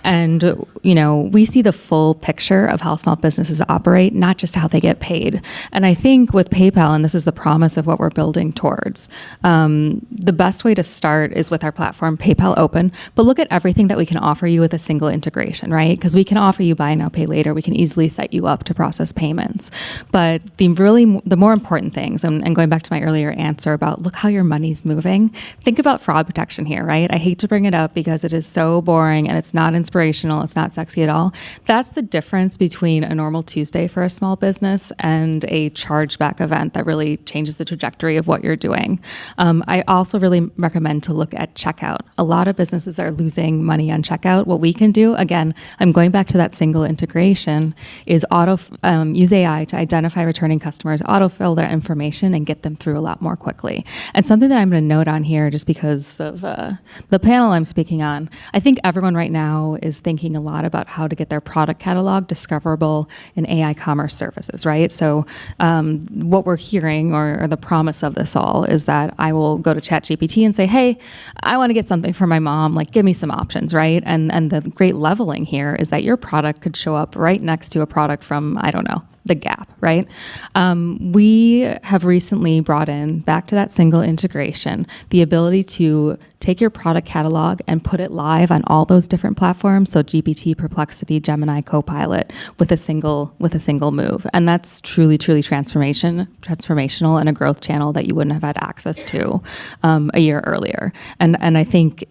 And, we see the full picture of how small businesses operate, not just how they get paid. And I think with PayPal, and this is the promise of what we're building towards, the best way to start is with our platform, PayPal Open, but look at everything that we can offer you with a single integration, right? Because we can offer you buy now, pay later. We can easily set you up to process payments. But the more important things, and going back to my earlier answer about look how your money's moving, think about fraud protection here, right? I hate to bring it up because it is so boring and it's not inspirational, it's not sexy at all. That's the difference between a normal Tuesday for a small business and a chargeback event that really changes the trajectory of what you're doing. I also really recommend to look at checkout. A lot of businesses are losing money on checkout. What we can do, again, I'm going back to that single integration, is use AI to identify returning customers, autofill their information, and get them through a lot more quickly. And something that I'm going to note on here, just because of the panel I'm speaking on, I think everyone right now is thinking a lot about how to get their product catalog discoverable in AI commerce services, right? So what we're hearing, or the promise of this all, is that I will go to ChatGPT and say, hey, I want to get something for my mom, like give me some options, right? And the great leveling here is that your product could show up right next to a product from, I don't know, the Gap, right? We have recently brought in, back to that single integration, the ability to take your product catalog and put it live on all those different platforms. So GPT, Perplexity, Gemini, Copilot, with a single move. And that's truly, truly transformational, and a growth channel that you wouldn't have had access to a year earlier. And I think,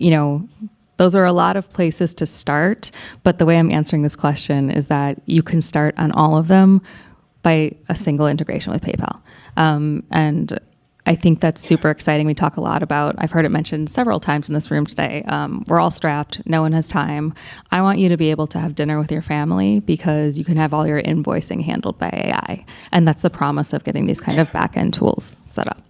those are a lot of places to start, but the way I'm answering this question is that you can start on all of them by a single integration with PayPal. And I think that's super exciting. We talk a lot about, I've heard it mentioned several times in this room today, we're all strapped, no one has time. I want you to be able to have dinner with your family because you can have all your invoicing handled by AI. And that's the promise of getting these kind of back-end tools set up.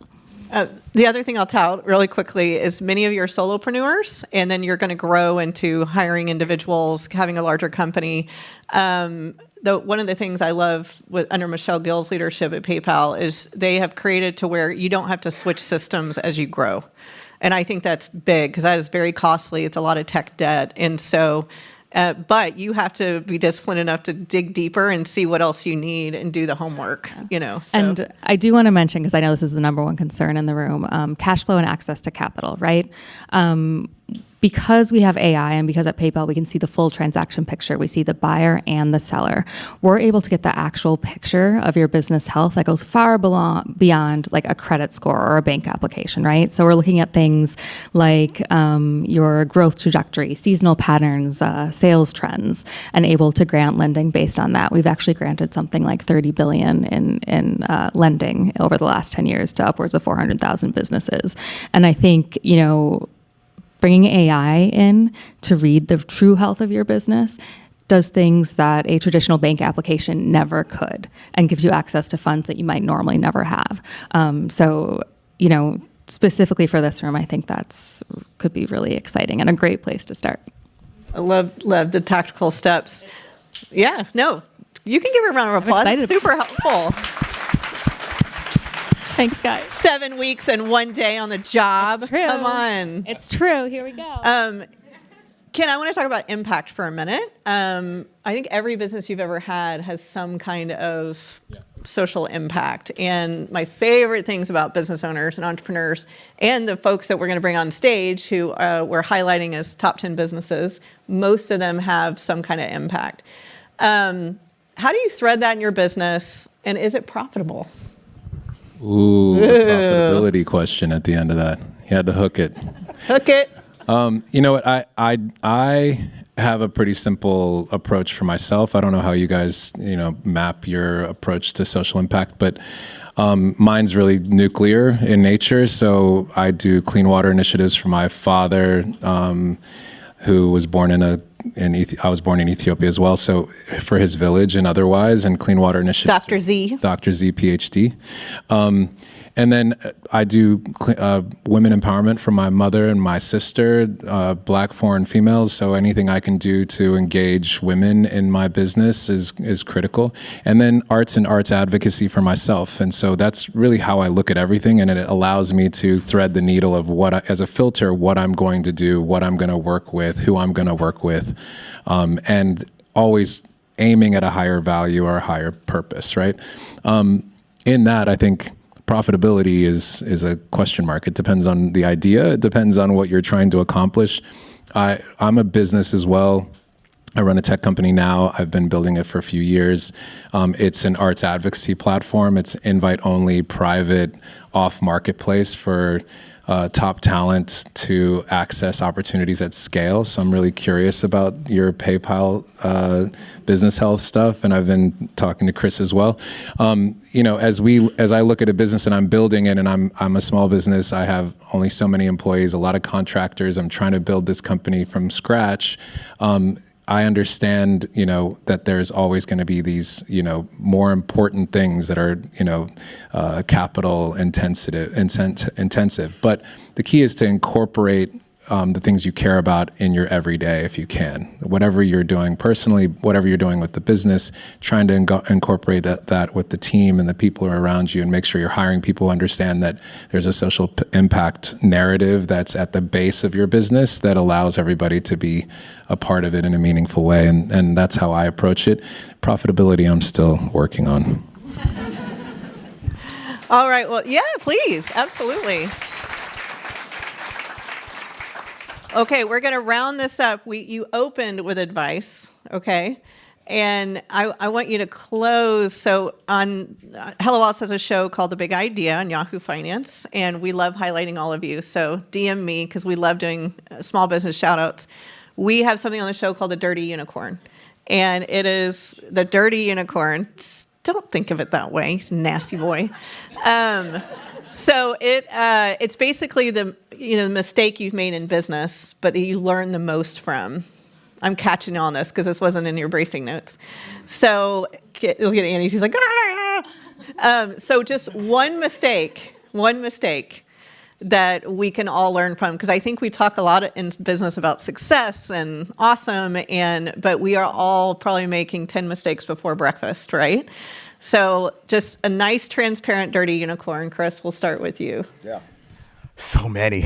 The other thing I'll tout really quickly is many of you are solopreneurs, and then you're going to grow into hiring individuals, having a larger company. One of the things I love under Michelle Gill's leadership at PayPal is they have created to where you don't have to switch systems as you grow. And I think that's big because that is very costly. It's a lot of tech debt. And so, but you have to be disciplined enough to dig deeper and see what else you need and do the homework, So. And I do want to mention, because I know this is the number one concern in the room, cash flow and access to capital, right? Because we have AI and because at PayPal we can see the full transaction picture, we see the buyer and the seller, we're able to get the actual picture of your business health that goes far beyond like a credit score or a bank application, right? So we're looking at things like your growth trajectory, seasonal patterns, sales trends, and able to grant lending based on that. We've actually granted something like $30 billion in lending over the last 10 years to upwards of 400,000 businesses. And I think, bringing AI in to read the true health of your business does things that a traditional bank application never could, and gives you access to funds that you might normally never have. Specifically for this room, I think could be really exciting and a great place to start. I love the tactical steps. Yeah, no, you can give her a round of applause. excited. Super helpful. Thanks, guys. 7 weeks and 1 day on the job. It's true. Come on. It's true. Here we go. Ken, I want to talk about impact for a minute. I think every business you've ever had has some kind of social impact. And my favorite things about business owners and entrepreneurs and the folks that we're going to bring on stage who we're highlighting as top 10 businesses, most of them have some kind of impact. How do you thread that in your business, and is it profitable? Ooh, a profitability question at the end of that. You had to hook it. Hook it. You know what? I have a pretty simple approach for myself. I don't know how you guys, map your approach to social impact, but mine's really nuclear in nature. So I do clean water initiatives for my father, who was born I was born in Ethiopia as well. So for his village and otherwise, and clean water initiatives. Dr. Z. Dr. Z, PhD. And then I do women empowerment for my mother and my sister, Black foreign females. So anything I can do to engage women in my business is critical. And then arts and arts advocacy for myself. And so that's really how I look at everything. And it allows me to thread the needle of as a filter, what I'm going to do, what I'm going to work with, who I'm going to work with, and always aiming at a higher value or a higher purpose, right? In that, I think profitability is a question mark. It depends on the idea. It depends on what you're trying to accomplish. I'm a business as well. I run a tech company now. I've been building it for a few years. It's an arts advocacy platform. It's invite-only, private, off-marketplace for top talent to access opportunities at scale. So I'm really curious about your PayPal business health stuff, and I've been talking to Chris as well. As I look at a business and I'm building it, and I'm a small business, I have only so many employees, a lot of contractors. I'm trying to build this company from scratch. I understand, that there's always going to be these, more important things that are, capital intensive. But the key is to incorporate the things you care about in your everyday, if you can. Whatever you're doing personally, whatever you're doing with the business, trying to incorporate that with the team and the people who are around you, and make sure you're hiring people who understand that there's a social impact narrative that's at the base of your business that allows everybody to be a part of it in a meaningful way. And that's how I approach it. Profitability, I'm still working on. All right. Well, yeah, please. Absolutely. Okay, we're going to round this up. You opened with advice, okay? And I want you to close. So on Hello Alice has a show called The Big Idea on Yahoo Finance, and we love highlighting all of you. So DM me, because we love doing small business shout-outs. We have something on the show called The Dirty Unicorn, and it is the Dirty Unicorn. Don't think of it that way. He's a nasty boy. So it's basically the mistake you've made in business, but that you learn the most from. I'm catching on this because this wasn't in your briefing notes. So you'll get Andy. She's like, ah! So just one mistake that we can all learn from, because I think we talk a lot in business about success and awesome, but we are all probably making 10 mistakes before breakfast, right? So just a nice, transparent, dirty unicorn. Chris, we'll start with you. Yeah. So many.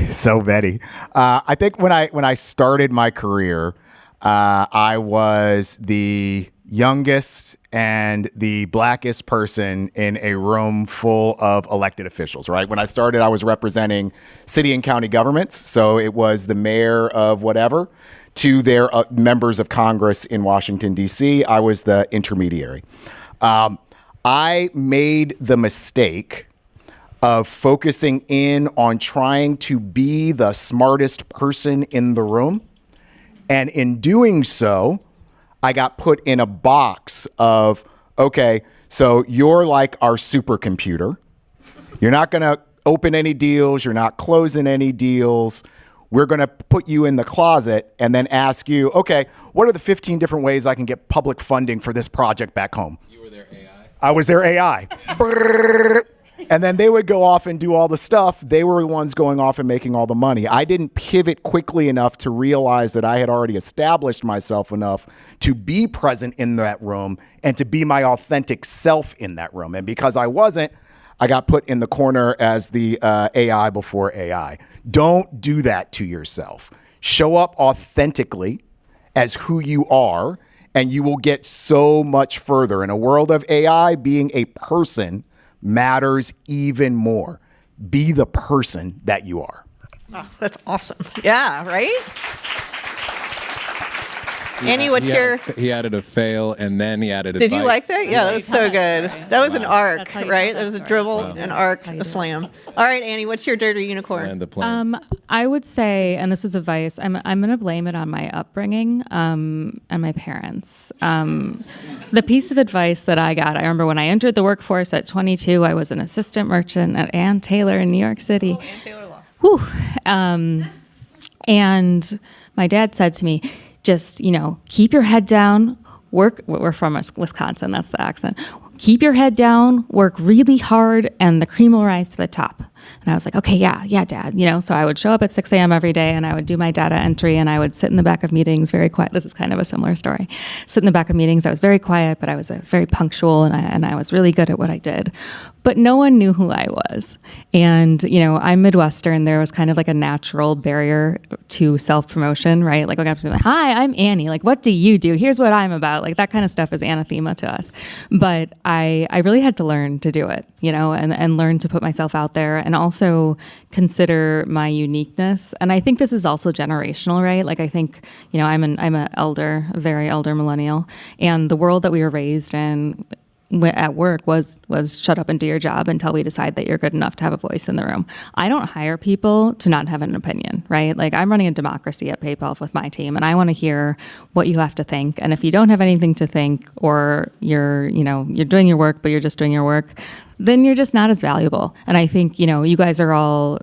I think when I started my career, I was the youngest and the blackest person in a room full of elected officials, right? When I started, I was representing city and county governments. So it was the mayor of whatever to their members of Congress in Washington, D.C. I was the intermediary. I made the mistake of focusing in on trying to be the smartest person in the room. And in doing so, I got put in a box of, okay, so you're like our supercomputer. You're not going to open any deals. You're not closing any deals. We're going to put you in the closet and then ask you, okay, what are the 15 different ways I can get public funding for this project back home? You were their AI? I was their AI. And then they would go off and do all the stuff. They were the ones going off and making all the money. I didn't pivot quickly enough to realize that I had already established myself enough to be present in that room and to be my authentic self in that room. And because I wasn't, I got put in the corner as the AI before AI. Don't do that to yourself. Show up authentically as who you are, and you will get so much further. In a world of AI, being a person matters even more. Be the person that you are. Oh, that's awesome. Yeah, right? Annie, what's your... He added a fail, and then he added Did advice. you like that? Yeah, that was so good. That was an arc, right? That was a dribble, an arc, a slam. All right, Annie, what's your dirty unicorn? And the plan. I would say, and this is advice, I'm going to blame it on my upbringing and my parents. The piece of advice that I got, I remember when I entered the workforce at 22, I was an assistant merchant at Ann Taylor in New York City. Ann Taylor Law. Whew. And my dad said to me, just, keep your head down, work. We're from Wisconsin, that's the accent. Keep your head down, work really hard, and the cream will rise to the top. And I was like, okay, yeah, Dad. So I would show up at 6 a.m. every day, and I would do my data entry, and I would sit in the back of meetings very quiet. This is kind of a similar story. Sit in the back of meetings. I was very quiet, but I was very punctual, and I was really good at what I did. But no one knew who I was. And, I'm Midwestern. There was kind of like a natural barrier to self-promotion, right? Like, I'm like, hi, I'm Annie. Like, what do you do? Here's what I'm about. Like, that kind of stuff is anathema to us. But I really had to learn to do it, and learn to put myself out there and also consider my uniqueness. And I think this is also generational, right? Like, I think, I'm a very elder millennial, and the world that we were raised in at work was shut up and do your job until we decide that you're good enough to have a voice in the room. I don't hire people to not have an opinion, right? Like, I'm running a democracy at PayPal with my team, and I want to hear what you have to think. And if you don't have anything to think, or you're doing your work, but you're just doing your work, then you're just not as valuable. And I think, you guys are all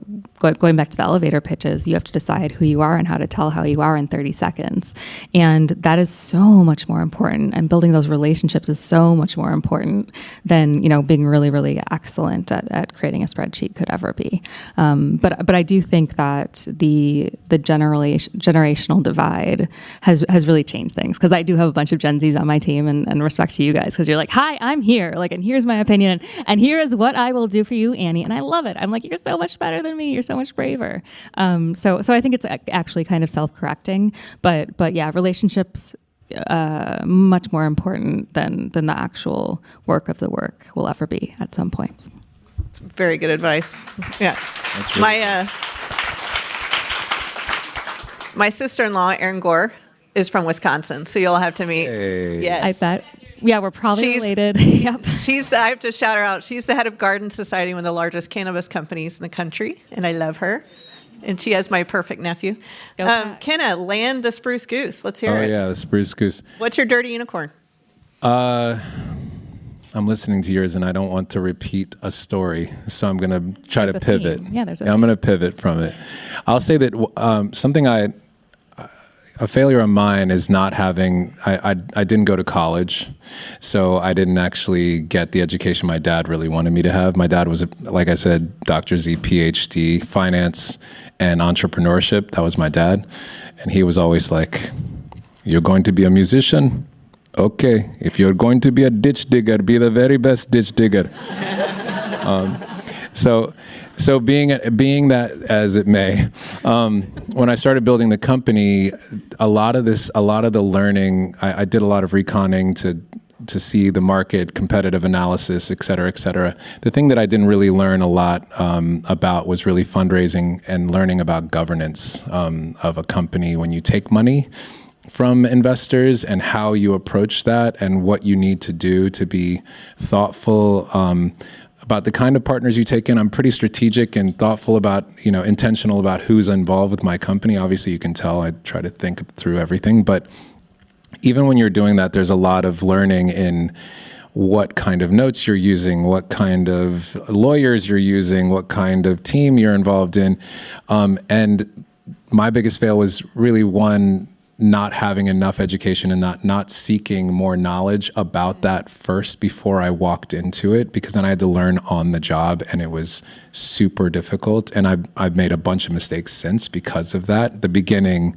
going back to the elevator pitches. You have to decide who you are and how to tell how you are in 30 seconds. And that is so much more important. And building those relationships is so much more important than, being really, really excellent at creating a spreadsheet could ever be. But I do think that the generational divide has really changed things. Because I do have a bunch of Gen Zs on my team, and respect to you guys, because you're like, hi, I'm here. Like, and here's my opinion. And here is what I will do for you, Annie. And I love it. I'm like, you're so much better than me. You're so much braver. So I think it's actually kind of self-correcting. But yeah, relationships much more important than the actual work of the work will ever be at some points. It's very good advice. Yeah. That's really My sister-in-law, Erin Gore, is from Wisconsin, so you'll have to meet. Hey. Yes. I bet. Yeah, we're probably related. Yep. I have to shout her out. She's the head of Garden Society, one of the largest cannabis companies in the country, and I love her. And she has my perfect nephew. Kenna, land the spruce goose. Let's hear it. Oh, yeah, the spruce goose. What's your dirty unicorn? I'm listening to yours, and I don't want to repeat a story, so I'm going to try to pivot. Yeah, there's a I'm going to pivot from it. I'll say that a failure of mine is not having, I didn't go to college, so I didn't actually get the education my dad really wanted me to have. My dad was, like I said, Dr. Z, PhD, finance and entrepreneurship. That was my dad. And he was always like, you're going to be a musician? Okay. If you're going to be a ditch digger, be the very best ditch digger. So being that as it may, when I started building the company, a lot of the learning, I did a lot of reconning to see the market, competitive analysis, et cetera, et cetera. The thing that I didn't really learn a lot about was really fundraising and learning about governance of a company when you take money from investors and how you approach that and what you need to do to be thoughtful about the kind of partners you take in. I'm pretty strategic and thoughtful about, intentional about who's involved with my company. Obviously, you can tell I try to think through everything, but even when you're doing that, there's a lot of learning in what kind of notes you're using, what kind of lawyers you're using, what kind of team you're involved in. And my biggest fail was really not having enough education and not seeking more knowledge about that first before I walked into it, because then I had to learn on the job, and it was super difficult. And I've made a bunch of mistakes since because of that. The beginning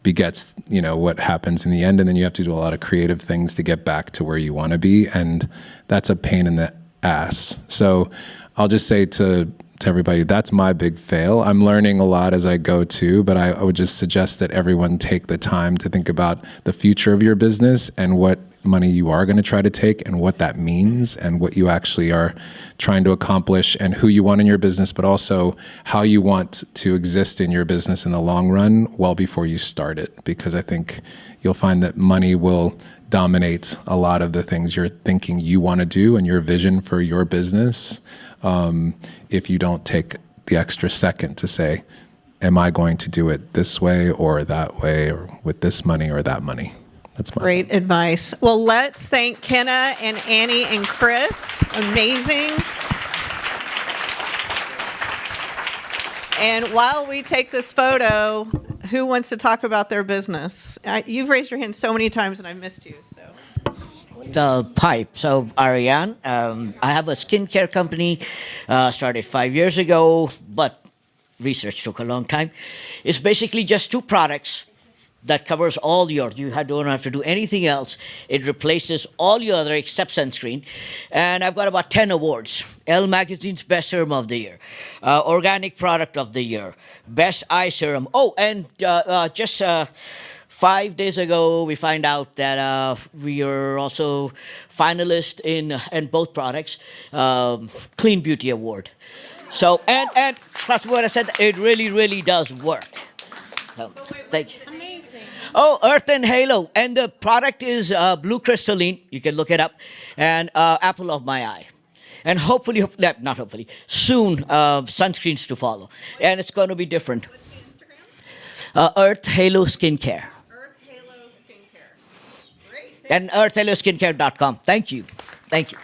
begets, what happens in the end, and then you have to do a lot of creative things to get back to where you want to be, and that's a pain in the ass. So I'll just say to everybody, that's my big fail. I'm learning a lot as I go too, but I would just suggest that everyone take the time to think about the future of your business and what money you are going to try to take and what that means and what you actually are trying to accomplish and who you want in your business, but also how you want to exist in your business in the long run well before you start it. Because I think you'll find that money will dominate a lot of the things you're thinking you want to do and your vision for your business if you don't take the extra second to say, am I going to do it this way or that way or with this money or that money? That's my Great advice. Well, let's thank Kenna and Annie and Chris. Amazing. And while we take this photo, who wants to talk about their business? You've raised your hand so many times and I've missed you. So. The Pipe. So, Ariane, I have a skincare company, started 5 years ago, but research took a long time. It's basically just 2 products that covers all you don't have to do anything else. It replaces all your other except sunscreen. And I've got about 10 awards. Elle Magazine's Best Serum of the Year, Organic Product of the Year, Best Eye Serum. Oh, and just 5 days ago, we find out that we are also finalists in both products, Clean Beauty Award. So, and trust me when I said that, it really, really does work. So, thank you. Oh, Earth and Halo. And the product is Blue Crystalline. You can look it up. And Apple of My Eye. And hopefully, not hopefully, soon sunscreens to follow. And it's going to be different. Earth Halo Skincare. Earth Halo Skincare. Great. And earthhaloskincare.com. Thank you. Thank you.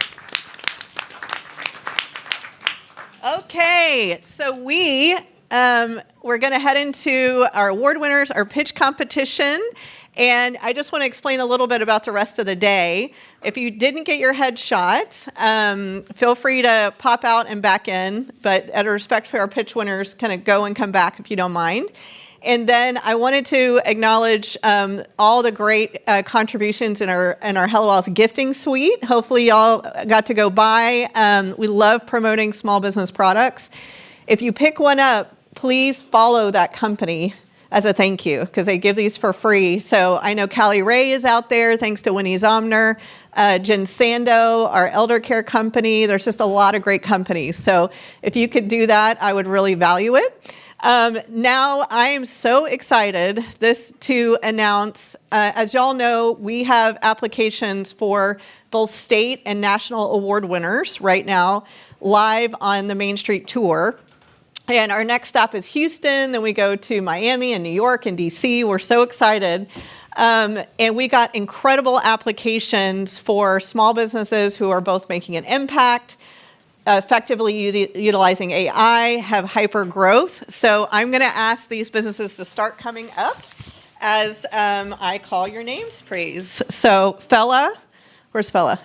Okay, so we're going to head into our award winners, our pitch competition. And I just want to explain a little bit about the rest of the day. If you didn't get your headshot, feel free to pop out and back in. But out of respect for our pitch winners, kind of go and come back if you don't mind. And then I wanted to acknowledge all the great contributions in our Hello Owls gifting suite. Hopefully y'all got to go by. We love promoting small business products. If you pick one up, please follow that company as a thank you, because they give these for free. So I know Callie Ray is out there, thanks to Winnie Zomner, Jen Sando, our elder care company. There's just a lot of great companies. So if you could do that, I would really value it. Now I am so excited to announce, as y'all know, we have applications for both state and national award winners right now live on the Main Street Tour. And our next stop is Houston, then we go to Miami and New York and DC. We're so excited. And we got incredible applications for small businesses who are both making an impact, effectively utilizing AI, have hyper growth. So I'm going to ask these businesses to start coming up as I call your names, please. So Fella, where's Fella?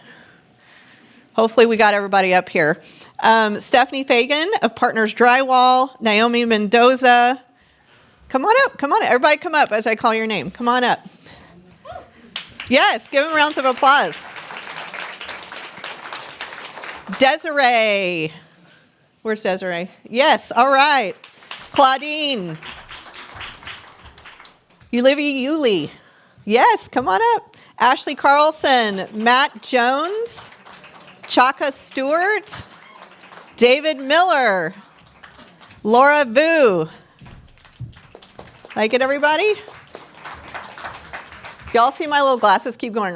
Hopefully we got everybody up here. Stephanie Fagan of Partners Drywall, Naomi Mendoza. Come on up, everybody come up as I call your name. Come on up. Yes, give them rounds of applause. Desiree. Where's Desiree? Yes, all right. Claudine. Olivia Yuli. Yes, come on up. Ashley Carlson, Matt Jones, Chaka Stewart, David Miller, Laura Vu. Like it, everybody? Y'all see my little glasses keep going?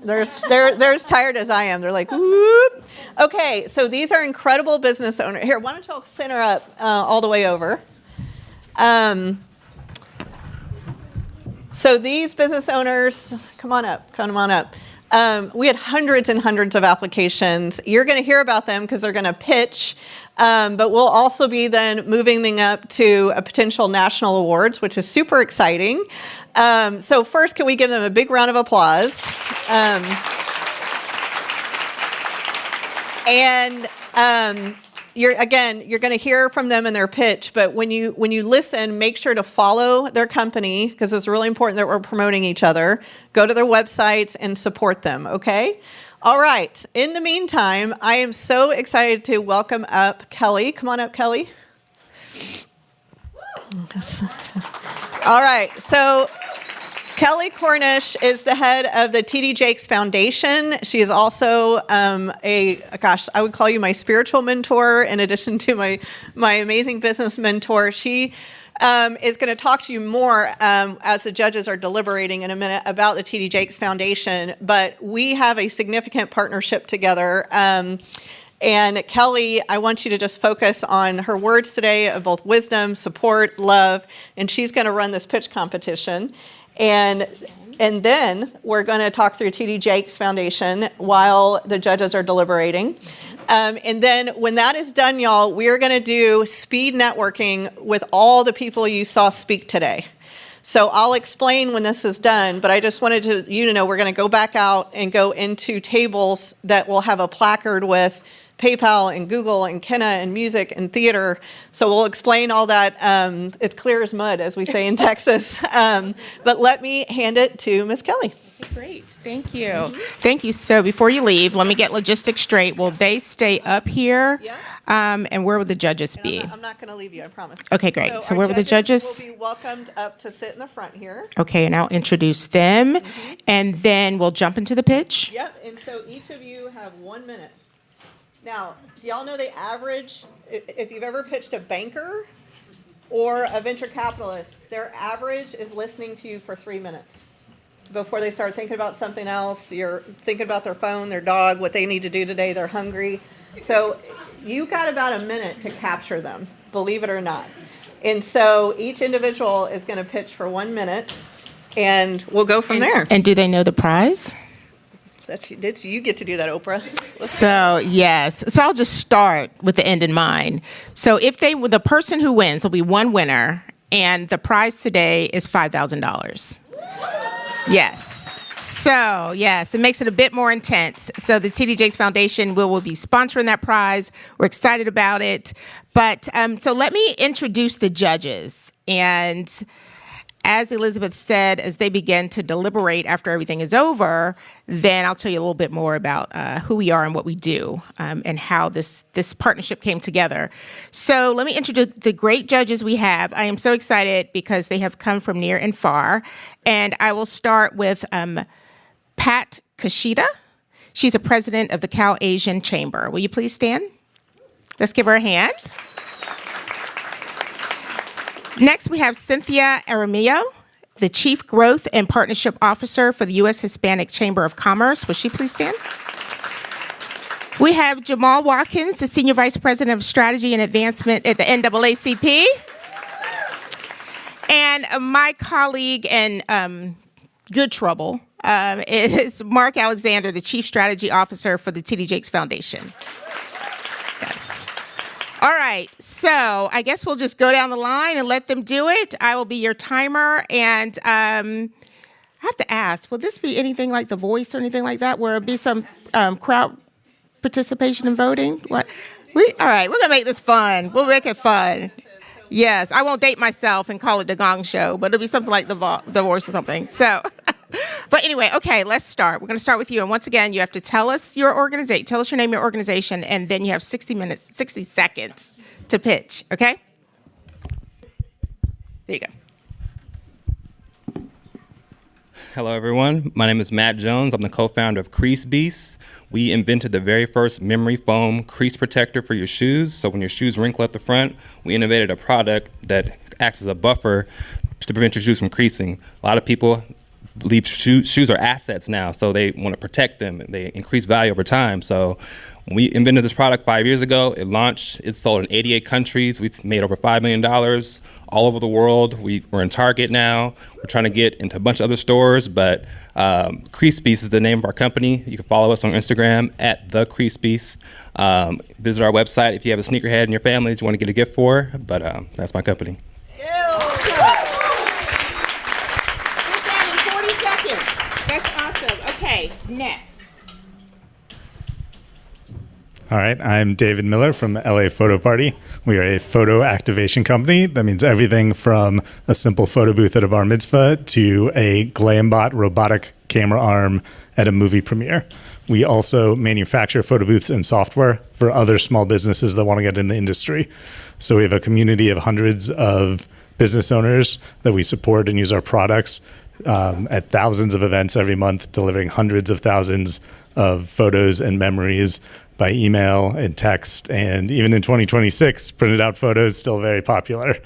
They're as tired as I am. They're like, whoop. Okay, so these are incredible business owners. Here, why don't y'all center up all the way over? So these business owners, come on up. We had hundreds and hundreds of applications. You're going to hear about them because they're going to pitch, but we'll also be then moving them up to a potential national awards, which is super exciting. So first, can we give them a big round of applause? You're going to hear from them in their pitch, but when you listen, make sure to follow their company because it's really important that we're promoting each other. Go to their websites and support them, okay? All right. In the meantime, I am so excited to welcome up Kelly. Come on up, Kelly. All right. So Kelly Cornish is the head of the TD Jakes Foundation. She is also I would call you my spiritual mentor in addition to my amazing business mentor. She is going to talk to you more as the judges are deliberating in a minute about the TD Jakes Foundation. But we have a significant partnership together. And Kelly, I want you to just focus on her words today of both wisdom, support, love, and she's going to run this pitch competition. And then we're going to talk through TD Jakes Foundation while the judges are deliberating. And then when that is done, y'all, we're going to do speed networking with all the people you saw speak today. So I'll explain when this is done, but I just wanted you to know we're going to go back out and go into tables that will have a placard with PayPal and Google and Kenna and music and theater. So we'll explain all that. It's clear as mud, as we say in Texas. But let me hand it to Miss Kelly. Great, thank you. Thank you. So before you leave, let me get logistics straight. Will they stay up here? Yeah. And where will the judges be? I'm not going to leave you, I promise. Okay, great. So our where will the judges? will be welcomed up to sit in the front here. Okay, and I'll introduce them, and then we'll jump into the pitch. Yep, and so each of you have 1 minute. Now, do y'all know the average, if you've ever pitched a banker or a venture capitalist, their average is listening to you for 3 minutes before they start thinking about something else. You're thinking about their phone, their dog, what they need to do today, they're hungry. So you got about a minute to capture them, believe it or not. And so each individual is going to pitch for 1 minute, and we'll go from there. And do they know the prize? You get to do that, Oprah. So yes, so I'll just start with the end in mind. So if the person who wins will be one winner, and the prize today is $5,000. Yes. So yes, it makes it a bit more intense. So the TD Jakes Foundation will be sponsoring that prize. We're excited about it. But so let me introduce the judges. And as Elizabeth said, as they begin to deliberate after everything is over, then I'll tell you a little bit more about who we are and what we do, and how this partnership came together. So let me introduce the great judges we have. I am so excited because they have come from near and far. And I will start with Pat Kashida. She's a president of the Cal Asian Chamber. Will you please stand? Let's give her a hand. Next, we have Cynthia Aramillo, the Chief Growth and Partnership Officer for the U.S. Hispanic Chamber of Commerce. Will she please stand? We have Jamal Watkins, the Senior Vice President of Strategy and Advancement at the NAACP. And my colleague and good trouble is Mark Alexander, the Chief Strategy Officer for the TD Jakes Foundation. Yes. All right, so I guess we'll just go down the line and let them do it. I will be your timer, and I have to ask, will this be anything like The Voice or anything like that, where it'll be some crowd participation and voting? What? All right, we're gonna make this fun. We'll make it fun. Yes, I won't date myself and call it The Gong Show, but it'll be something like The Voice or something. So, but anyway, okay, let's start. We're going to start with you. And once again, you have to tell us your organization, tell us your name, your organization, and then you have 60 seconds to pitch, okay? There you go. Hello, everyone. My name is Matt Jones. I'm the co-founder of Crease Beast. We invented the very first memory foam crease protector for your shoes. So when your shoes wrinkle at the front, we innovated a product that acts as a buffer to prevent your shoes from creasing. A lot of people believe shoes are assets now, so they want to protect them, and they increase value over time. So when we invented this product 5 years ago, it launched, it's sold in 88 countries. We've made over $5 million all over the world. We're in Target now. We're trying to get into a bunch of other stores, but Crease Beast is the name of our company. You can follow us on Instagram at The Crease Beast. Visit our website if you have a sneakerhead in your family that you want to get a gift for, but that's my company. Next. All right, I'm David Miller from LA Photo Party. We are a photo activation company. That means everything from a simple photo booth at a bar mitzvah to a Glambot robotic camera arm at a movie premiere. We also manufacture photo booths and software for other small businesses that want to get in the industry. So we have a community of hundreds of business owners that we support and use our products at thousands of events every month, delivering hundreds of thousands of photos and memories by email and text. And even in 2026, printed out photos still very popular.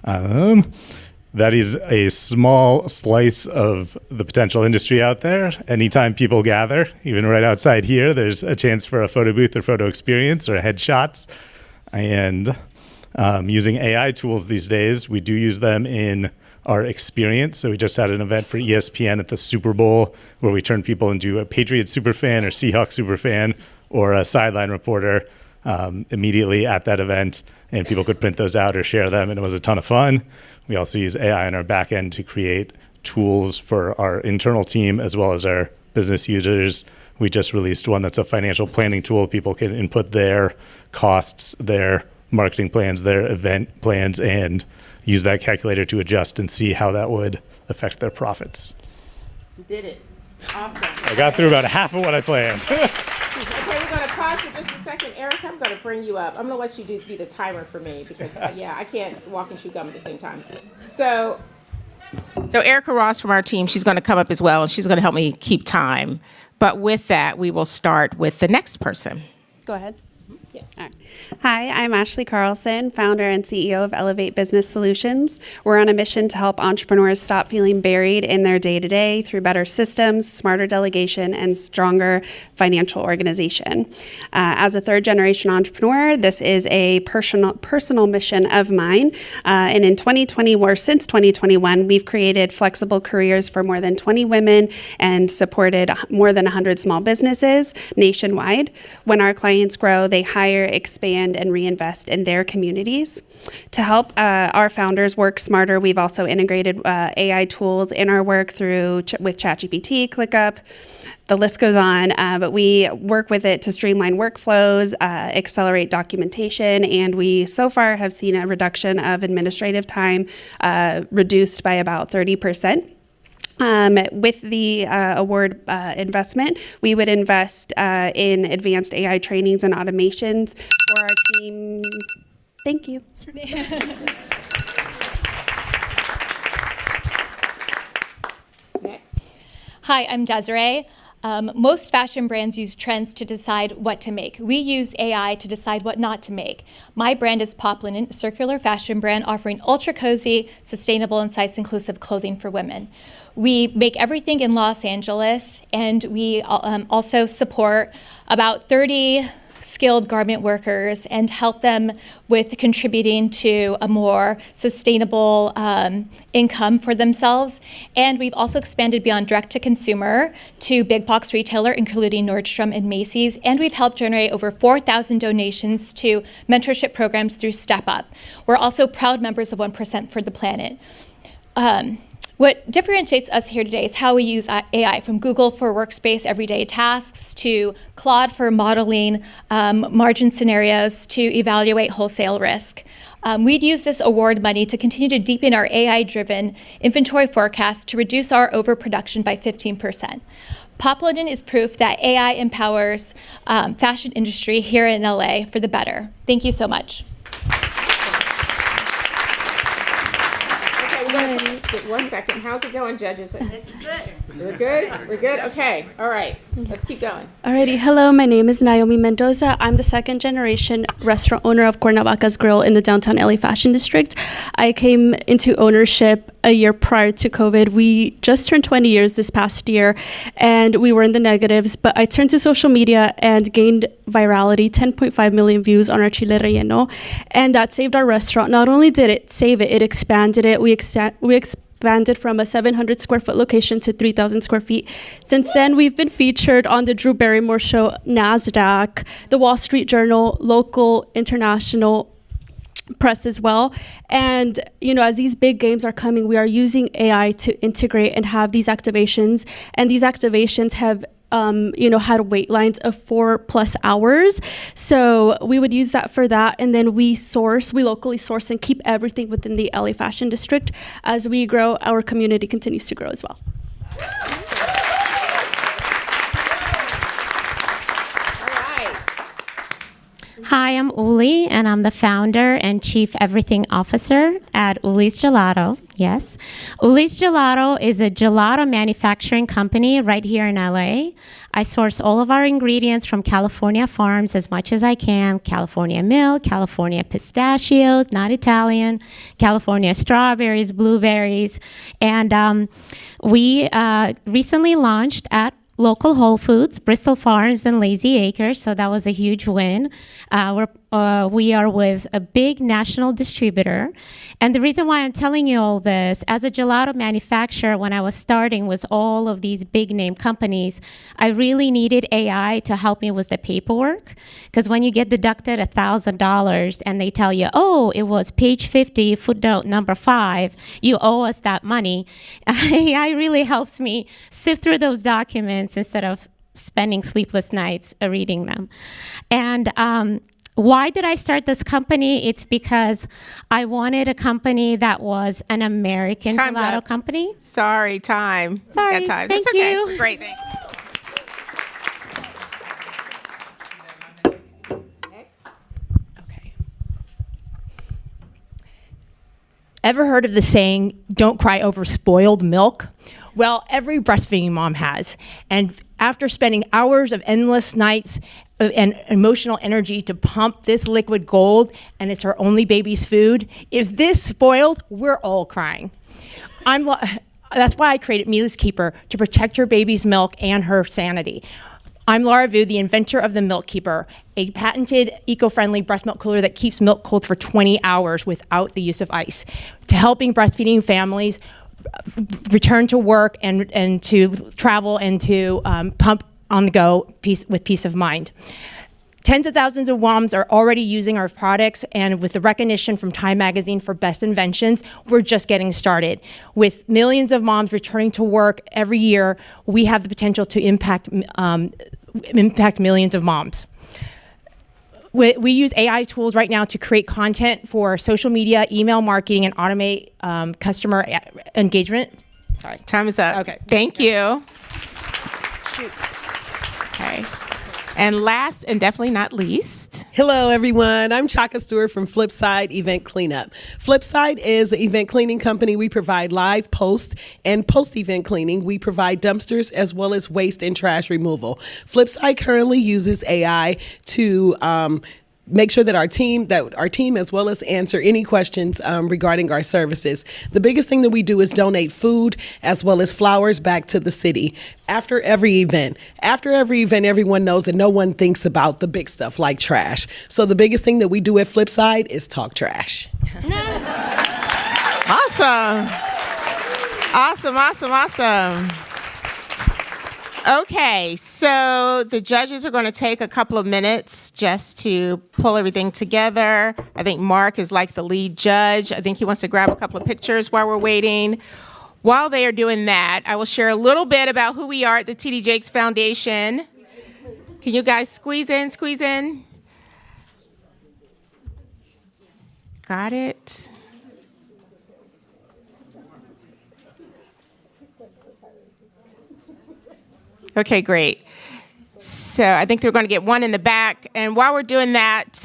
That is a small slice of the potential industry out there. Anytime people gather, even right outside here, there's a chance for a photo booth or photo experience or headshots. And using AI tools these days, we do use them in our experience. So we just had an event for ESPN at the Super Bowl where we turned people into a Patriots superfan or Seahawks superfan or a sideline reporter immediately at that event. And people could print those out or share them, and it was a ton of fun. We also use AI in our back end to create tools for our internal team as well as our business users. We just released one that's a financial planning tool. People can input their costs, their marketing plans, their event plans, and use that calculator to adjust and see how that would affect their profits. You did it. Awesome. I got through about half of what I planned. Okay, we're going to pause for just a second. Erica, I'm going to bring you up. I'm going to let you be the timer for me because, I can't walk and chew gum at the same time. So Erica Ross from our team, she's going to come up as well, and she's going to help me keep time. But with that, we will start with the next person. Go ahead. Yes. All right. Hi, I'm Ashley Carlson, founder and CEO of Elevate Business Solutions. We're on a mission to help entrepreneurs stop feeling buried in their day-to-day through better systems, smarter delegation, and stronger financial organization. As a third-generation entrepreneur, this is a personal mission of mine. And in 2020, or since 2021, we've created flexible careers for more than 20 women and supported more than 100 small businesses nationwide. When our clients grow, they hire, expand, and reinvest in their communities. To help our founders work smarter, we've also integrated AI tools in our work with ChatGPT, ClickUp. The list goes on, but we work with it to streamline workflows, accelerate documentation, and we so far have seen a reduction of administrative time reduced by about 30%. With the award investment, we would invest in advanced AI trainings and automations for our team. Thank you. Hi, I'm Desiree. Most fashion brands use trends to decide what to make. We use AI to decide what not to make. My brand is Pop Linen, a circular fashion brand offering ultra cozy, sustainable, and size-inclusive clothing for women. We make everything in Los Angeles, and we also support about 30 skilled garment workers and help them with contributing to a more sustainable income for themselves. And we've also expanded beyond direct-to-consumer to big box retailer, including Nordstrom and Macy's. And we've helped generate over 4,000 donations to mentorship programs through Step Up. We're also proud members of 1% for the Planet. What differentiates us here today is how we use AI, from Google for workspace everyday tasks to Claude for modeling margin scenarios to evaluate wholesale risk. We'd use this award money to continue to deepen our AI-driven inventory forecast to reduce our overproduction by 15%. Pop Linen is proof that AI empowers fashion industry here in LA for the better. Thank you so much. One second. How's it going, judges? It's good. We're good? We're good? Okay. All right. Let's keep going. Alrighty. Hello, my name is Naomi Mendoza. I'm the second generation restaurant owner of Cuernavaca's Grill in the downtown LA Fashion District. I came into ownership a year prior to COVID. We just turned 20 years this past year, and we were in the negatives, but I turned to social media and gained virality, 10.5 million views on our chile relleno, and that saved our restaurant. Not only did it save it, it expanded it. We expanded from a 700 square foot location to 3,000 square feet. Since then, we've been featured on the Drew Barrymore Show, NASDAQ, the Wall Street Journal, local, international press as well. And, as these big games are coming, we are using AI to integrate and have these activations. And these activations have had wait lines of 4+ hours. So we would use that for that. And then we locally source and keep everything within the LA Fashion District. As we grow, our community continues to grow as well. Hi, I'm Uli, and I'm the founder and chief everything officer at Uli's Gelato. Yes. Uli's Gelato is a gelato manufacturing company right here in LA. I source all of our ingredients from California farms as much as I can. California milk, California pistachios, not Italian, California strawberries, blueberries. And we recently launched at local Whole Foods, Bristol Farms, and Lazy Acres, so that was a huge win. We are with a big national distributor. And the reason why I'm telling you all this, as a gelato manufacturer, when I was starting with all of these big name companies, I really needed AI to help me with the paperwork. Because when you get deducted $1,000 and they tell you, oh, it was page 50, footnote number 5, you owe us that money, AI really helps me sift through those documents instead of spending sleepless nights reading them. And why did I start this company? It's because I wanted a company that was an American Time's gelato up. company. Sorry, time. Sorry, Got time. thank That's okay. you. Great, thanks. Ever heard of the saying, don't cry over spoiled milk? Well, every breastfeeding mom has. And after spending hours of endless nights and emotional energy to pump this liquid gold, and it's our only baby's food, if this spoiled, we're all crying. That's why I created Mila's Keeper, to protect your baby's milk and her sanity. I'm Laura Vu, the inventor of the Milk Keeper, a patented eco-friendly breast milk cooler that keeps milk cold for 20 hours without the use of ice, to helping breastfeeding families return to work and to travel and to pump on the go with peace of mind. Tens of thousands of moms are already using our products, and with the recognition from Time Magazine for Best Inventions, we're just getting started. With millions of moms returning to work every year, we have the potential to impact millions of moms. We use AI tools right now to create content for social media, email marketing, and automate customer engagement. Sorry. Time is up. Okay. Thank you. Okay. And last and definitely not least. Hello, everyone. I'm Chaka Stewart from Flipside Event Cleanup. Flipside is an event cleaning company. We provide live, post, and post-event cleaning. We provide dumpsters as well as waste and trash removal. Flipside currently uses AI to make sure that our team as well as answer any questions regarding our services. The biggest thing that we do is donate food as well as flowers back to the city after every event. After every event, everyone knows that no one thinks about the big stuff like trash. So the biggest thing that we do at Flipside is talk trash. Awesome. Awesome, awesome, awesome. Okay, so the judges are going to take a couple of minutes just to pull everything together. I think Mark is like the lead judge. I think he wants to grab a couple of pictures while we're waiting. While they are doing that, I will share a little bit about who we are at the TD Jakes Foundation. Can you guys squeeze in, squeeze in? Got it. Okay, great. So I think they're going to get one in the back. And while we're doing that,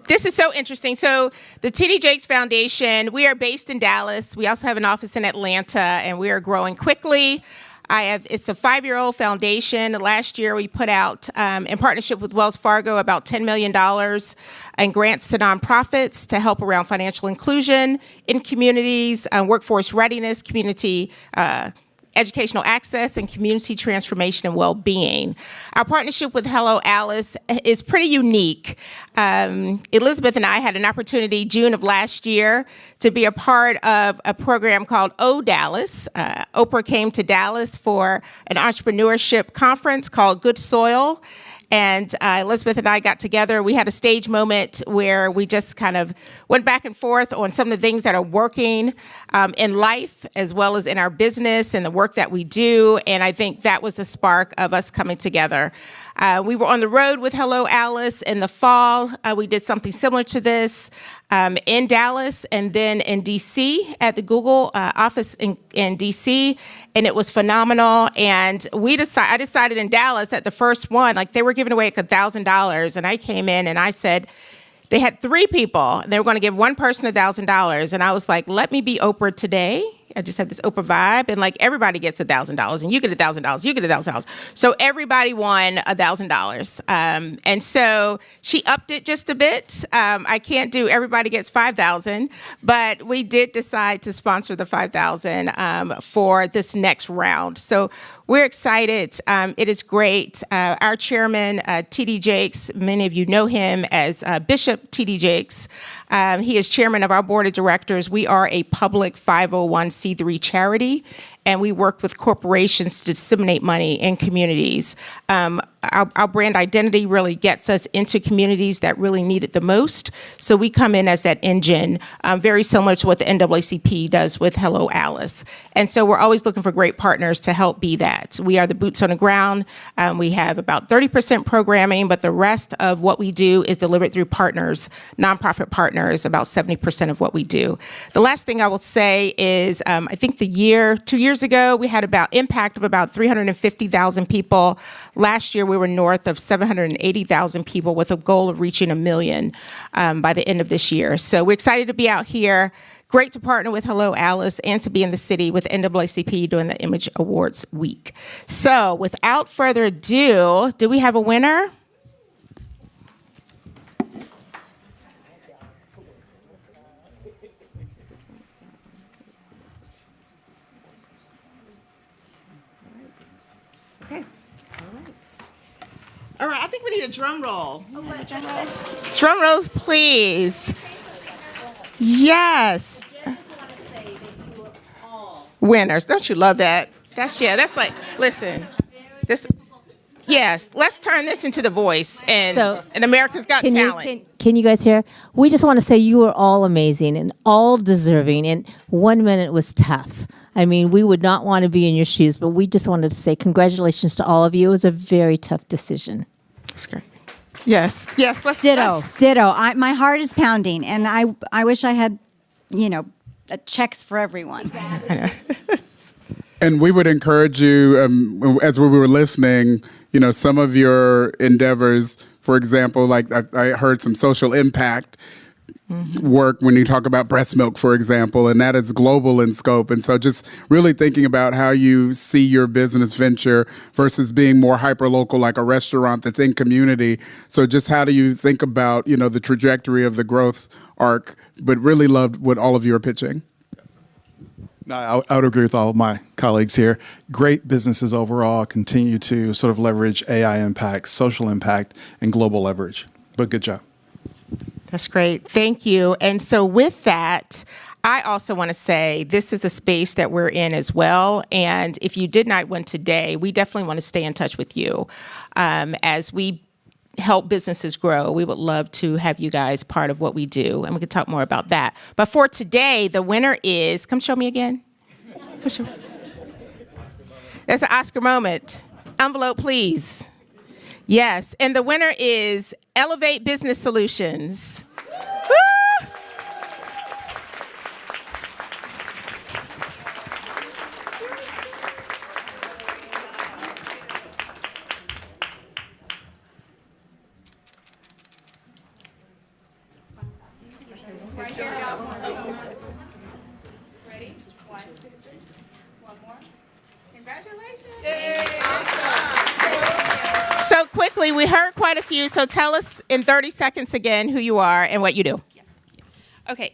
this is so interesting. So the TD Jakes Foundation, we are based in Dallas. We also have an office in Atlanta, and we are growing quickly. It's a 5-year-old foundation. Last year, we put out, in partnership with Wells Fargo, about $10 million in grants to nonprofits to help around financial inclusion in communities, workforce readiness, community educational access, and community transformation and well-being. Our partnership with Hello Alice is pretty unique. Elizabeth and I had an opportunity June of last year to be a part of a program called O Dallas. Oprah came to Dallas for an entrepreneurship conference called Good Soil. And Elizabeth and I got together. We had a stage moment where we just kind of went back and forth on some of the things that are working in life as well as in our business and the work that we do. And I think that was the spark of us coming together. We were on the road with Hello Alice in the fall. We did something similar to this in Dallas and then in DC at the Google office in DC, and it was phenomenal. And I decided in Dallas at the first one, like they were giving away like $1,000, and I came in and I said, they had 3 people, and they were going to give one person $1,000. And I was like, let me be Oprah today. I just had this Oprah vibe, and like everybody gets $1,000, and you get $1,000, you get $1,000. So everybody won $1,000. And so she upped it just a bit. I can't do everybody gets $5,000, but we did decide to sponsor the $5,000 for this next round. So we're excited. It is great. Our chairman, T.D. Jakes, many of you know him as Bishop T.D. Jakes. He is chairman of our board of directors. We are a public 501c3 charity, and we work with corporations to disseminate money in communities. Our brand identity really gets us into communities that really need it the most. So we come in as that engine, very similar to what the NAACP does with Hello Alice. And so we're always looking for great partners to help be that. We are the boots on the ground. We have about 30% programming, but the rest of what we do is delivered through partners, nonprofit partners, about 70% of what we do. The last thing I will say is, I think 2 years ago, we had about impact of about 350,000 people. Last year, we were north of 780,000 people with a goal of reaching 1 million by the end of this year. So we're excited to be out here. Great to partner with Hello Alice and to be in the city with NAACP during the Image Awards week. So without further ado, do we have a winner? All right, I think we need a drum roll. Drum rolls, please. Yes. Winners. Don't you love that? That's like, listen. Yes, let's turn this into The Voice and America's Got Talent. Can you guys hear? We just want to say you are all amazing and all deserving, and 1 minute was tough. I mean, we would not want to be in your shoes, but we just wanted to say congratulations to all of you. It was a very tough decision. That's great. Yes, let's Ditto. My heart is pounding, and I wish I had, checks for everyone. And we would encourage you, as we were listening, some of your endeavors, for example, like I heard some social impact work when you talk about breast milk, for example, and that is global in scope. And so just really thinking about how you see your business venture versus being more hyper-local, like a restaurant that's in community. So just how do you think about, the trajectory of the growth arc, but really loved what all of you are pitching. No, I would agree with all of my colleagues here. Great businesses overall continue to sort of leverage AI impact, social impact, and global leverage. But good job. That's great. Thank you. And so with that, I also want to say this is a space that we're in as well. And if you did not win today, we definitely want to stay in touch with you as we help businesses grow. We would love to have you guys part of what we do, and we can talk more about that. But for today, the winner is, come show me again. Come show me. That's an Oscar moment. Envelope, please. Yes, and the winner is Elevate Business Solutions. Woo! Ready? 1, 2, 3. One more. Congratulations. So quickly, we heard quite a few. So tell us in 30 seconds again who you are and what you do. Okay,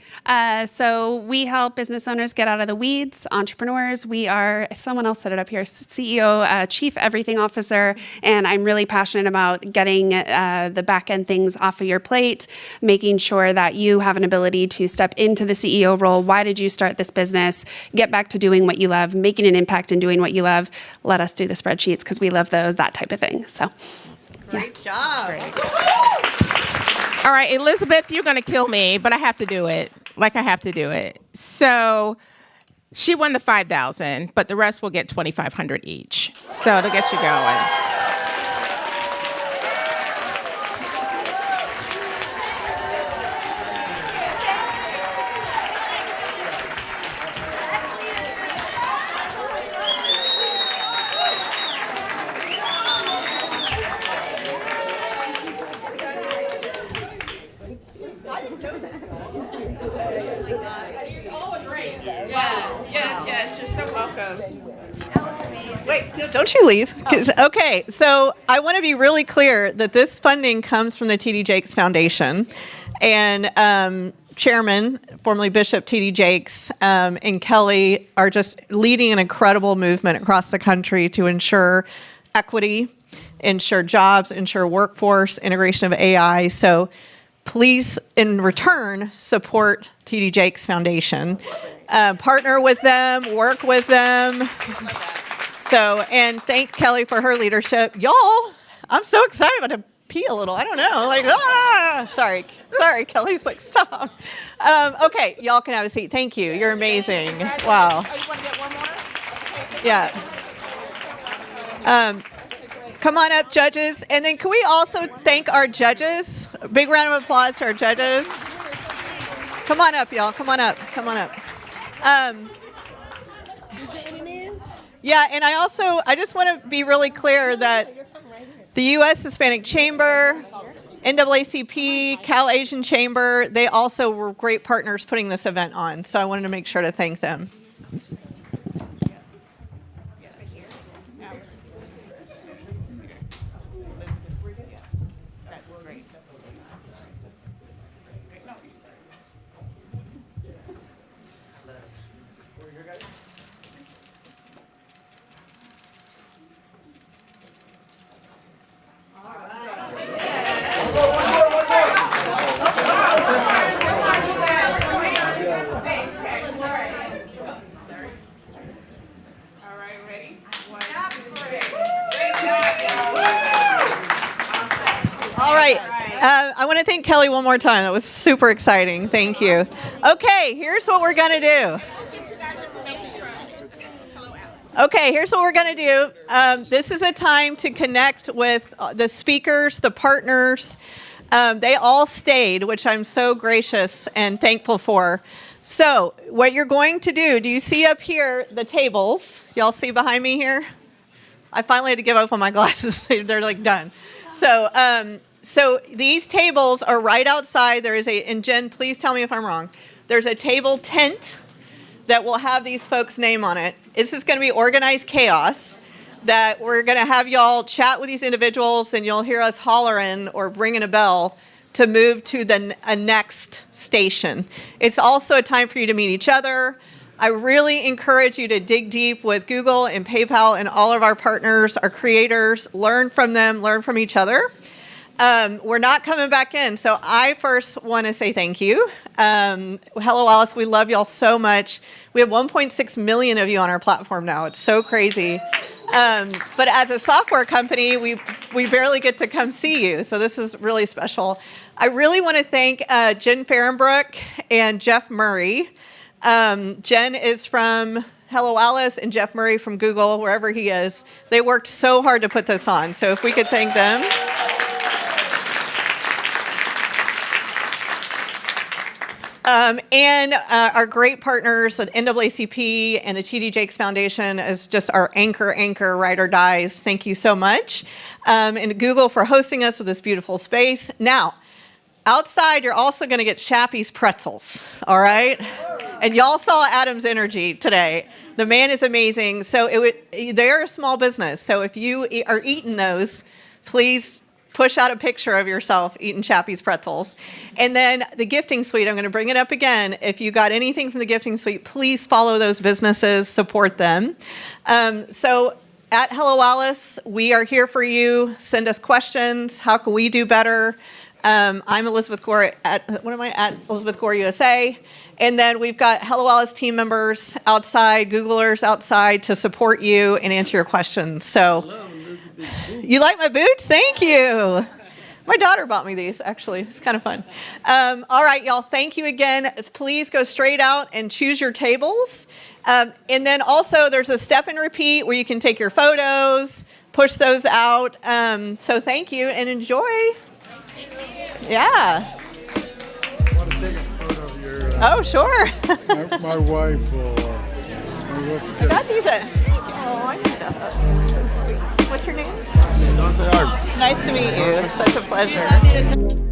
so we help business owners get out of the weeds, entrepreneurs. We are, someone else set it up here, CEO, Chief Everything Officer, and I'm really passionate about getting the back end things off of your plate, making sure that you have an ability to step into the CEO role. Why did you start this business? Get back to doing what you love, making an impact in doing what you love. Let us do the spreadsheets because we love those, that type of thing. So, Great job. All right, Elizabeth, you're going to kill me, but I have to do it. I have to do it. So she won the $5,000, but the rest will get $2,500 each. So it'll get you going. Yes, you're so welcome. Wait, no, don't you leave. Okay, so I want to be really clear that this funding comes from the T.D. Jakes Foundation. And Chairman, formerly Bishop T.D. Jakes, and Kelly are just leading an incredible movement across the country to ensure equity, ensure jobs, ensure workforce, integration of AI. So please, in return, support T.D. Jakes Foundation. Partner with them, work with them. So, and thank Kelly for her leadership. Y'all, I'm so excited about to pee a little. I don't know. Like, sorry, Kelly's like, stop. Okay, y'all can have a seat. Thank you. You're amazing. Wow. Oh, you want to get one more? Yeah. Come on up, judges. And then can we also thank our judges? A big round of applause to our judges. Come on up, y'all. Come on up. Yeah, and I just want to be really clear that the U.S. Hispanic Chamber, NAACP, Cal Asian Chamber, they also were great partners putting this event on. So I wanted to make sure to thank them. All right. I want to thank Kelly one more time. That was super exciting. Thank you. Okay, here's what we're going to do. This is a time to connect with the speakers, the partners. They all stayed, which I'm so gracious and thankful for. So what you're going to do you see up here the tables? Y'all see behind me here? I finally had to give up on my glasses. They're like done. So these tables are right outside. There is and Jen, please tell me if I'm wrong. There's a table tent that will have these folks' name on it. This is going to be organized chaos that we're going to have y'all chat with these individuals, and you'll hear us hollering or ringing a bell to move to a next station. It's also a time for you to meet each other. I really encourage you to dig deep with Google and PayPal and all of our partners, our creators, learn from them, learn from each other. We're not coming back in, so I first want to say thank you. Hello Alice, we love y'all so much. We have 1.6 million of you on our platform now. It's so crazy. But as a software company, we barely get to come see you, so this is really special. I really want to thank Jen Fahrenbrook and Jeff Murray. Jen is from Hello Alice and Jeff Murray from Google, wherever he is. They worked so hard to put this on, so if we could thank them. And our great partners at NAACP and the T.D. Jakes Foundation as just our anchor, ride or dies. Thank you so much. And Google for hosting us with this beautiful space. Now, outside, you're also going to get Chappie's pretzels, all right? And y'all saw Adam's energy today. The man is amazing. So they're a small business. So if you are eating those, please push out a picture of yourself eating Chappie's pretzels. And then the gifting suite, I'm going to bring it up again. If you got anything from the gifting suite, please follow those businesses, support them. So at Hello Alice, we are here for you. Send us questions. How can we do better? I'm Elizabeth Gore at Elizabeth Gore USA. And then we've got Hello Alice team members outside, Googlers outside to support you and answer your questions. So, you like my boots? Thank you. My daughter bought me these, actually. It's kind of fun. All right, y'all, thank you again. Please go straight out and choose your tables. And then also there's a step and repeat where you can take your photos, push those out. So thank you and enjoy. Yeah. I want to take a photo of your... Oh, sure. my wife will... I got these at... Oh, I need that. So sweet. What's your name? Don't say hi. Nice to meet you. Such a pleasure.